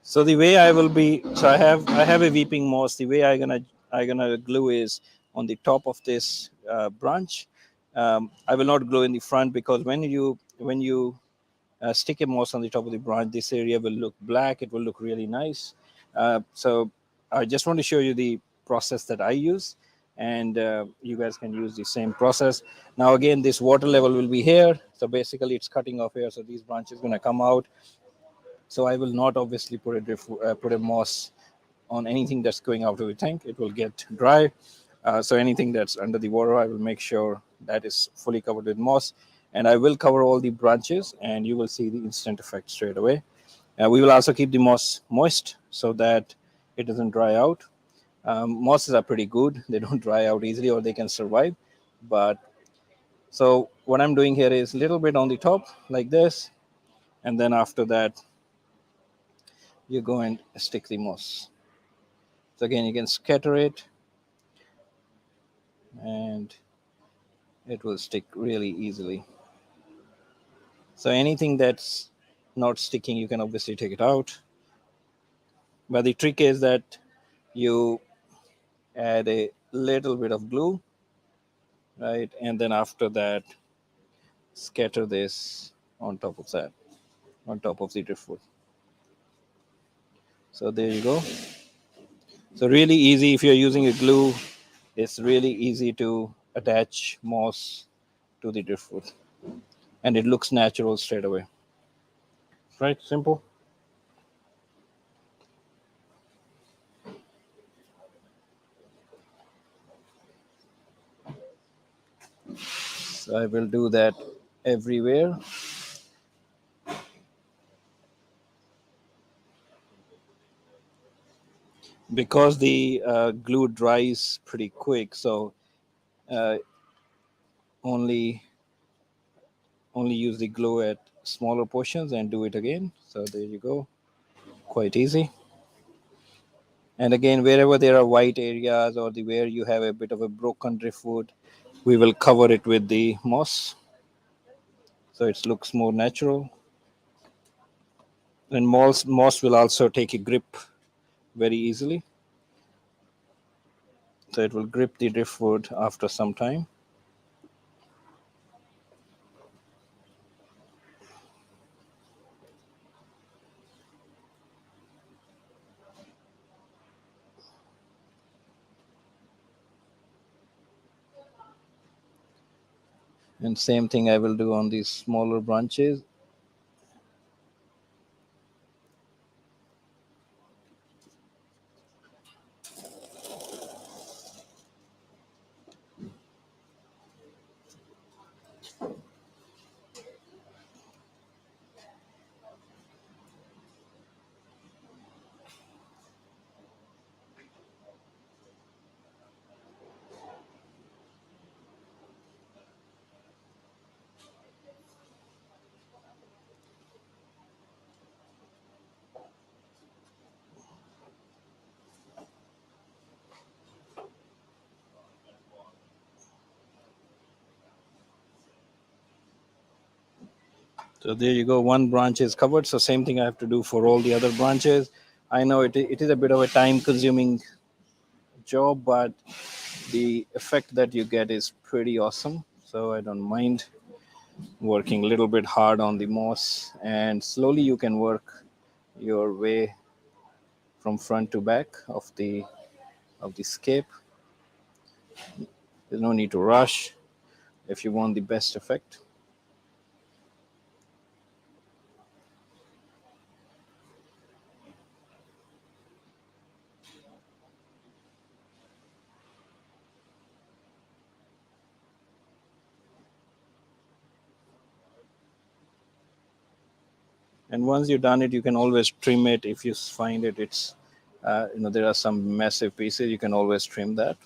So the way I have a weeping moss. The way I gonna glue is on the top of this branch. I will not glue in the front, because when you stick a moss on the top of the branch, this area will look black. It will look really nice. So I just want to show you the process that I use, and you guys can use the same process. Now again, this water level will be here. So basically, it's cutting off here. So these branches gonna come out. So I will not obviously put a moss on anything that's going out of the tank. It will get dry. So anything that's under the water, I will make sure that is fully covered with moss. And I will cover all the branches, and you will see the instant effect straight away. We will also keep the moss moist so that it doesn't dry out. Mosses are pretty good. They don't dry out easily, or they can survive. But so what I'm doing here is a little bit on the top like this. And then after that, you go and stick the moss. So again, you can scatter it, and it will stick really easily. So anything that's not sticking, you can obviously take it out. But the trick is that you add a little bit of glue, right? And then after that, scatter this on top of that, on top of the driftwood. So there you go. So really easy. If you're using a glue, it's really easy to attach moss to the driftwood, and it looks natural straight away. Right? Simple. So I will do that everywhere. Because the glue dries pretty quick, so uh, only use the glue at smaller portions and do it again. So there you go, quite easy. And again, wherever there are white areas or where you have a bit of a broken driftwood, we will cover it with the moss, so it looks more natural. And moss will also take a grip very easily, so it will grip the driftwood after some time. And same thing I will do on these smaller branches. So there you go, one branch is covered. So same thing I have to do for all the other branches. I know it is a bit of a time consuming job, but the effect that you get is pretty awesome. So I don't mind working a little bit hard on the moss, and slowly you can work your way from front to back of the scape. There's no need to rush if you want the best effect. And once you've done it, you can always trim it. If you find it's there are some massive pieces, you can always trim that.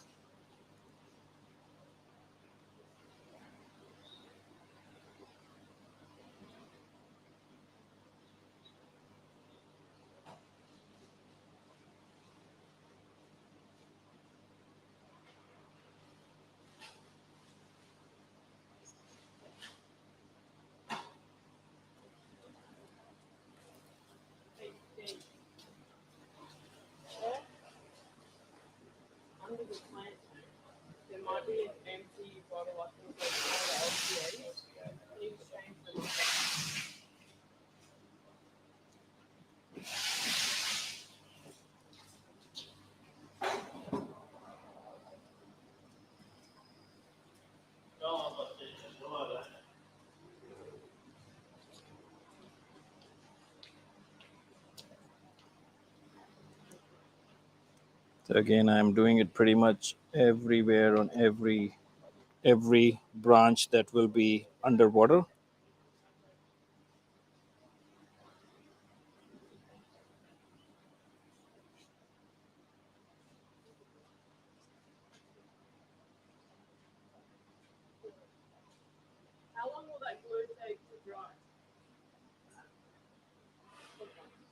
Under the plant, there might be an empty bottle, I think that's called LCA. You change them. So again, I'm doing it pretty much everywhere on every branch that will be underwater. How long will that glue take to dry?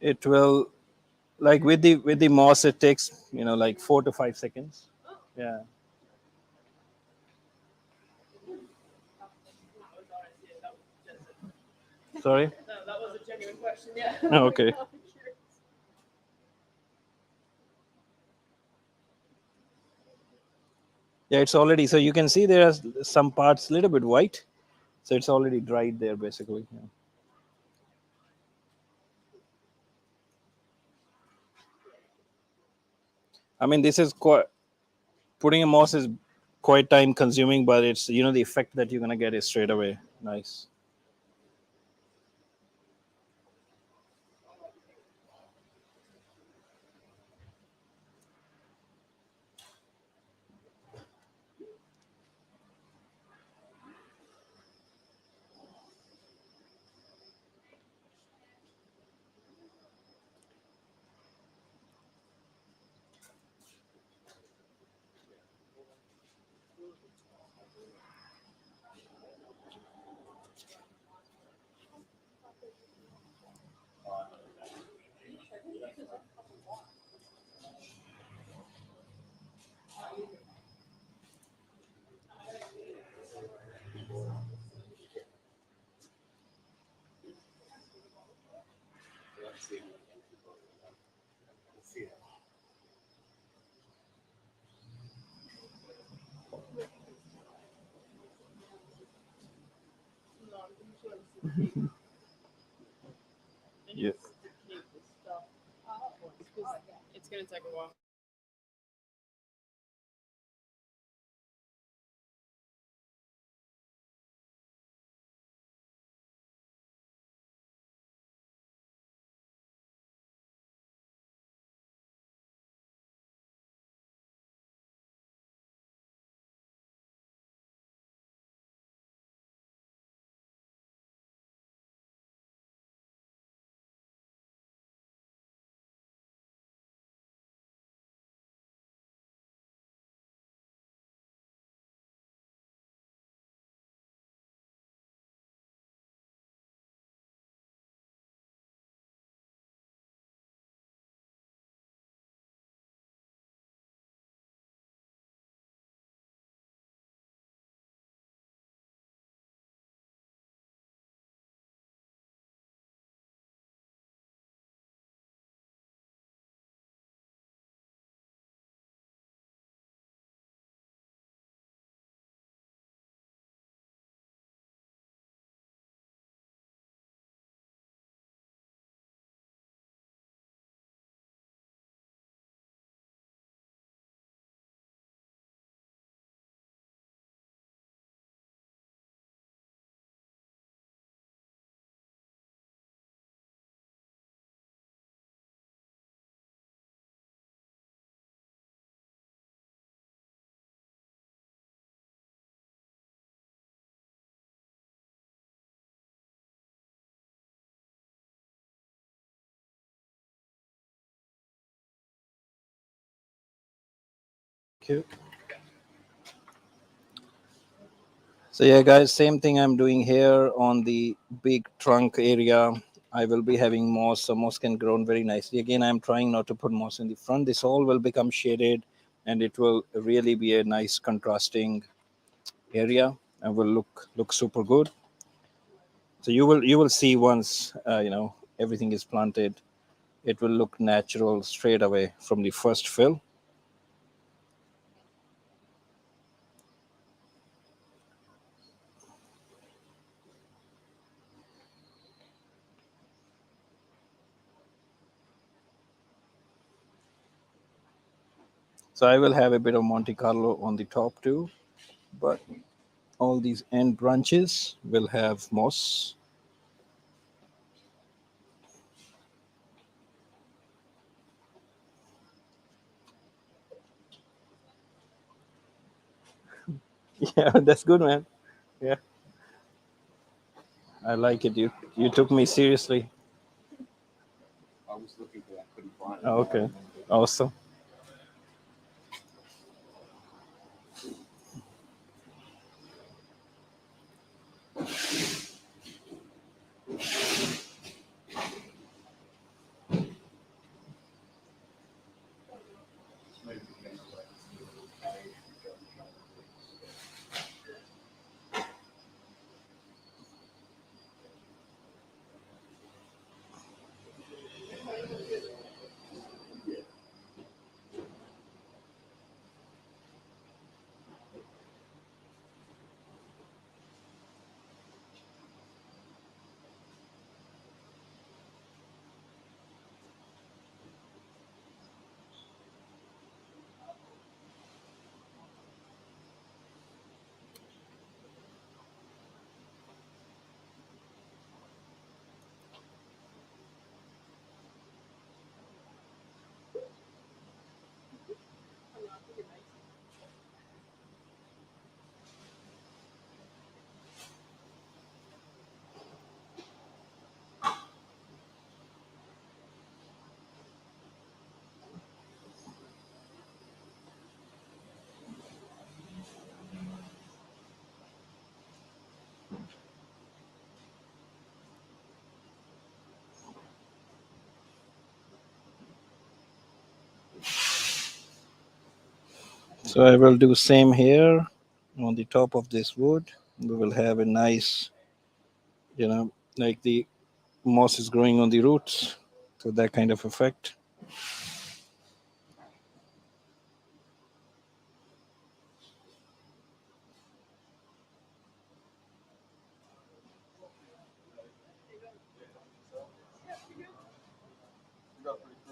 It will, like with the moss, it takes like 4 to 5 seconds. Yeah. Sorry. No, that was a genuine question. Yeah. Oh, okay. Yeah, it's already, so you can see there are some parts a little bit white, so it's already dried there basically. Yeah. I mean, this is quite, putting a moss is quite time consuming, but it's the effect that you're gonna get is straight away nice. Yeah. To keep this stuff up, because it's going to take a while. Cute. So yeah, guys, same thing I'm doing here on the big trunk area. I will be having moss, so moss can grow very nicely. Again, I'm trying not to put moss in the front. This all will become shaded, and it will really be a nice contrasting area and will look super good. So you will see once everything is planted, it will look natural straight away from the first fill. So I will have a bit of Monte Carlo on the top too, but all these end branches will have moss. Yeah, that's good, man. Yeah, I like it. You took me seriously. I was looking for that, couldn't find it. Oh, okay, awesome. So I will do same here on the top of this wood. We will have a nice, like the moss is growing on the roots, so that kind of effect.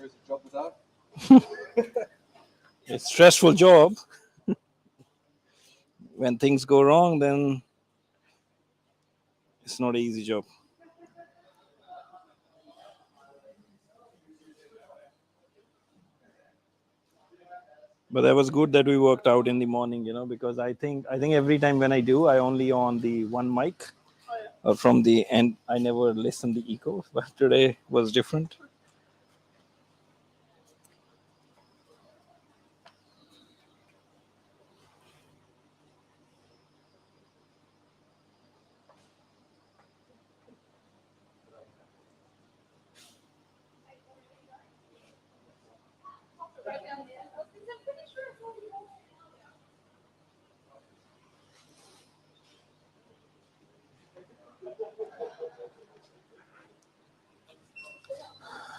Is a job without. It's a stressful job. When things go wrong, then it's not an easy job. But that was good that we worked out in the morning, because I think every time when I do, I only on the one mic from the end. I never listen the echo, but today was different.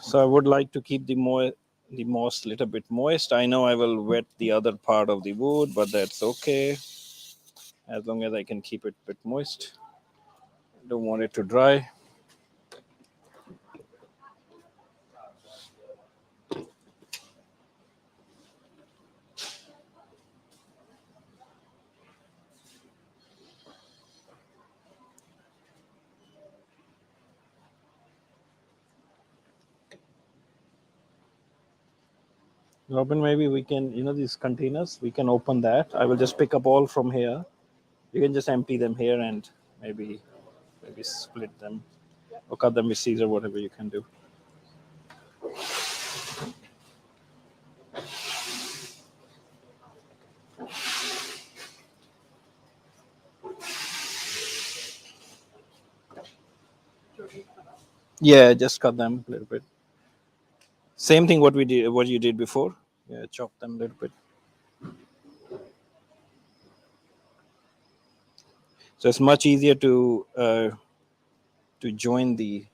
So I would like to keep the moss little bit moist. I know I will wet the other part of the wood, but that's okay as long as I can keep it a bit moist. Don't want it to dry. Robin, maybe we can, these containers, we can open that. I will just pick up all from here. You can just empty them here and maybe split them or cut them with scissors, whatever you can do. Yeah, just cut them a little bit. Same thing what you did before. Yeah, chop them a little bit. So it's much easier to join the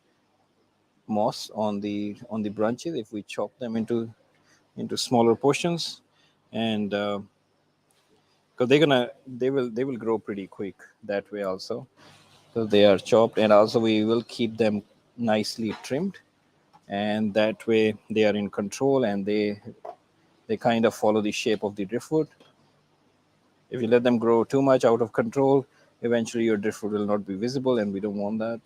moss on the branches if we chop them into smaller portions, and because they will grow pretty quick that way also. So they are chopped, and also we will keep them nicely trimmed, and that way they are in control and they kind of follow the shape of the driftwood. If you let them grow too much out of control, eventually your driftwood will not be visible, and we don't want that.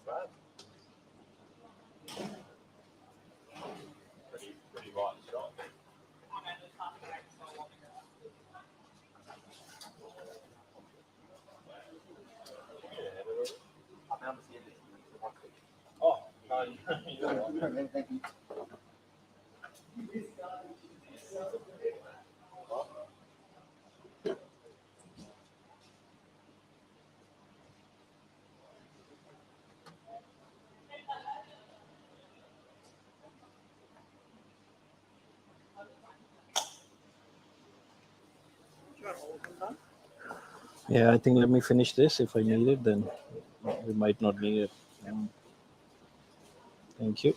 bad. Pretty light shot. Oh, no, you're right. Thank you. Yeah, I think let me finish this. If I need it, then we might not need it. Thank you.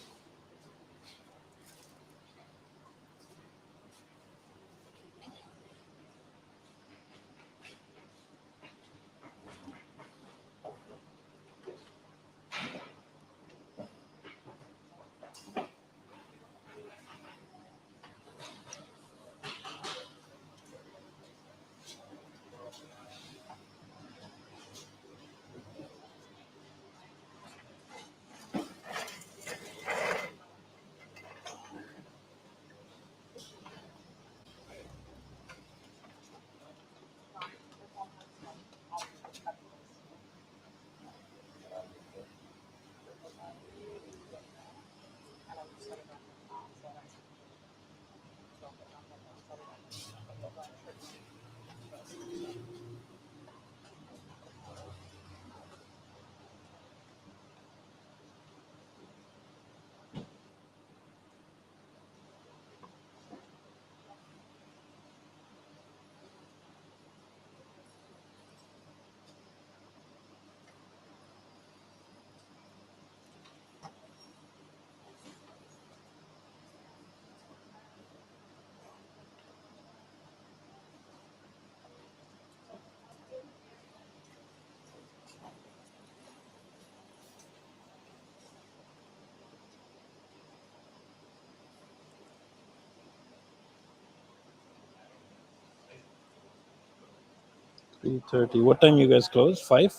$3:30. What time you guys close? 5?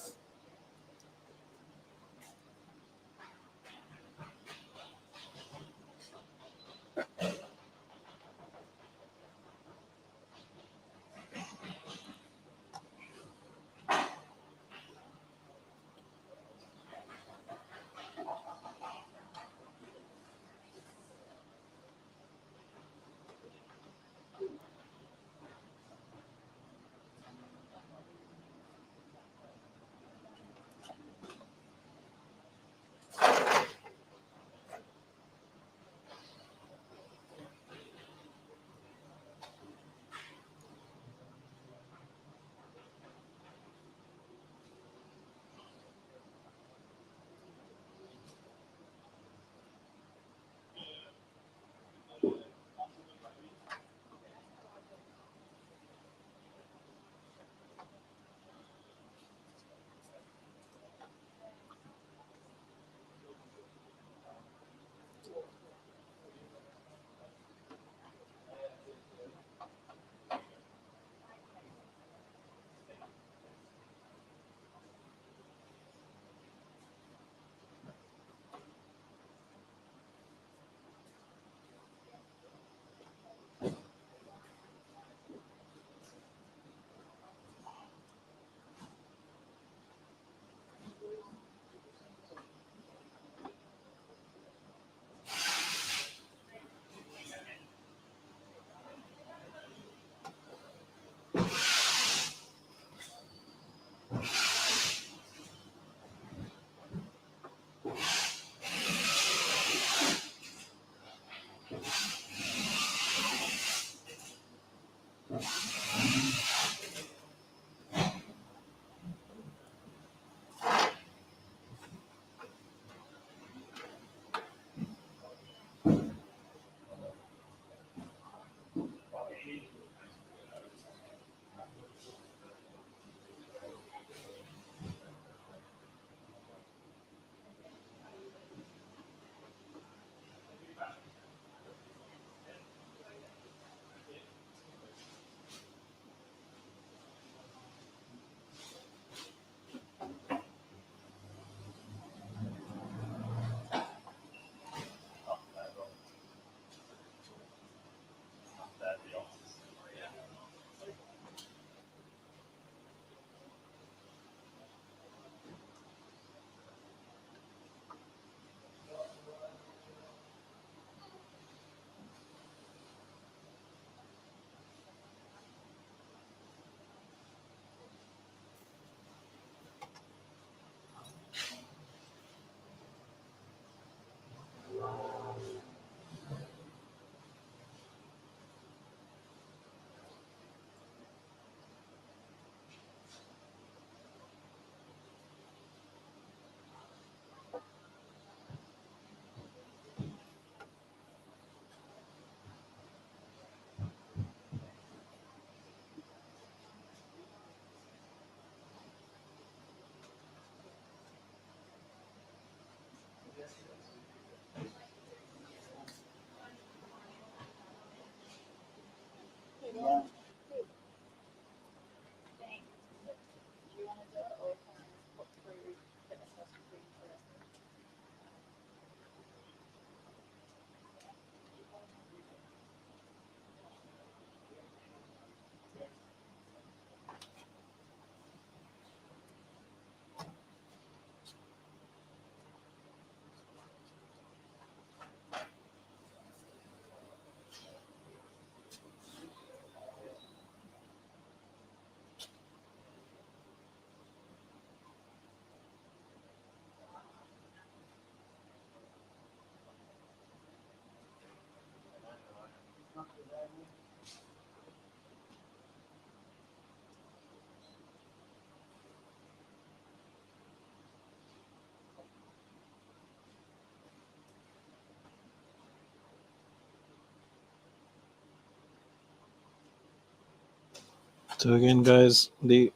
So again, guys, the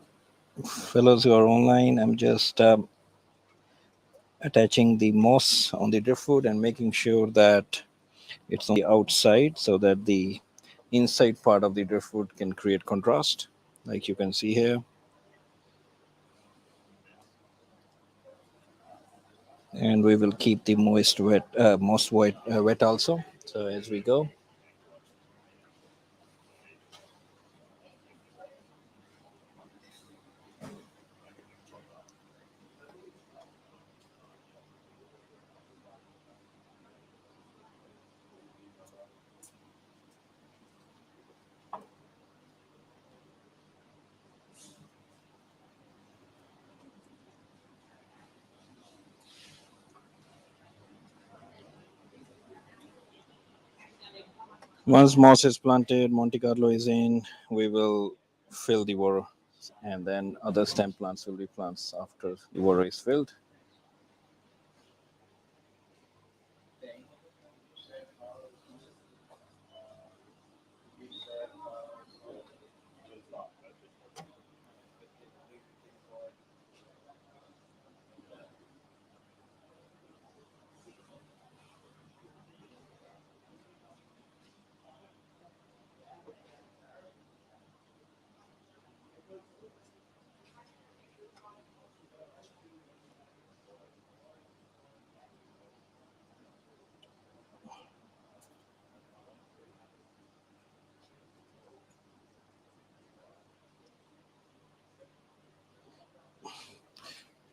fellows who are online, I'm just attaching the moss on the driftwood and making sure that it's on the outside so that the inside part of the driftwood can create contrast, like you can see here. And we will keep the moist wet, moss wet also. So as we go. Once moss is planted, Monte Carlo is in, we will fill the water, and then other stem plants will be plants after the water is filled.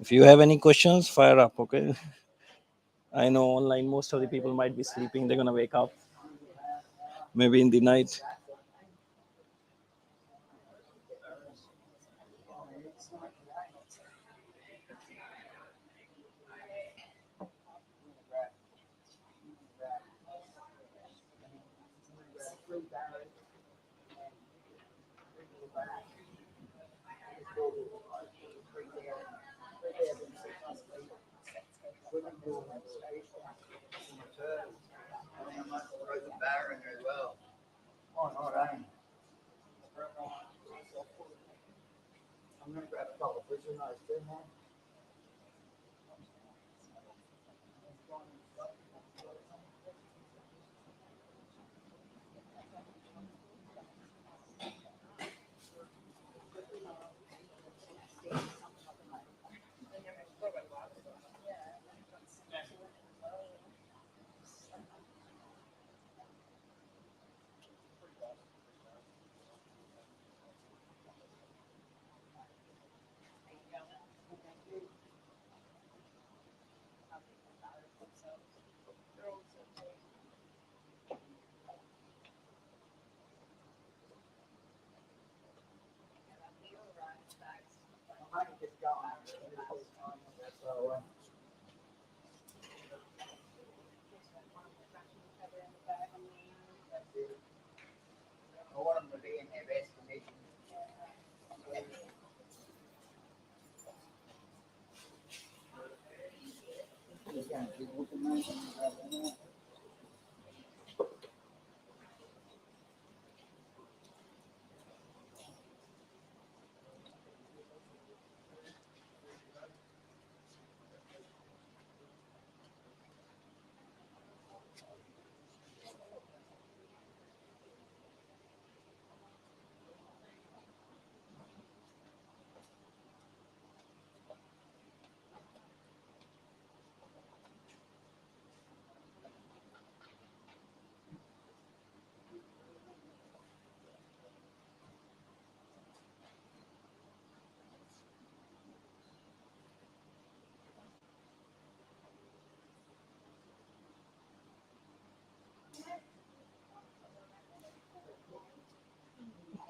If you have any questions, fire up, okay? I know online most of the people might be sleeping, they're gonna wake up maybe in the night.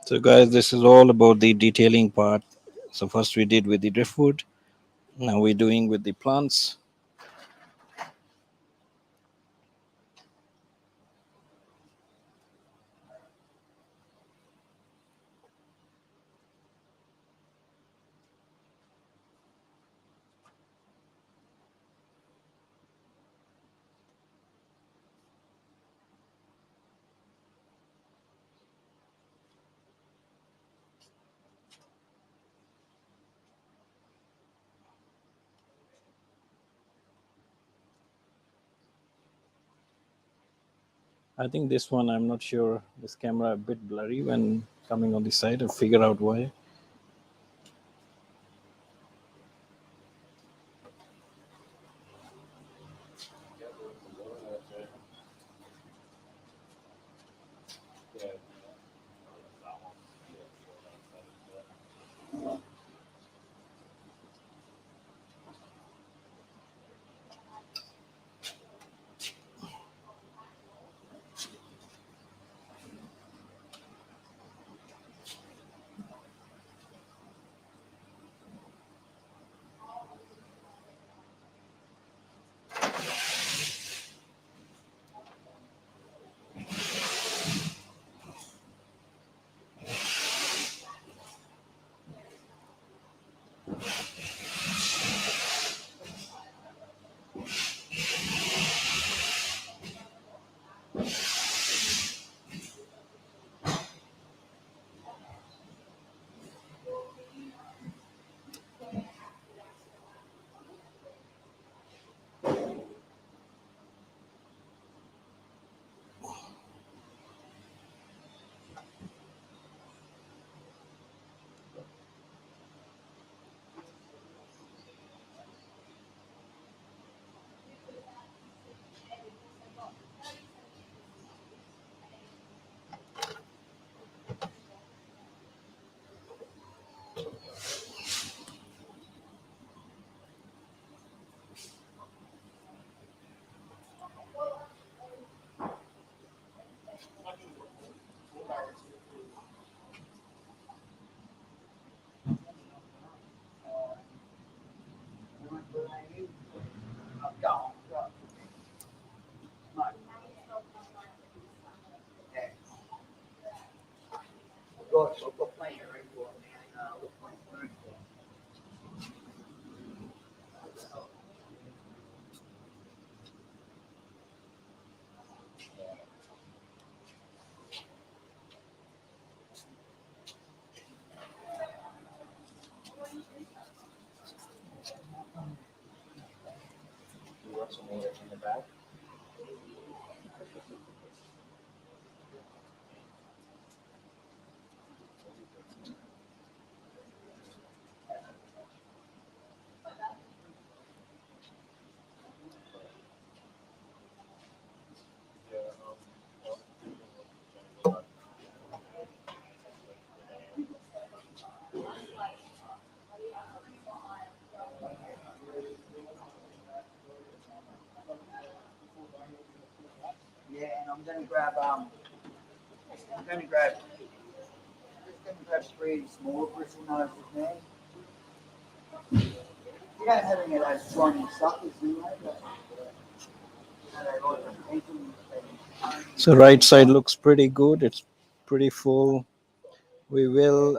So guys, this is all about the detailing part. So first we did with the driftwood, now we're doing with the plants. I think this one, I'm not sure. This camera a bit blurry when coming on the side. I'll figure out why. Yeah, and I'm gonna grab I'm gonna grab three smaller bristle knives with me. You don't have any of those slimy suckers, do you? So right side looks pretty good. It's pretty full. We will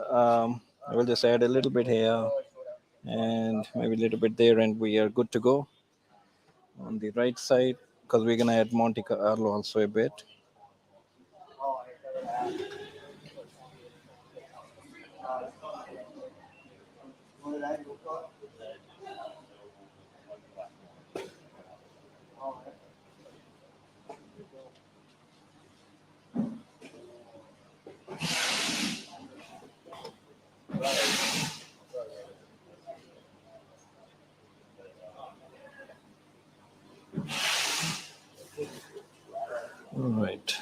I will just add a little bit here and maybe a little bit there, and we are good to go on the right side because we're gonna add Monte Carlo also a bit. All right.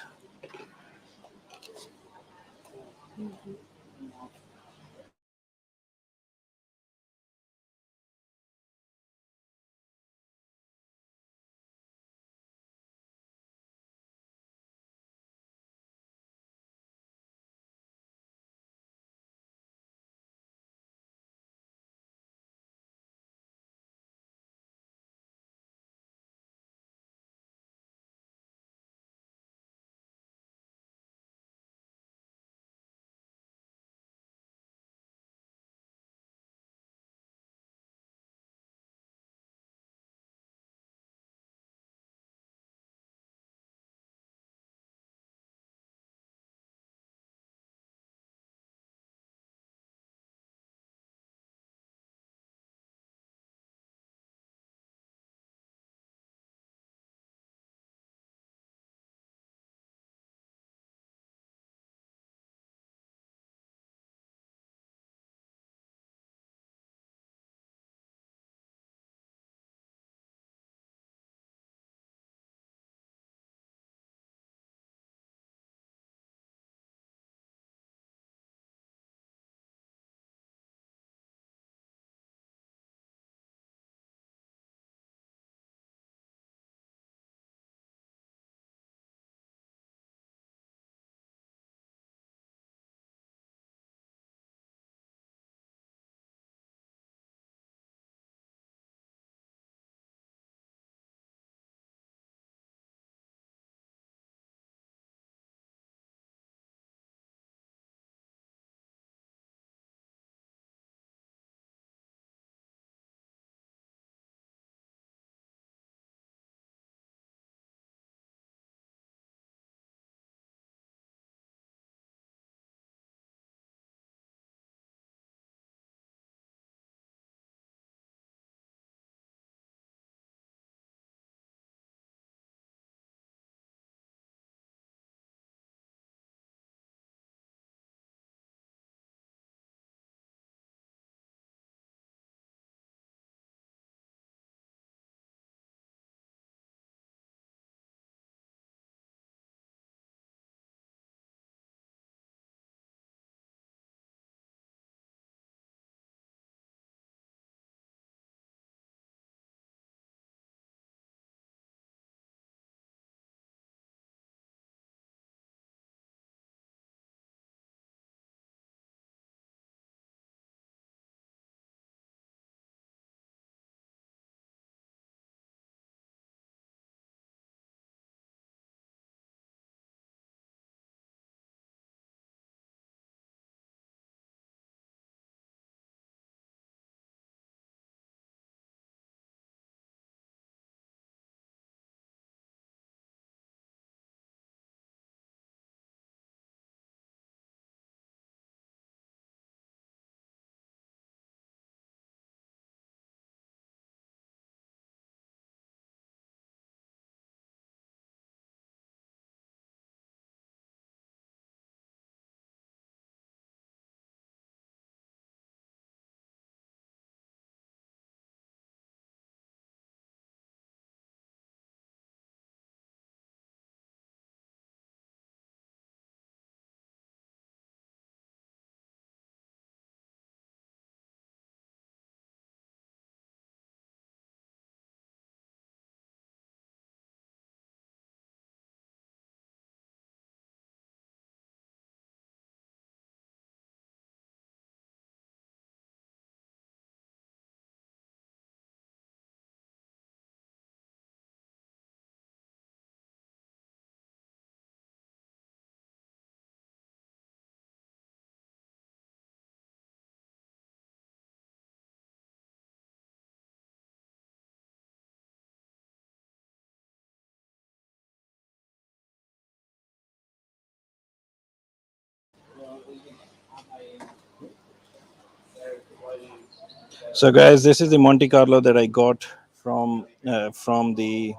So guys, this is the Monte Carlo that I got from the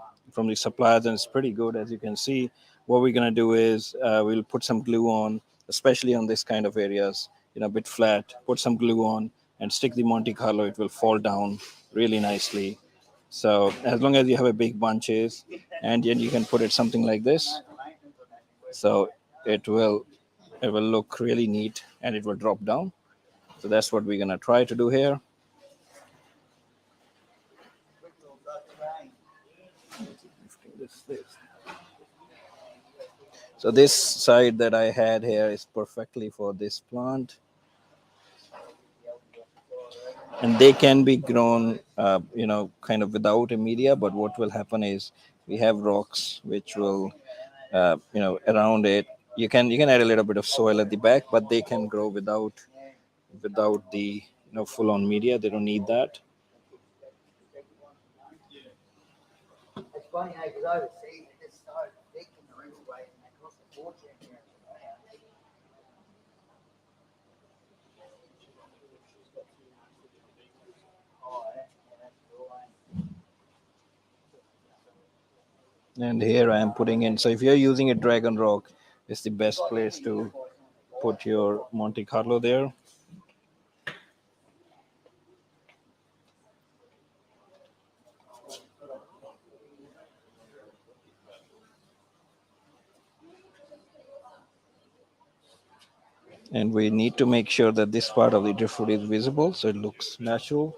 suppliers, and it's pretty good. As you can see, what we're gonna do is we'll put some glue on, especially on this kind of areas, a bit flat. Put some glue on and stick the Monte Carlo. It will fall down really nicely. So as long as you have a big bunches, and then you can put it something like this. So it will look really neat and it will drop down. So that's what we're gonna try to do here. So this side that I had here is perfectly for this plant, and they can be grown, kind of without a media. But what will happen is we have rocks which will, around it. You can add a little bit of soil at the back, but they can grow without the full on media. They don't need that. It's funny, because overseas it gets so thick in the rooftway and they cost a fortune here. Oh, yeah, that's cool. And here I am putting in. So if you're using a dragon rock, it's the best place to put your Monte Carlo there. And we need to make sure that this part of the driftwood is visible so it looks natural.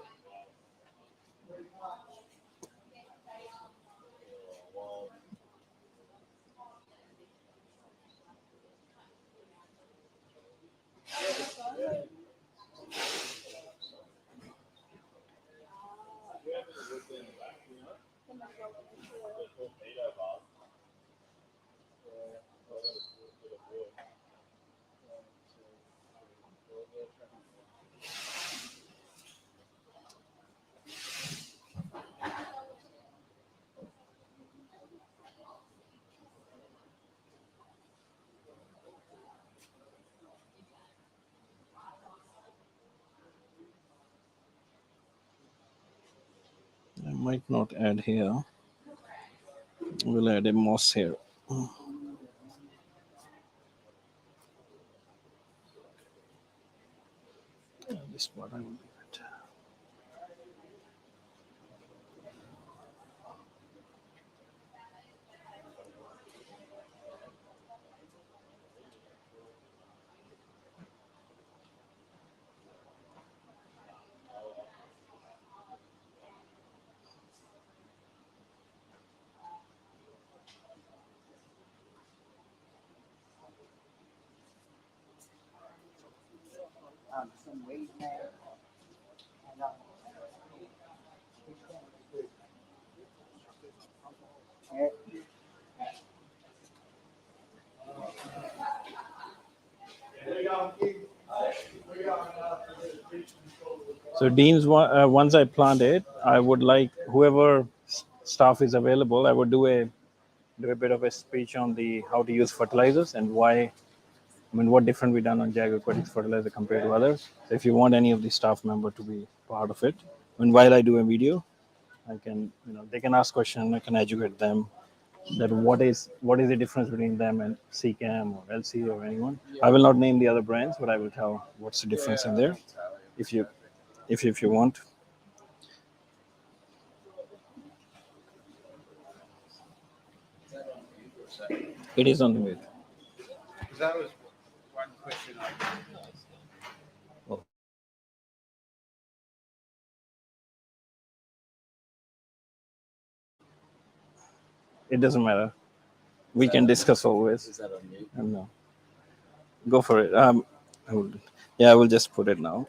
I might not add here. We'll add a moss here. This part I will do it. Some weed there. And, yeah. So Dean's once I plant it, I would like whoever staff is available, I would do a bit of a speech on the how to use fertilizers and why. I mean, what different we done on Jag Aquatics fertilizer compared to others. So if you want any of the staff member to be part of it, and while I do a video, I can, they can ask questions. I can educate them that what is the difference between them and CCAM or LC or anyone. I will not name the other brands, but I will tell what's the difference in there. If you want. It is on the mute. That was one question I It doesn't matter. We can discuss always. Is that on you? No, go for it. I will just put it now.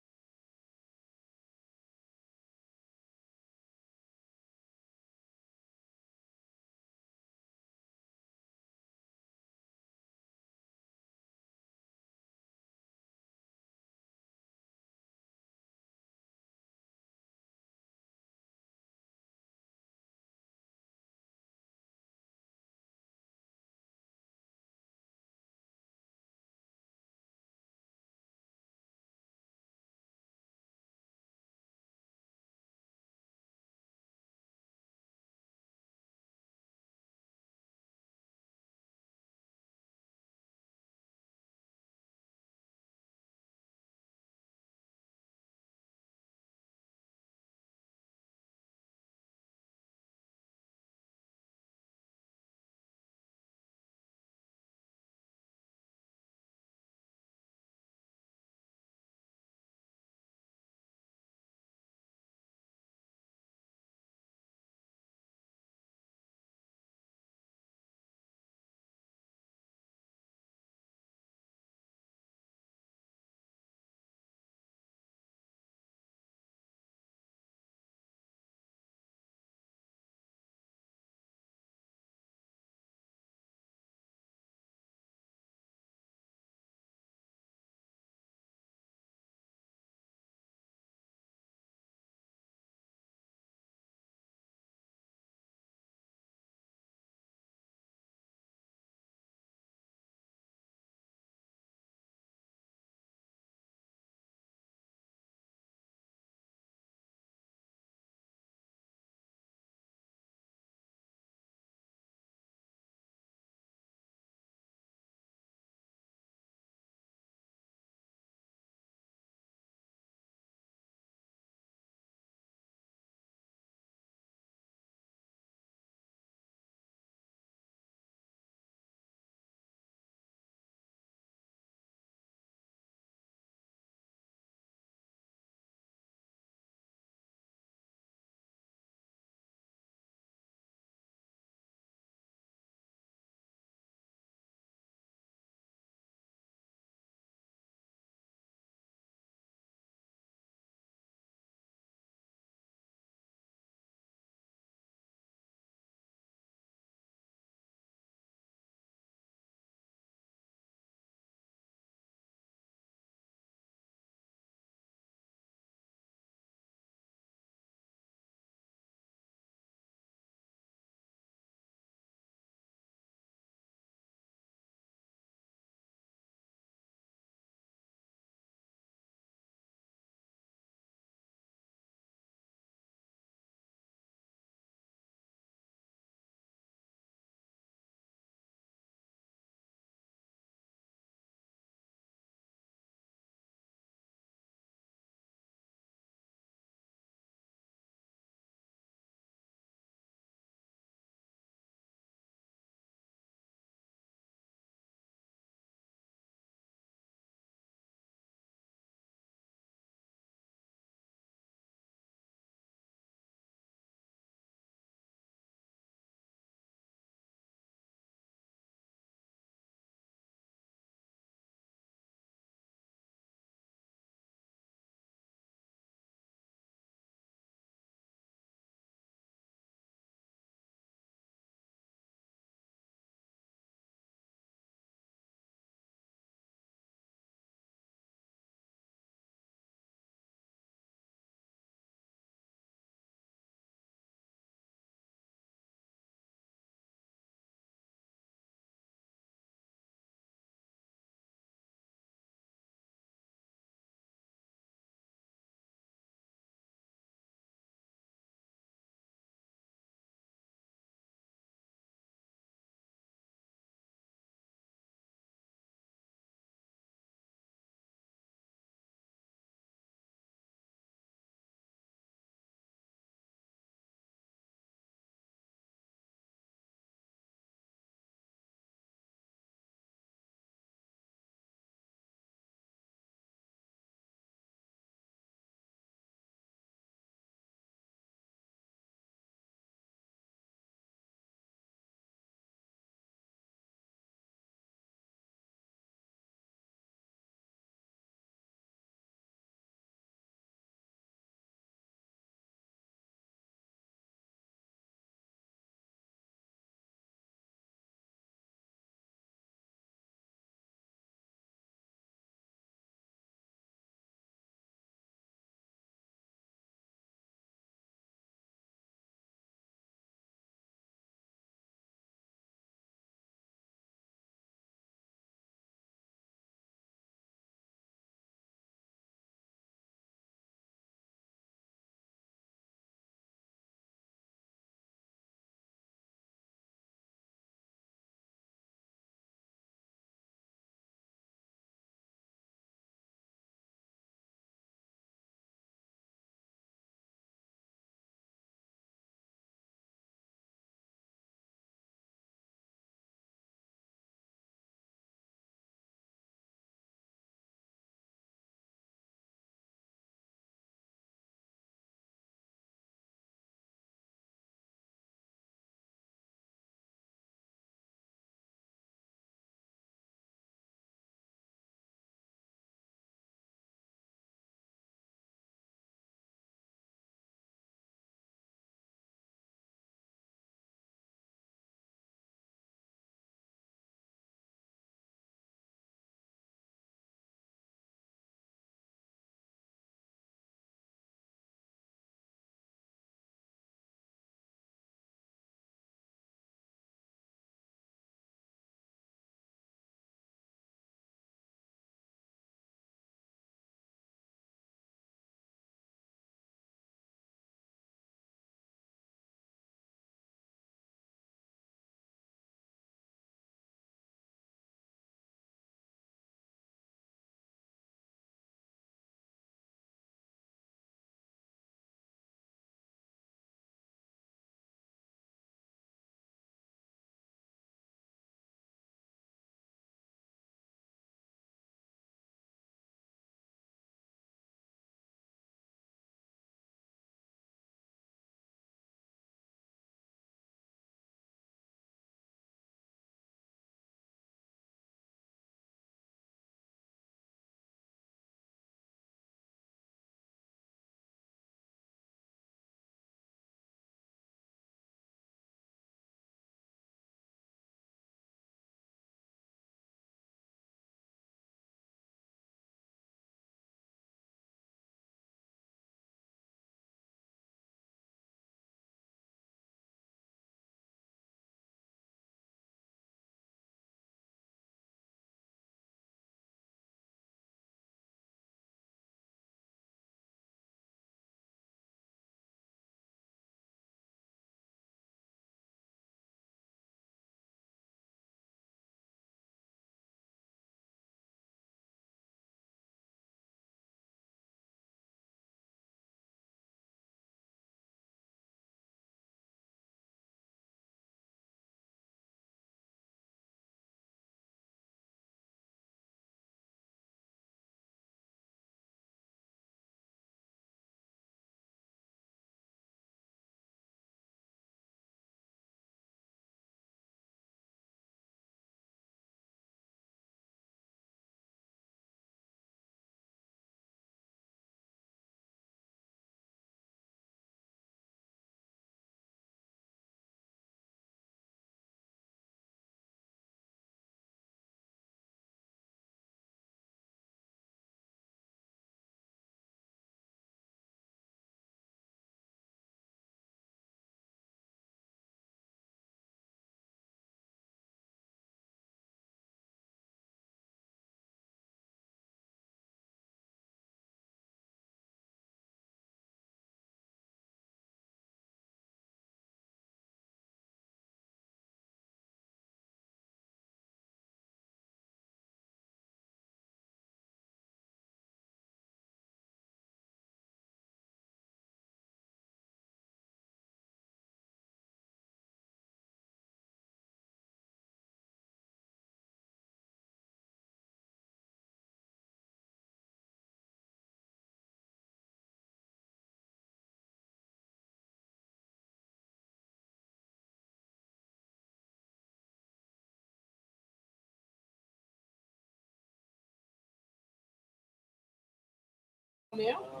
Now?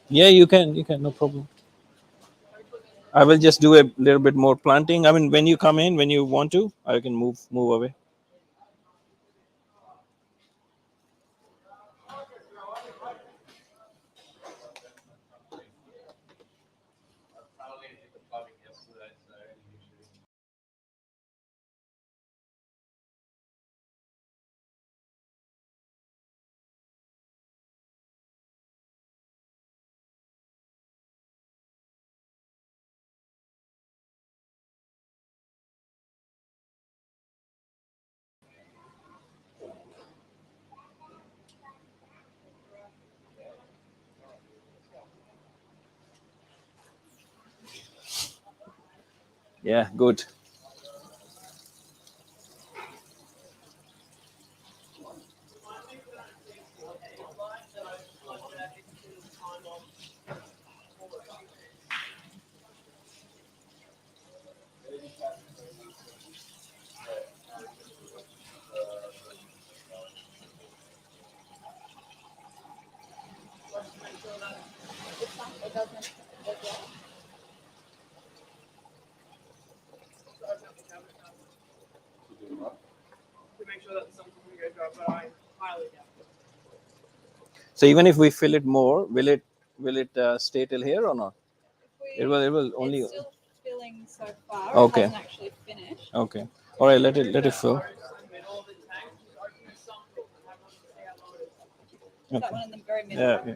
Yeah, you can, no problem. I will just do a little bit more planting. I mean, when you come in, when you want to, I can move away. Yeah, good. To make sure that something can go dry, but I highly doubt it. So even if we fill it more, will it stay till here or not? It will only. It's still filling so far. Okay. It hasn't actually finished. Okay. All right. Let it fill. Middle of the tank, just open the sump and have a look and see how low it is. Is that one in the very middle? Yeah.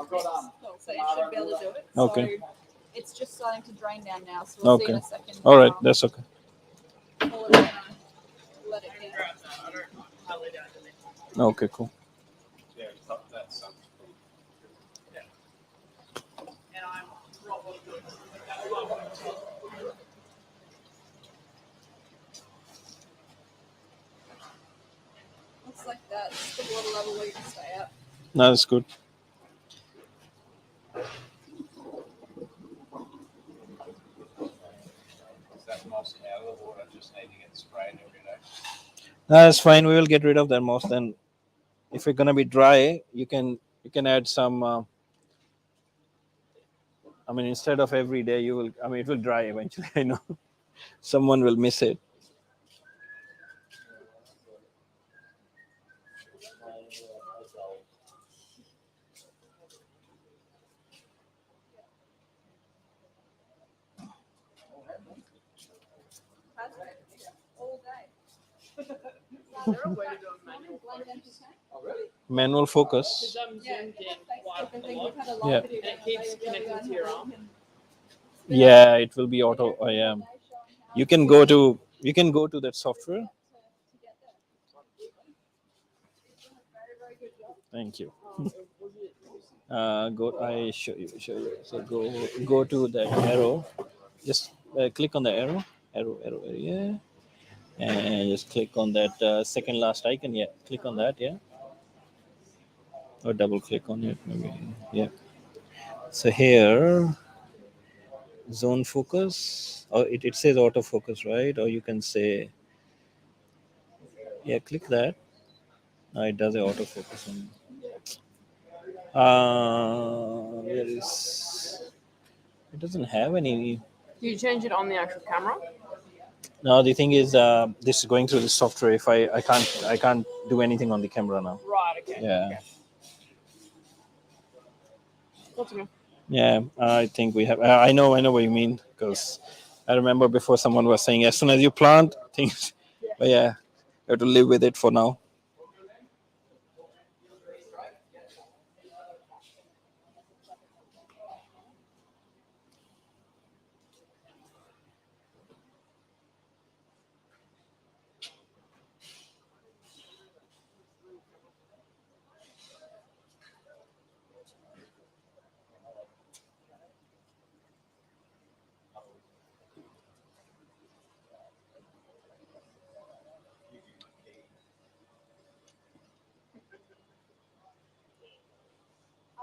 Cool. So it should be able to do it. Okay. So it's just starting to drain down now. So we'll see in Okay. a second. All right. That's okay. Pull it down, let it down. Grab that. I don't highly doubt it. Okay. Cool. Yeah, that's And I'm probably good. Looks like that's the water level we can stay at. No, that's good. That moss out of the water, just need to get sprayed every day. That's fine. We will get rid of that moss. Then, if it's gonna be dry, you can add some. I mean, instead of every day, you will. I mean, it will dry eventually. I know. Someone will miss it. All day. Is there a way to do a manual? Manual focus. Because I'm zoomed in quite a lot. Yeah. And it keeps connecting to your arm. Yeah, it will be auto. Oh, yeah. You can go to that software. Thank you. Go. I show you. So go to that arrow. Just click on the arrow. Yeah. And just click on that second last icon. Yeah. Click on that. Yeah. Or double click on it. Maybe. Yeah. So here, zone focus. Or it says autofocus, right? Or you can say, yeah. Click that. No, it does a autofocus on. There is. It doesn't have any. Do you change it on the actual camera? Now the thing is, this is going through the software. If I can't do anything on the camera now. Right, okay. Yeah. Okay. That's okay. Yeah, I think we have. I know what you mean, because I remember before someone was saying as soon as you plant things, but yeah, you have to live with it for now.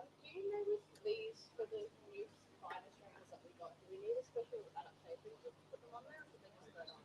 Do you notice these for the new spider strings that we got? Do we need a special adaptation to put them on there, or do they just go on?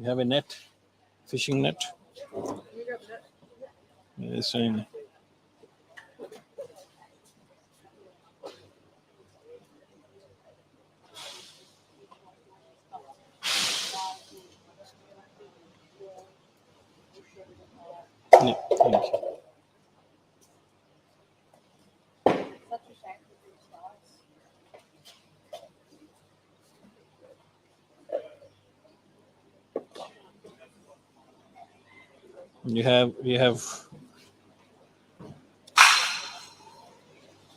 You have a net, fishing net. You got that? Yeah, it's saying. Yeah, thank you. Such a shame for these guys.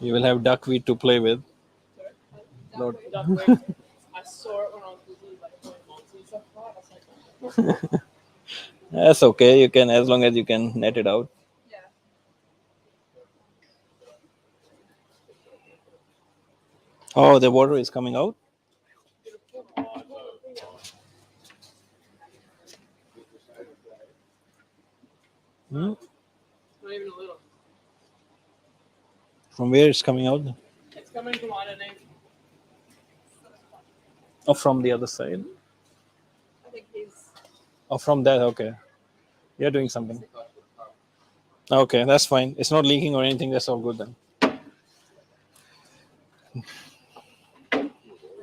You will have duckweed to play with. Lord. Duckweed. I saw it when I was busy, like doing Monty and stuff like that. I was like, That's okay. You can, as long as you can net it out. yeah. Oh, the water is coming out. Hmm? Not even a little. From where it's coming out? It's coming from underneath. Oh, from the other side. I think he's. Oh, from that. Okay. You're doing something. Okay, that's fine. It's not leaking or anything. That's all good then.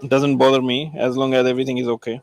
It doesn't bother me as long as everything is okay.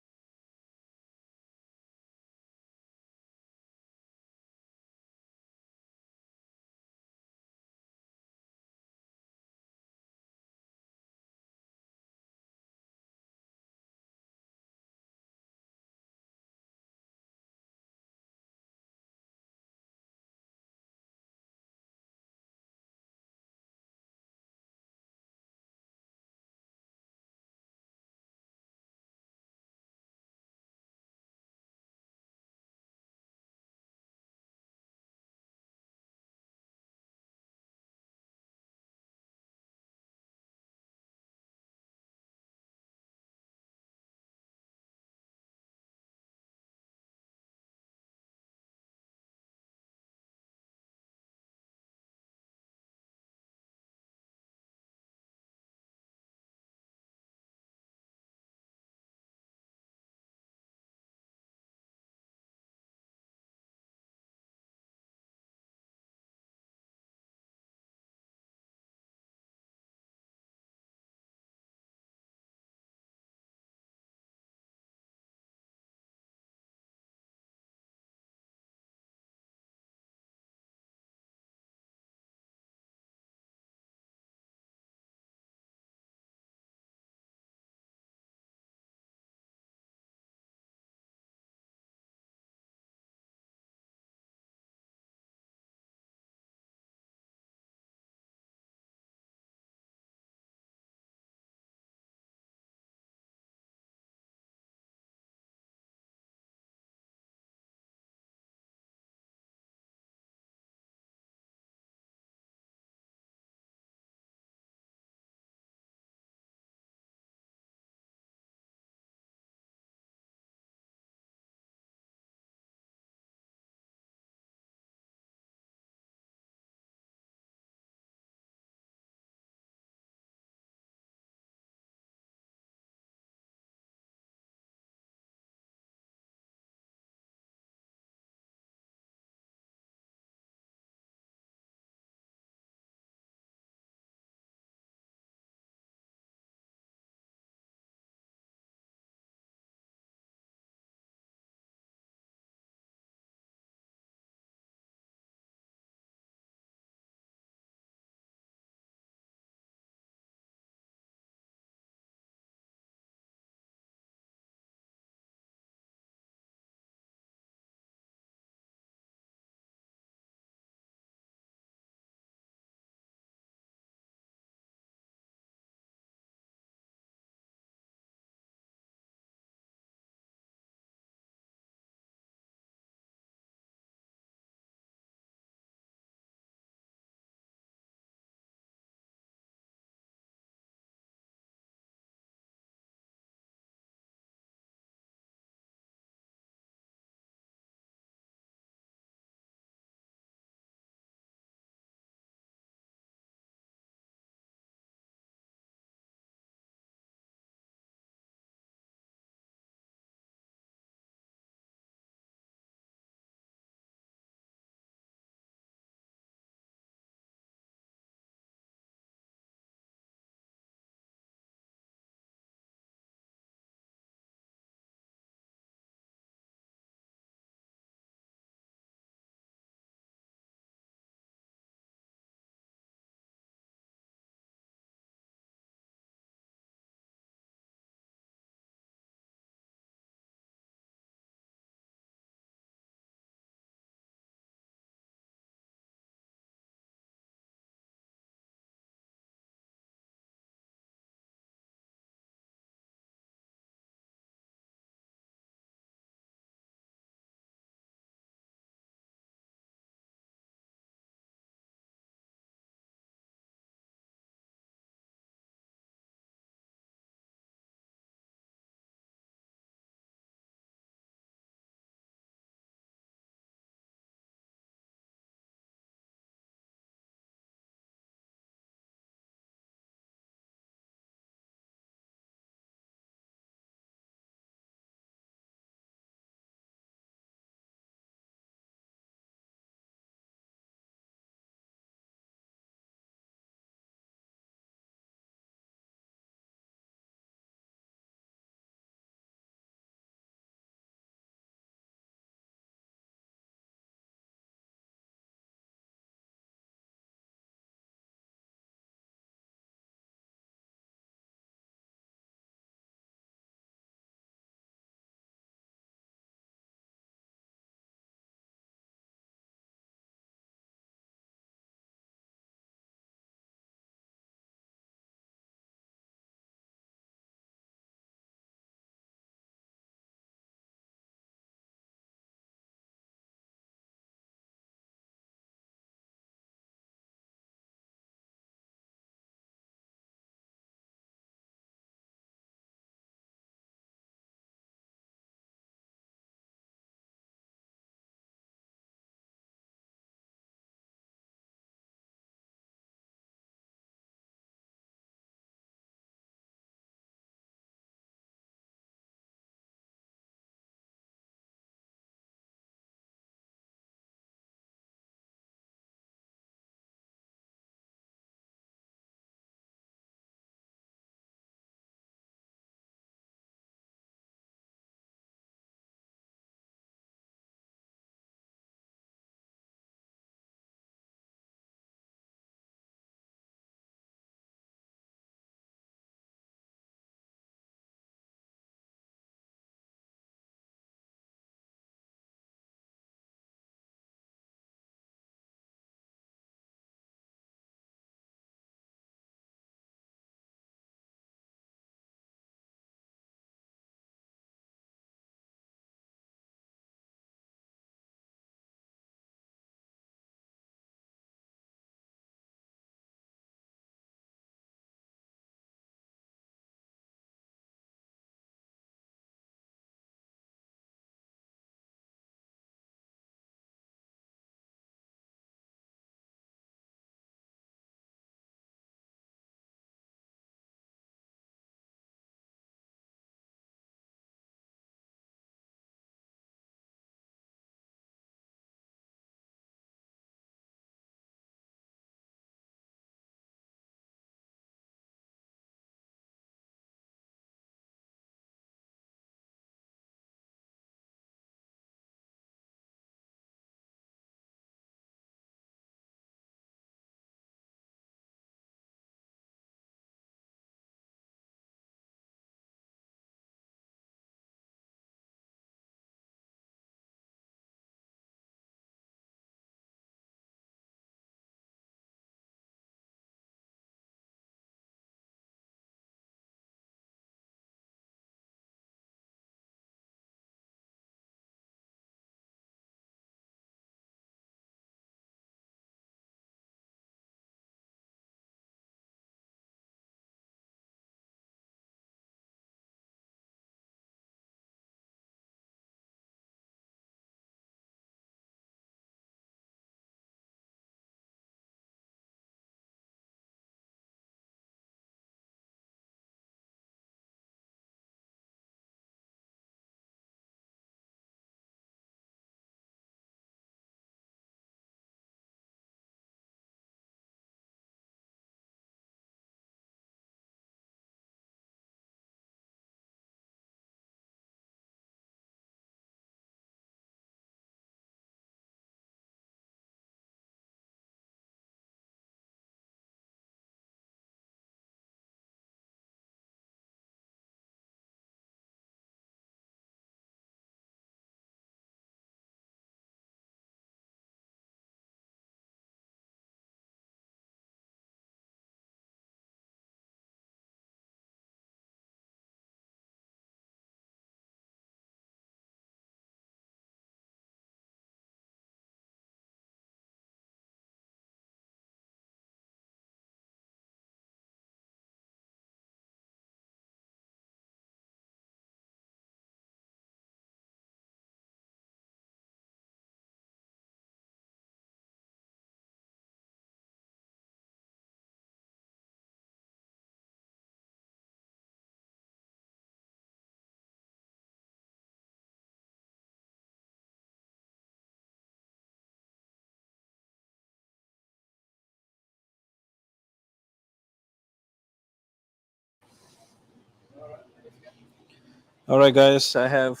All right, guys, I have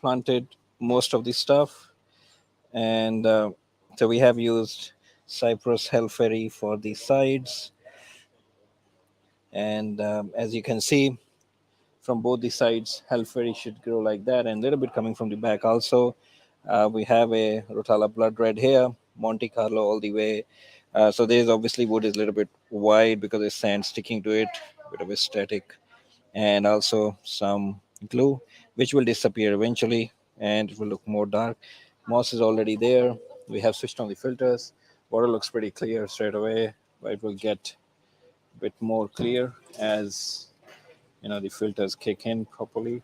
planted most of the stuff, and so we have used Cypress Hellferry for the sides, and as you can see from both the sides, Hellferry should grow like that, and a little bit coming from the back also. We have a Rotala Blood Red here, Monte Carlo all the way. So there's obviously wood is a little bit wide because there's sand sticking to it, bit of a static, and also some glue, which will disappear eventually, and it will look more dark. Moss is already there. We have switched on the filters. Water looks pretty clear straight away, but it will get a bit more clear as the filters kick in properly.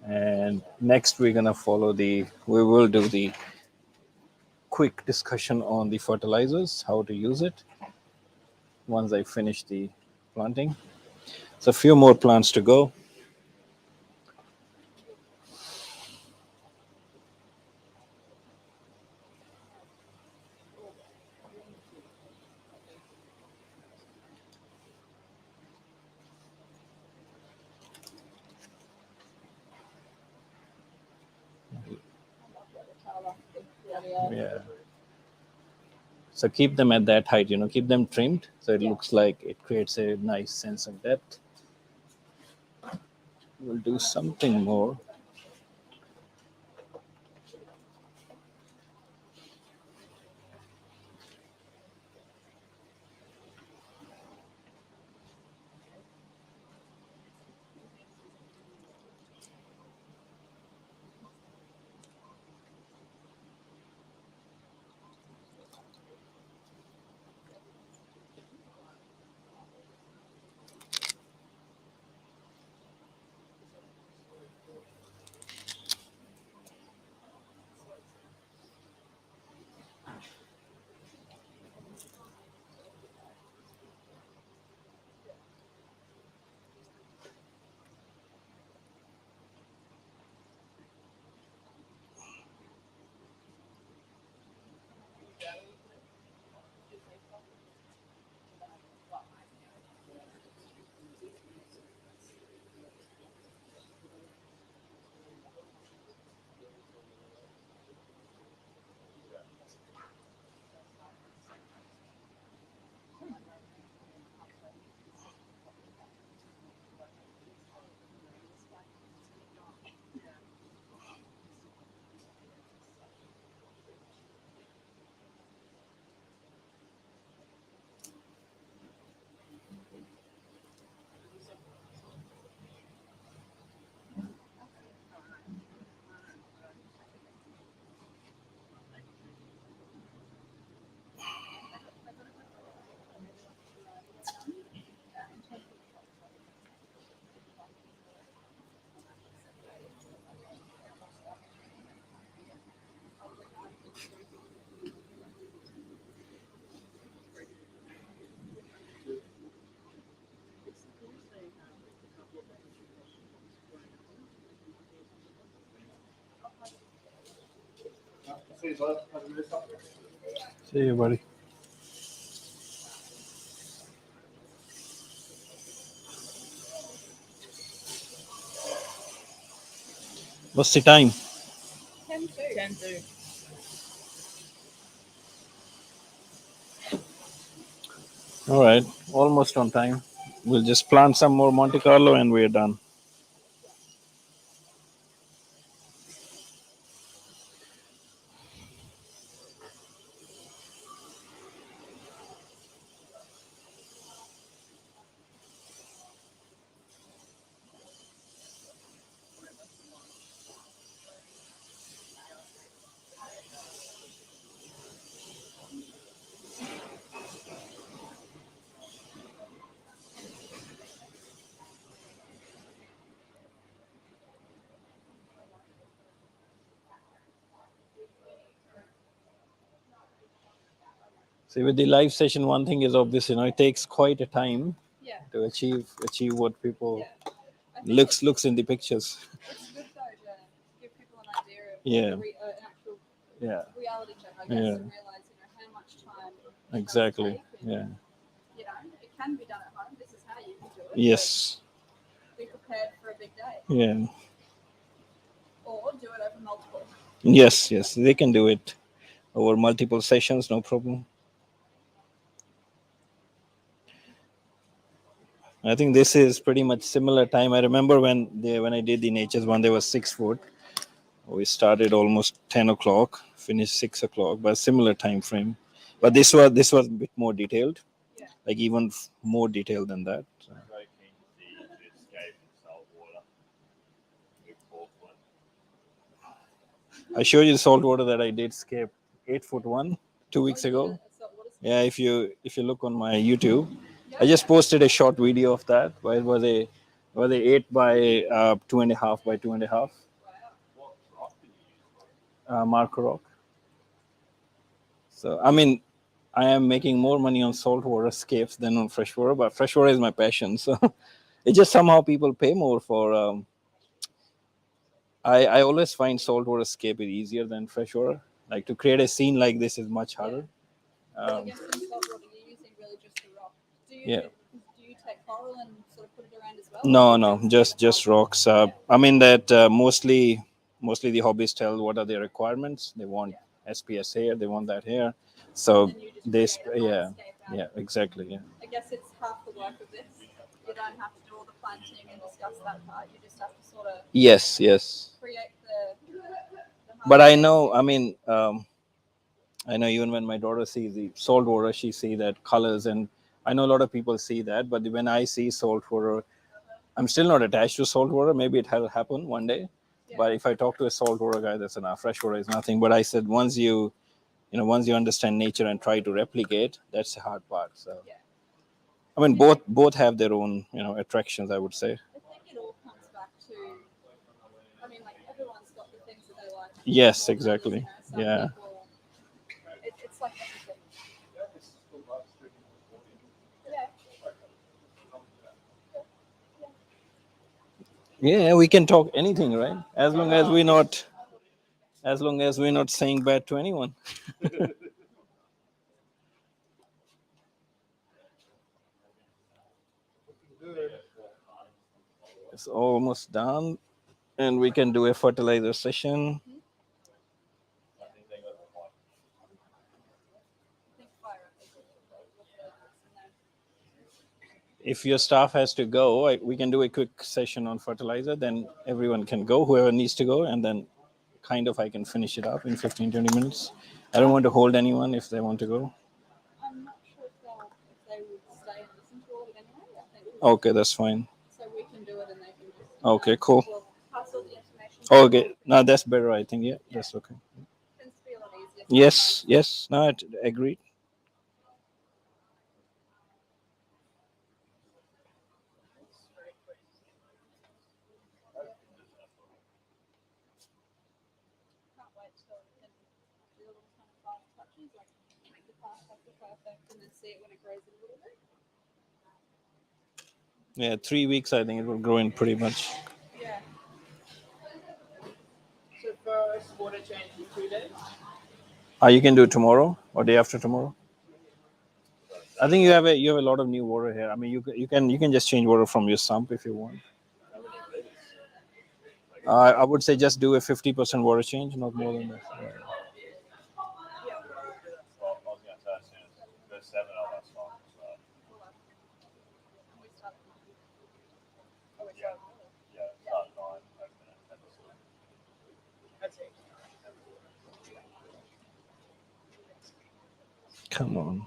And next we will do the quick discussion on the fertilizers, how to use it once I finish the planting. So a few more plants to go. Yeah. So keep them at that height, keep them trimmed so it looks like it creates a nice sense of depth. We'll do something more. See you, buddy. What's the time? 10-2. All right, almost on time. We'll just plant some more Monte Carlo and we're done. See, with the live session, one thing is obvious, it takes quite a time to achieve what people looks in the pictures. It's good though to give people an idea of Yeah. an actual Yeah, reality check, I guess, Yeah. and realize how much time exactly. take, and, Yeah. it can be done at home. This is how you can do it. Yes. big day. Yeah. Or do it over multiple. Yes, yes, they can do it over multiple sessions, no problem. I think this is pretty much similar time. I remember when I did the Nature's one, they were 6 foot. We started almost 10 o'clock, finished 6 o'clock, but similar time frame. But this was a bit more detailed, Yeah. like even more detailed than that. So. Very keen to see the escape in salt water. With 4 foot. I showed you the salt water that I did scape 8 foot one 2 weeks ago. Yeah, if you look on my YouTube, I just posted a short video of that. Where it was a 8 by 2.5 by 2.5. What rock did you use for it? Marker rock. So I mean, I am making more money on saltwater scapes than on freshwater, but freshwater is my passion. So it just somehow people pay more for. I always find saltwater scape is easier than freshwater. Like to create a scene like this is much harder. I guess in saltwater you're using really just the rock. Do you take coral and sort of put it around as well? No, just rocks. I mean that mostly the hobbyists tell what are their requirements. They want SPS here, they want that here. So this, exactly, yeah. I guess it's half the work of this. You don't have to do all the planting and discuss that part. You just have to sort of Yes. create the But I know, I know even when my daughter sees the salt water, she see that colors, and I know a lot of people see that. But when I see salt water, I'm still not attached to salt water. Maybe it will happen one day. But if I talk to a salt water guy, that's enough. Freshwater is nothing. But I said once you understand nature and try to replicate, that's the hard part. So, I mean, both have their own attractions, I would say. I think it all comes back to, I mean, like everyone's got the things that they like. Yes, exactly. Some Yeah. people, it's like everything. Yeah, we can talk anything, right? As long as we're not saying bad to anyone. It's almost done, and we can do a fertilizer session. If your staff has to go, we can do a quick session on fertilizer. Then everyone can go, whoever needs to go, and then I can finish it up in 15-20 minutes. I don't want to hold anyone if they want to go. I'm not sure if they would stay and listen to all it anyway. I think Okay, that's fine. so we can do it and they can just. Okay, cool. We'll pass all the information. Okay, no, that's better. I think that's okay. Tends to be a lot easier. Yes, no, I agreed. Can't wait till we can do a little kind of final touches, like make the plant perfect, and then see it when it grows a little bit. Yeah, 3 weeks. I think it will grow in pretty much. Yeah. So first water change in 2 days. You can do it tomorrow or day after tomorrow. I think you have a lot of new water here. I mean, you can just change water from your sump if you want. I would say just do a 50% water change, not more than that. Yeah. Well, I was going to say as soon as there's 7 of us on, so start at 9, open at 10. Come on.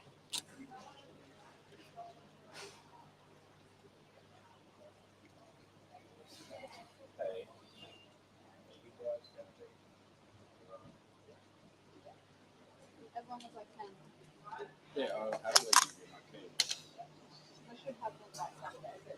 As long as I can. Yeah, I'll happily give you my key. I should have them by Saturday, but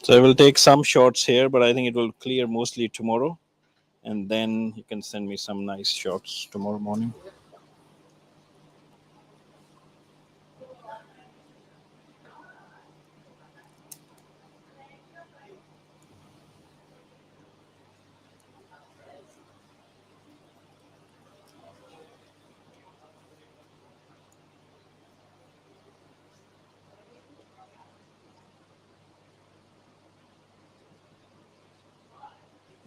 So I will take some shots here, but I think it will clear mostly tomorrow. And then you can send me some nice shots tomorrow morning.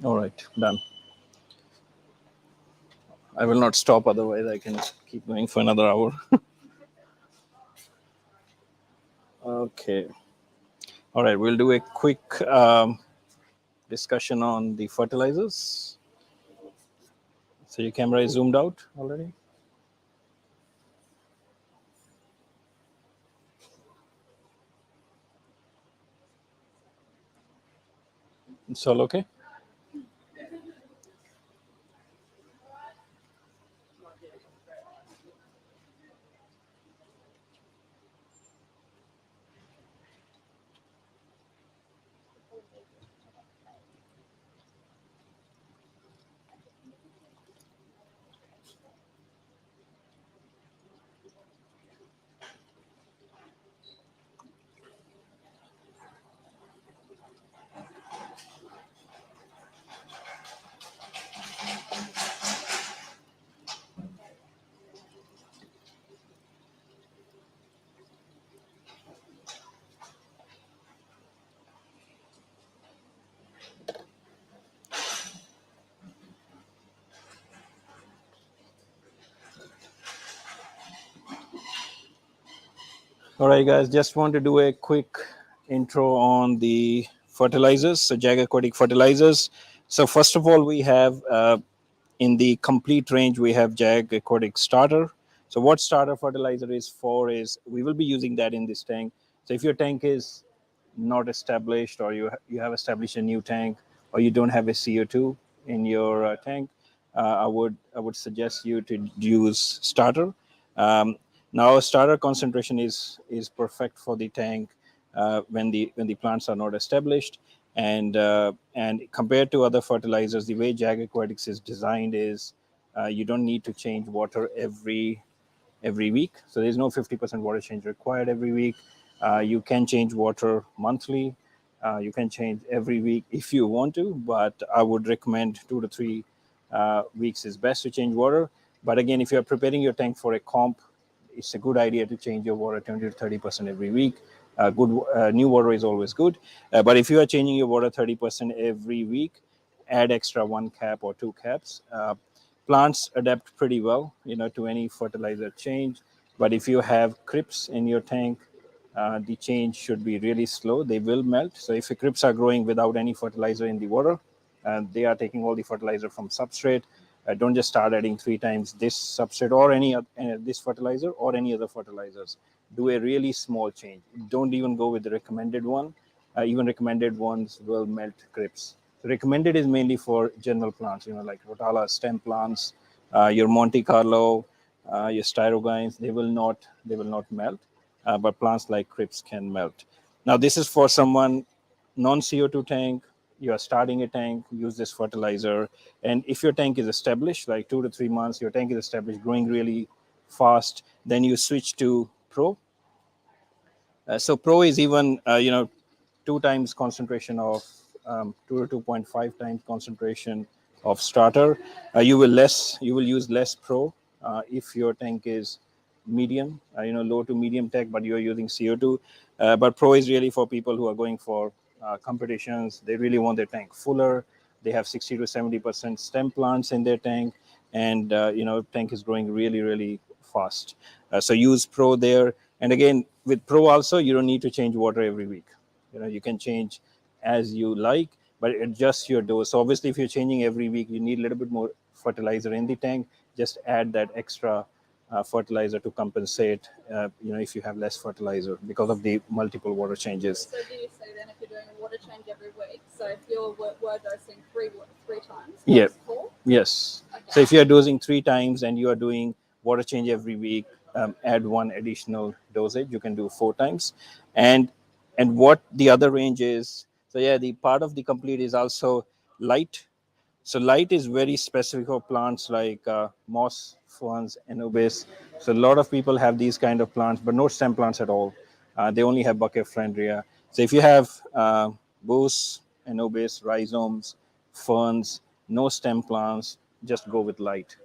All right, done. I will not stop, otherwise I can keep going for another hour. Okay. All right, we'll do a quick discussion on the fertilizers. So your camera is zoomed out already? It's all okay? All right, guys, just want to do a quick intro on the fertilizers, so Jag Aquatic fertilizers. So first of all, we have in the complete range, we have Jag Aquatic starter. So what starter fertilizer is for is we will be using that in this tank. So if your tank is not established, or you have established a new tank, or you don't have a CO2 in your tank, I would suggest you to use starter. Now starter concentration is perfect for the tank when the plants are not established, and compared to other fertilizers, the way Jag Aquatics is designed is you don't need to change water every week. So there's no 50% water change required every week. You can change water monthly. You can change every week if you want to, but I would recommend 2 to 3 weeks is best to change water. But again, if you're preparing your tank for a comp, it's a good idea to change your water 20 to 30% every week. New water is always good. But if you are changing your water 30% every week, add extra 1 cap or 2 caps. Plants adapt pretty well, to any fertilizer change. But if you have crypts in your tank, the change should be really slow. They will melt. So if the crypts are growing without any fertilizer in the water, and they are taking all the fertilizer from substrate, don't just start adding 3 times this substrate or this fertilizer or any other fertilizers. Do a really small change. Don't even go with the recommended one. Even recommended ones will melt crypts. Recommended is mainly for general plants, like rotala stem plants, your Monte Carlo, your styrogines. They will not melt, but plants like crypts can melt. Now this is for someone non-CO2 tank. You are starting a tank, use this fertilizer. And if your tank is established, like 2 to 3 months, your tank is established, growing really fast, then you switch to Pro. So Pro is even 2 times concentration of 2 to 2.5 times concentration of starter. You will use less Pro if your tank is medium, low to medium tech, but you're using CO2. But Pro is really for people who are going for competitions. They really want their tank fuller. They have 60 to 70% stem plants in their tank, and tank is growing really, really fast. So use Pro there. And again, with Pro also, you don't need to change water every week. You can change as you like, but adjust your dose. So obviously, if you're changing every week, you need a little bit more fertilizer in the tank. Just add that extra fertilizer to compensate, if you have less fertilizer because of the multiple water changes. So do you say then if you're doing a water change every week, so if you're word dosing three times, Yeah. 4? Yes. Okay. So if you are dosing 3 times and you are doing water change every week, add 1 additional dosage. You can do 4 times. And what the other range is, So yeah, the part of the complete is also light. So light is very specific for plants like moss, ferns, anubis. So a lot of people have these kind of plants, but no stem plants at all. They only have Buckefrandria. So if you have boosts, anubis, rhizomes, ferns, no stem plants, just go with light,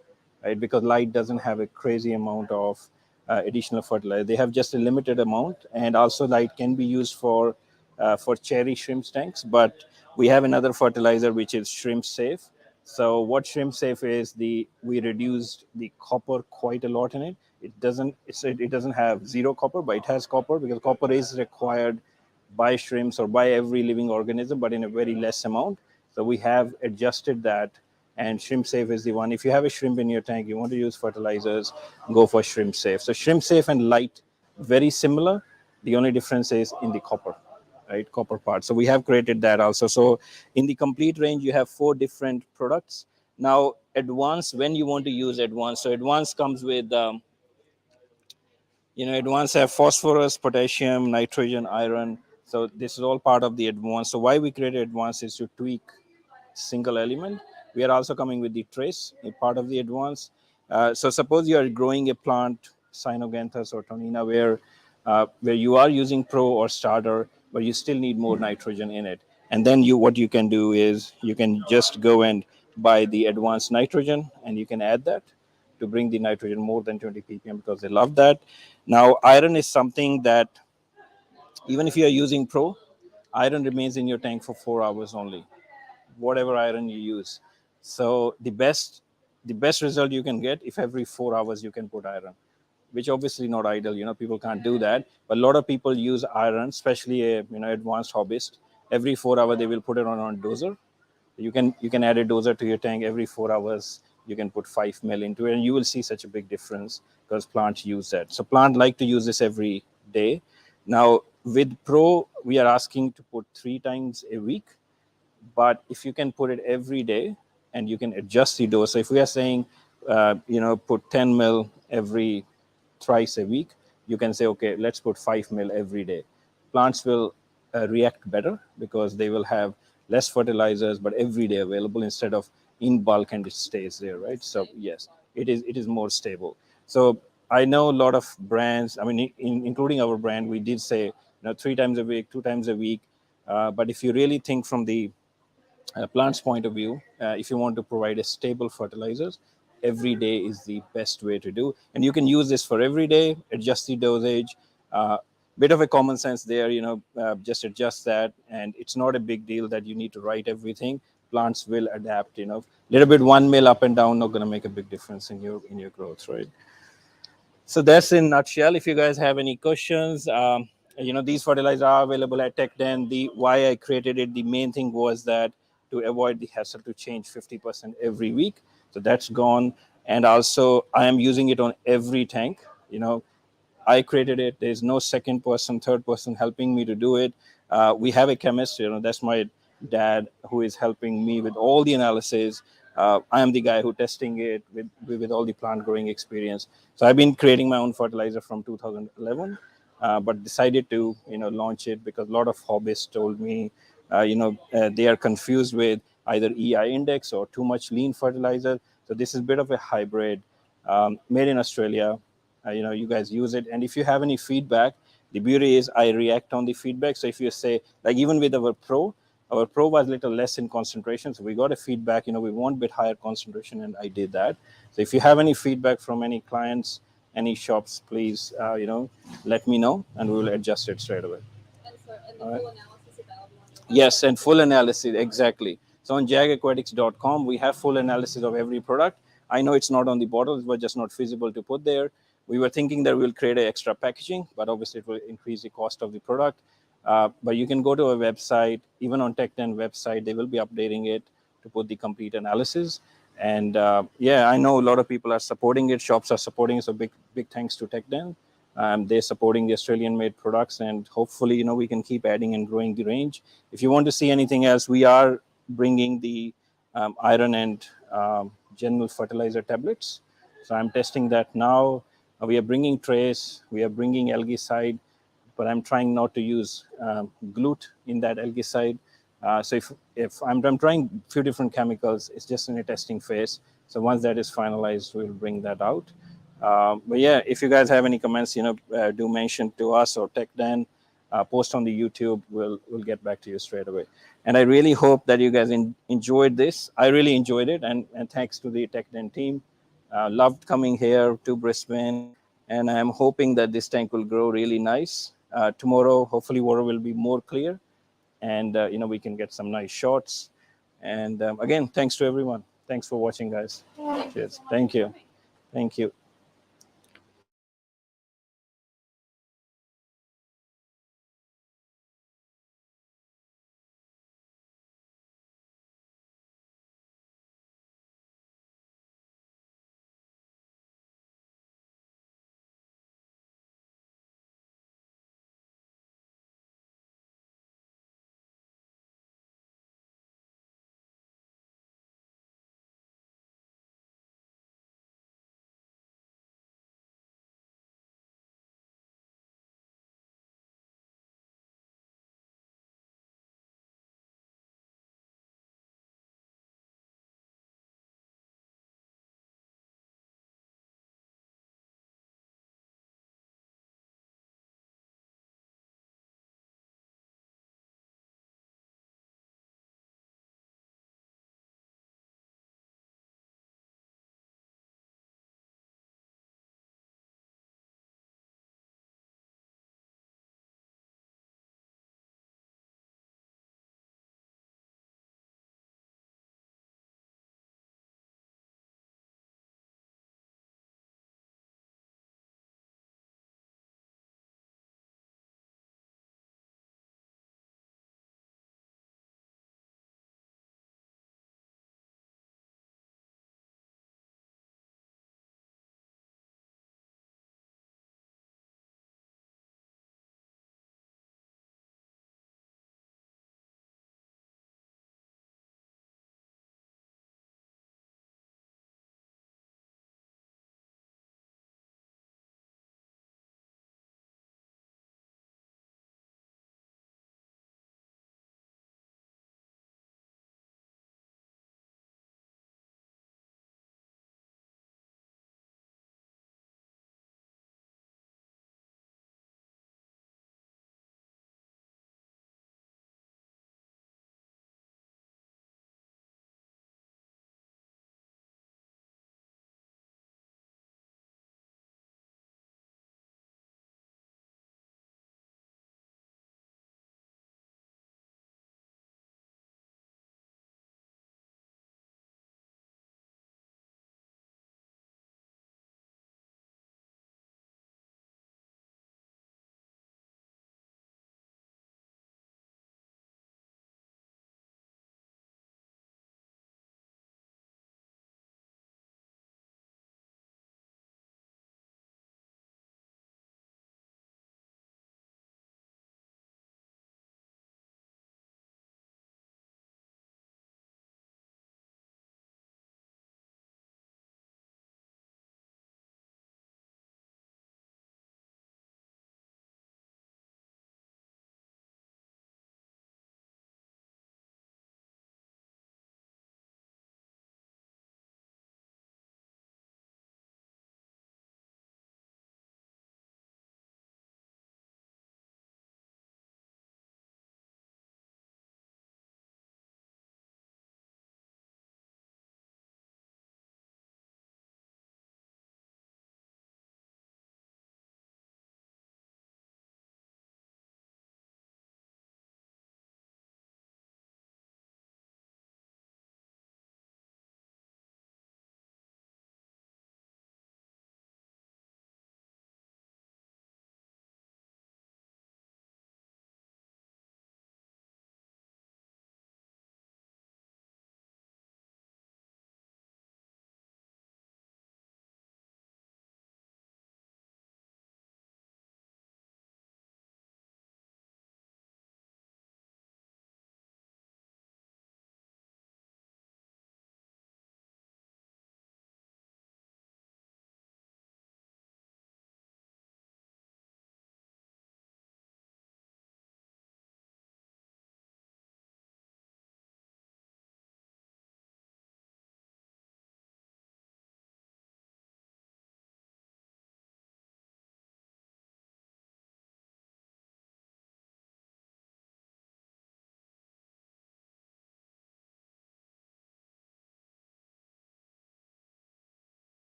right? Because light doesn't have a crazy amount of additional fertilizer. They have just a limited amount, and also light can be used for cherry shrimp tanks. But we have another fertilizer which is shrimp safe. So what shrimp safe is, we reduced the copper quite a lot in it. It doesn't have zero copper, but it has copper, because copper is required by shrimps or by every living organism, but in a very less amount. So we have adjusted that, and shrimp safe is the one. If you have a shrimp in your tank, you want to use fertilizers, go for shrimp safe. So shrimp safe and light, very similar. The only difference is in the copper, right? Copper part. So we have created that also. So in the complete range, you have 4 different products. Now, advanced, when you want to use advanced, so advanced comes with advanced have phosphorus, potassium, nitrogen, iron. So this is all part of the advanced. So why we created advanced is to tweak single element. We are also coming with the trace, a part of the advanced. So suppose you are growing a plant, Cyanogenthus or Tonina, where you are using Pro or Starter, but you still need more nitrogen in it. And then what you can do is you can just go and buy the advanced nitrogen, and you can add that to bring the nitrogen more than 20 ppm, because they love that. Now, iron is something that even if you are using Pro, iron remains in your tank for 4 hours only, whatever iron you use. So the best result you can get if every 4 hours you can put iron, which obviously not ideal. People can't do that, but a lot of people use iron, especially a advanced hobbyist. Every 4 hours they will put it on dozer. You can add a dozer to your tank every 4 hours. You can put 5 mil into it, and you will see such a big difference, because plants use that. So plant like to use this every day. Now with Pro, we are asking to put 3 times a week, but if you can put it every day and you can adjust the dose. So if we are saying put 10 mil every thrice a week, you can say, okay, let's put 5 mil every day. Plants will react better, because they will have less fertilizers, but every day available instead of in bulk, and it stays there, right? So yes, it is more stable. So I know a lot of brands, I mean, including our brand, we did say 3 times a week, 2 times a week. But if you really think from the plant's point of view, if you want to provide a stable fertilizers, every day is the best way to do. And you can use this for every day, adjust the dosage. Bit of a common sense there, just adjust that, and it's not a big deal that you need to write everything. Plants will adapt. Little bit 1 mil up and down, not going to make a big difference in your growth, right? So that's in a nutshell. If you guys have any questions, these fertilizers are available at TechDen. The why I created it, the main thing was that to avoid the hassle to change 50% every week. So that's gone. And also I am using it on every tank. I created it. There's no second person, third person helping me to do it. We have a chemist, that's my dad, who is helping me with all the analysis. I am the guy who testing it with all the plant growing experience. So I've been creating my own fertilizer from 2011, but decided to launch it because a lot of hobbyists told me they are confused with either EI index or too much lean fertilizer. So this is a bit of a hybrid, made in Australia. You guys use it, and if you have any feedback, the beauty is I react on the feedback. So if you say, like, even with our Pro was a little less in concentration, so we got a feedback, we want a bit higher concentration, and I did that. So if you have any feedback from any clients, any shops, please let me know, and we will adjust it straight away. And so, and the full analysis available on your website? Yes, and full analysis, exactly. So on jagaquatics.com, we have full analysis of every product. I know it's not on the bottle, it was just not feasible to put there. We were thinking that we'll create an extra packaging, but obviously it will increase the cost of the product. But you can go to our website, even on TechDen website, they will be updating it to put the complete analysis. And I know a lot of people are supporting it, shops are supporting it, so big thanks to TechDen. They're supporting the Australian-made products, and hopefully, we can keep adding and growing the range. If you want to see anything else, we are bringing the iron and general fertilizer tablets. So I'm testing that now. We are bringing trace, we are bringing algaecide, but I'm trying not to use glute in that algaecide. So if I'm trying a few different chemicals, it's just in a testing phase. So once that is finalized, we'll bring that out. But yeah, if you guys have any comments, do mention to us or Tech Dan, post on the YouTube. We'll get back to you straight away. And I really hope that you guys enjoyed this. I really enjoyed it, and thanks to the Tech Dan team. Loved coming here to Brisbane, and I'm hoping that this tank will grow really nice. Tomorrow, hopefully, water will be more clear, and we can get some nice shots. And again, thanks to everyone. Thanks for watching, guys. Cheers. Thank you. Thank you.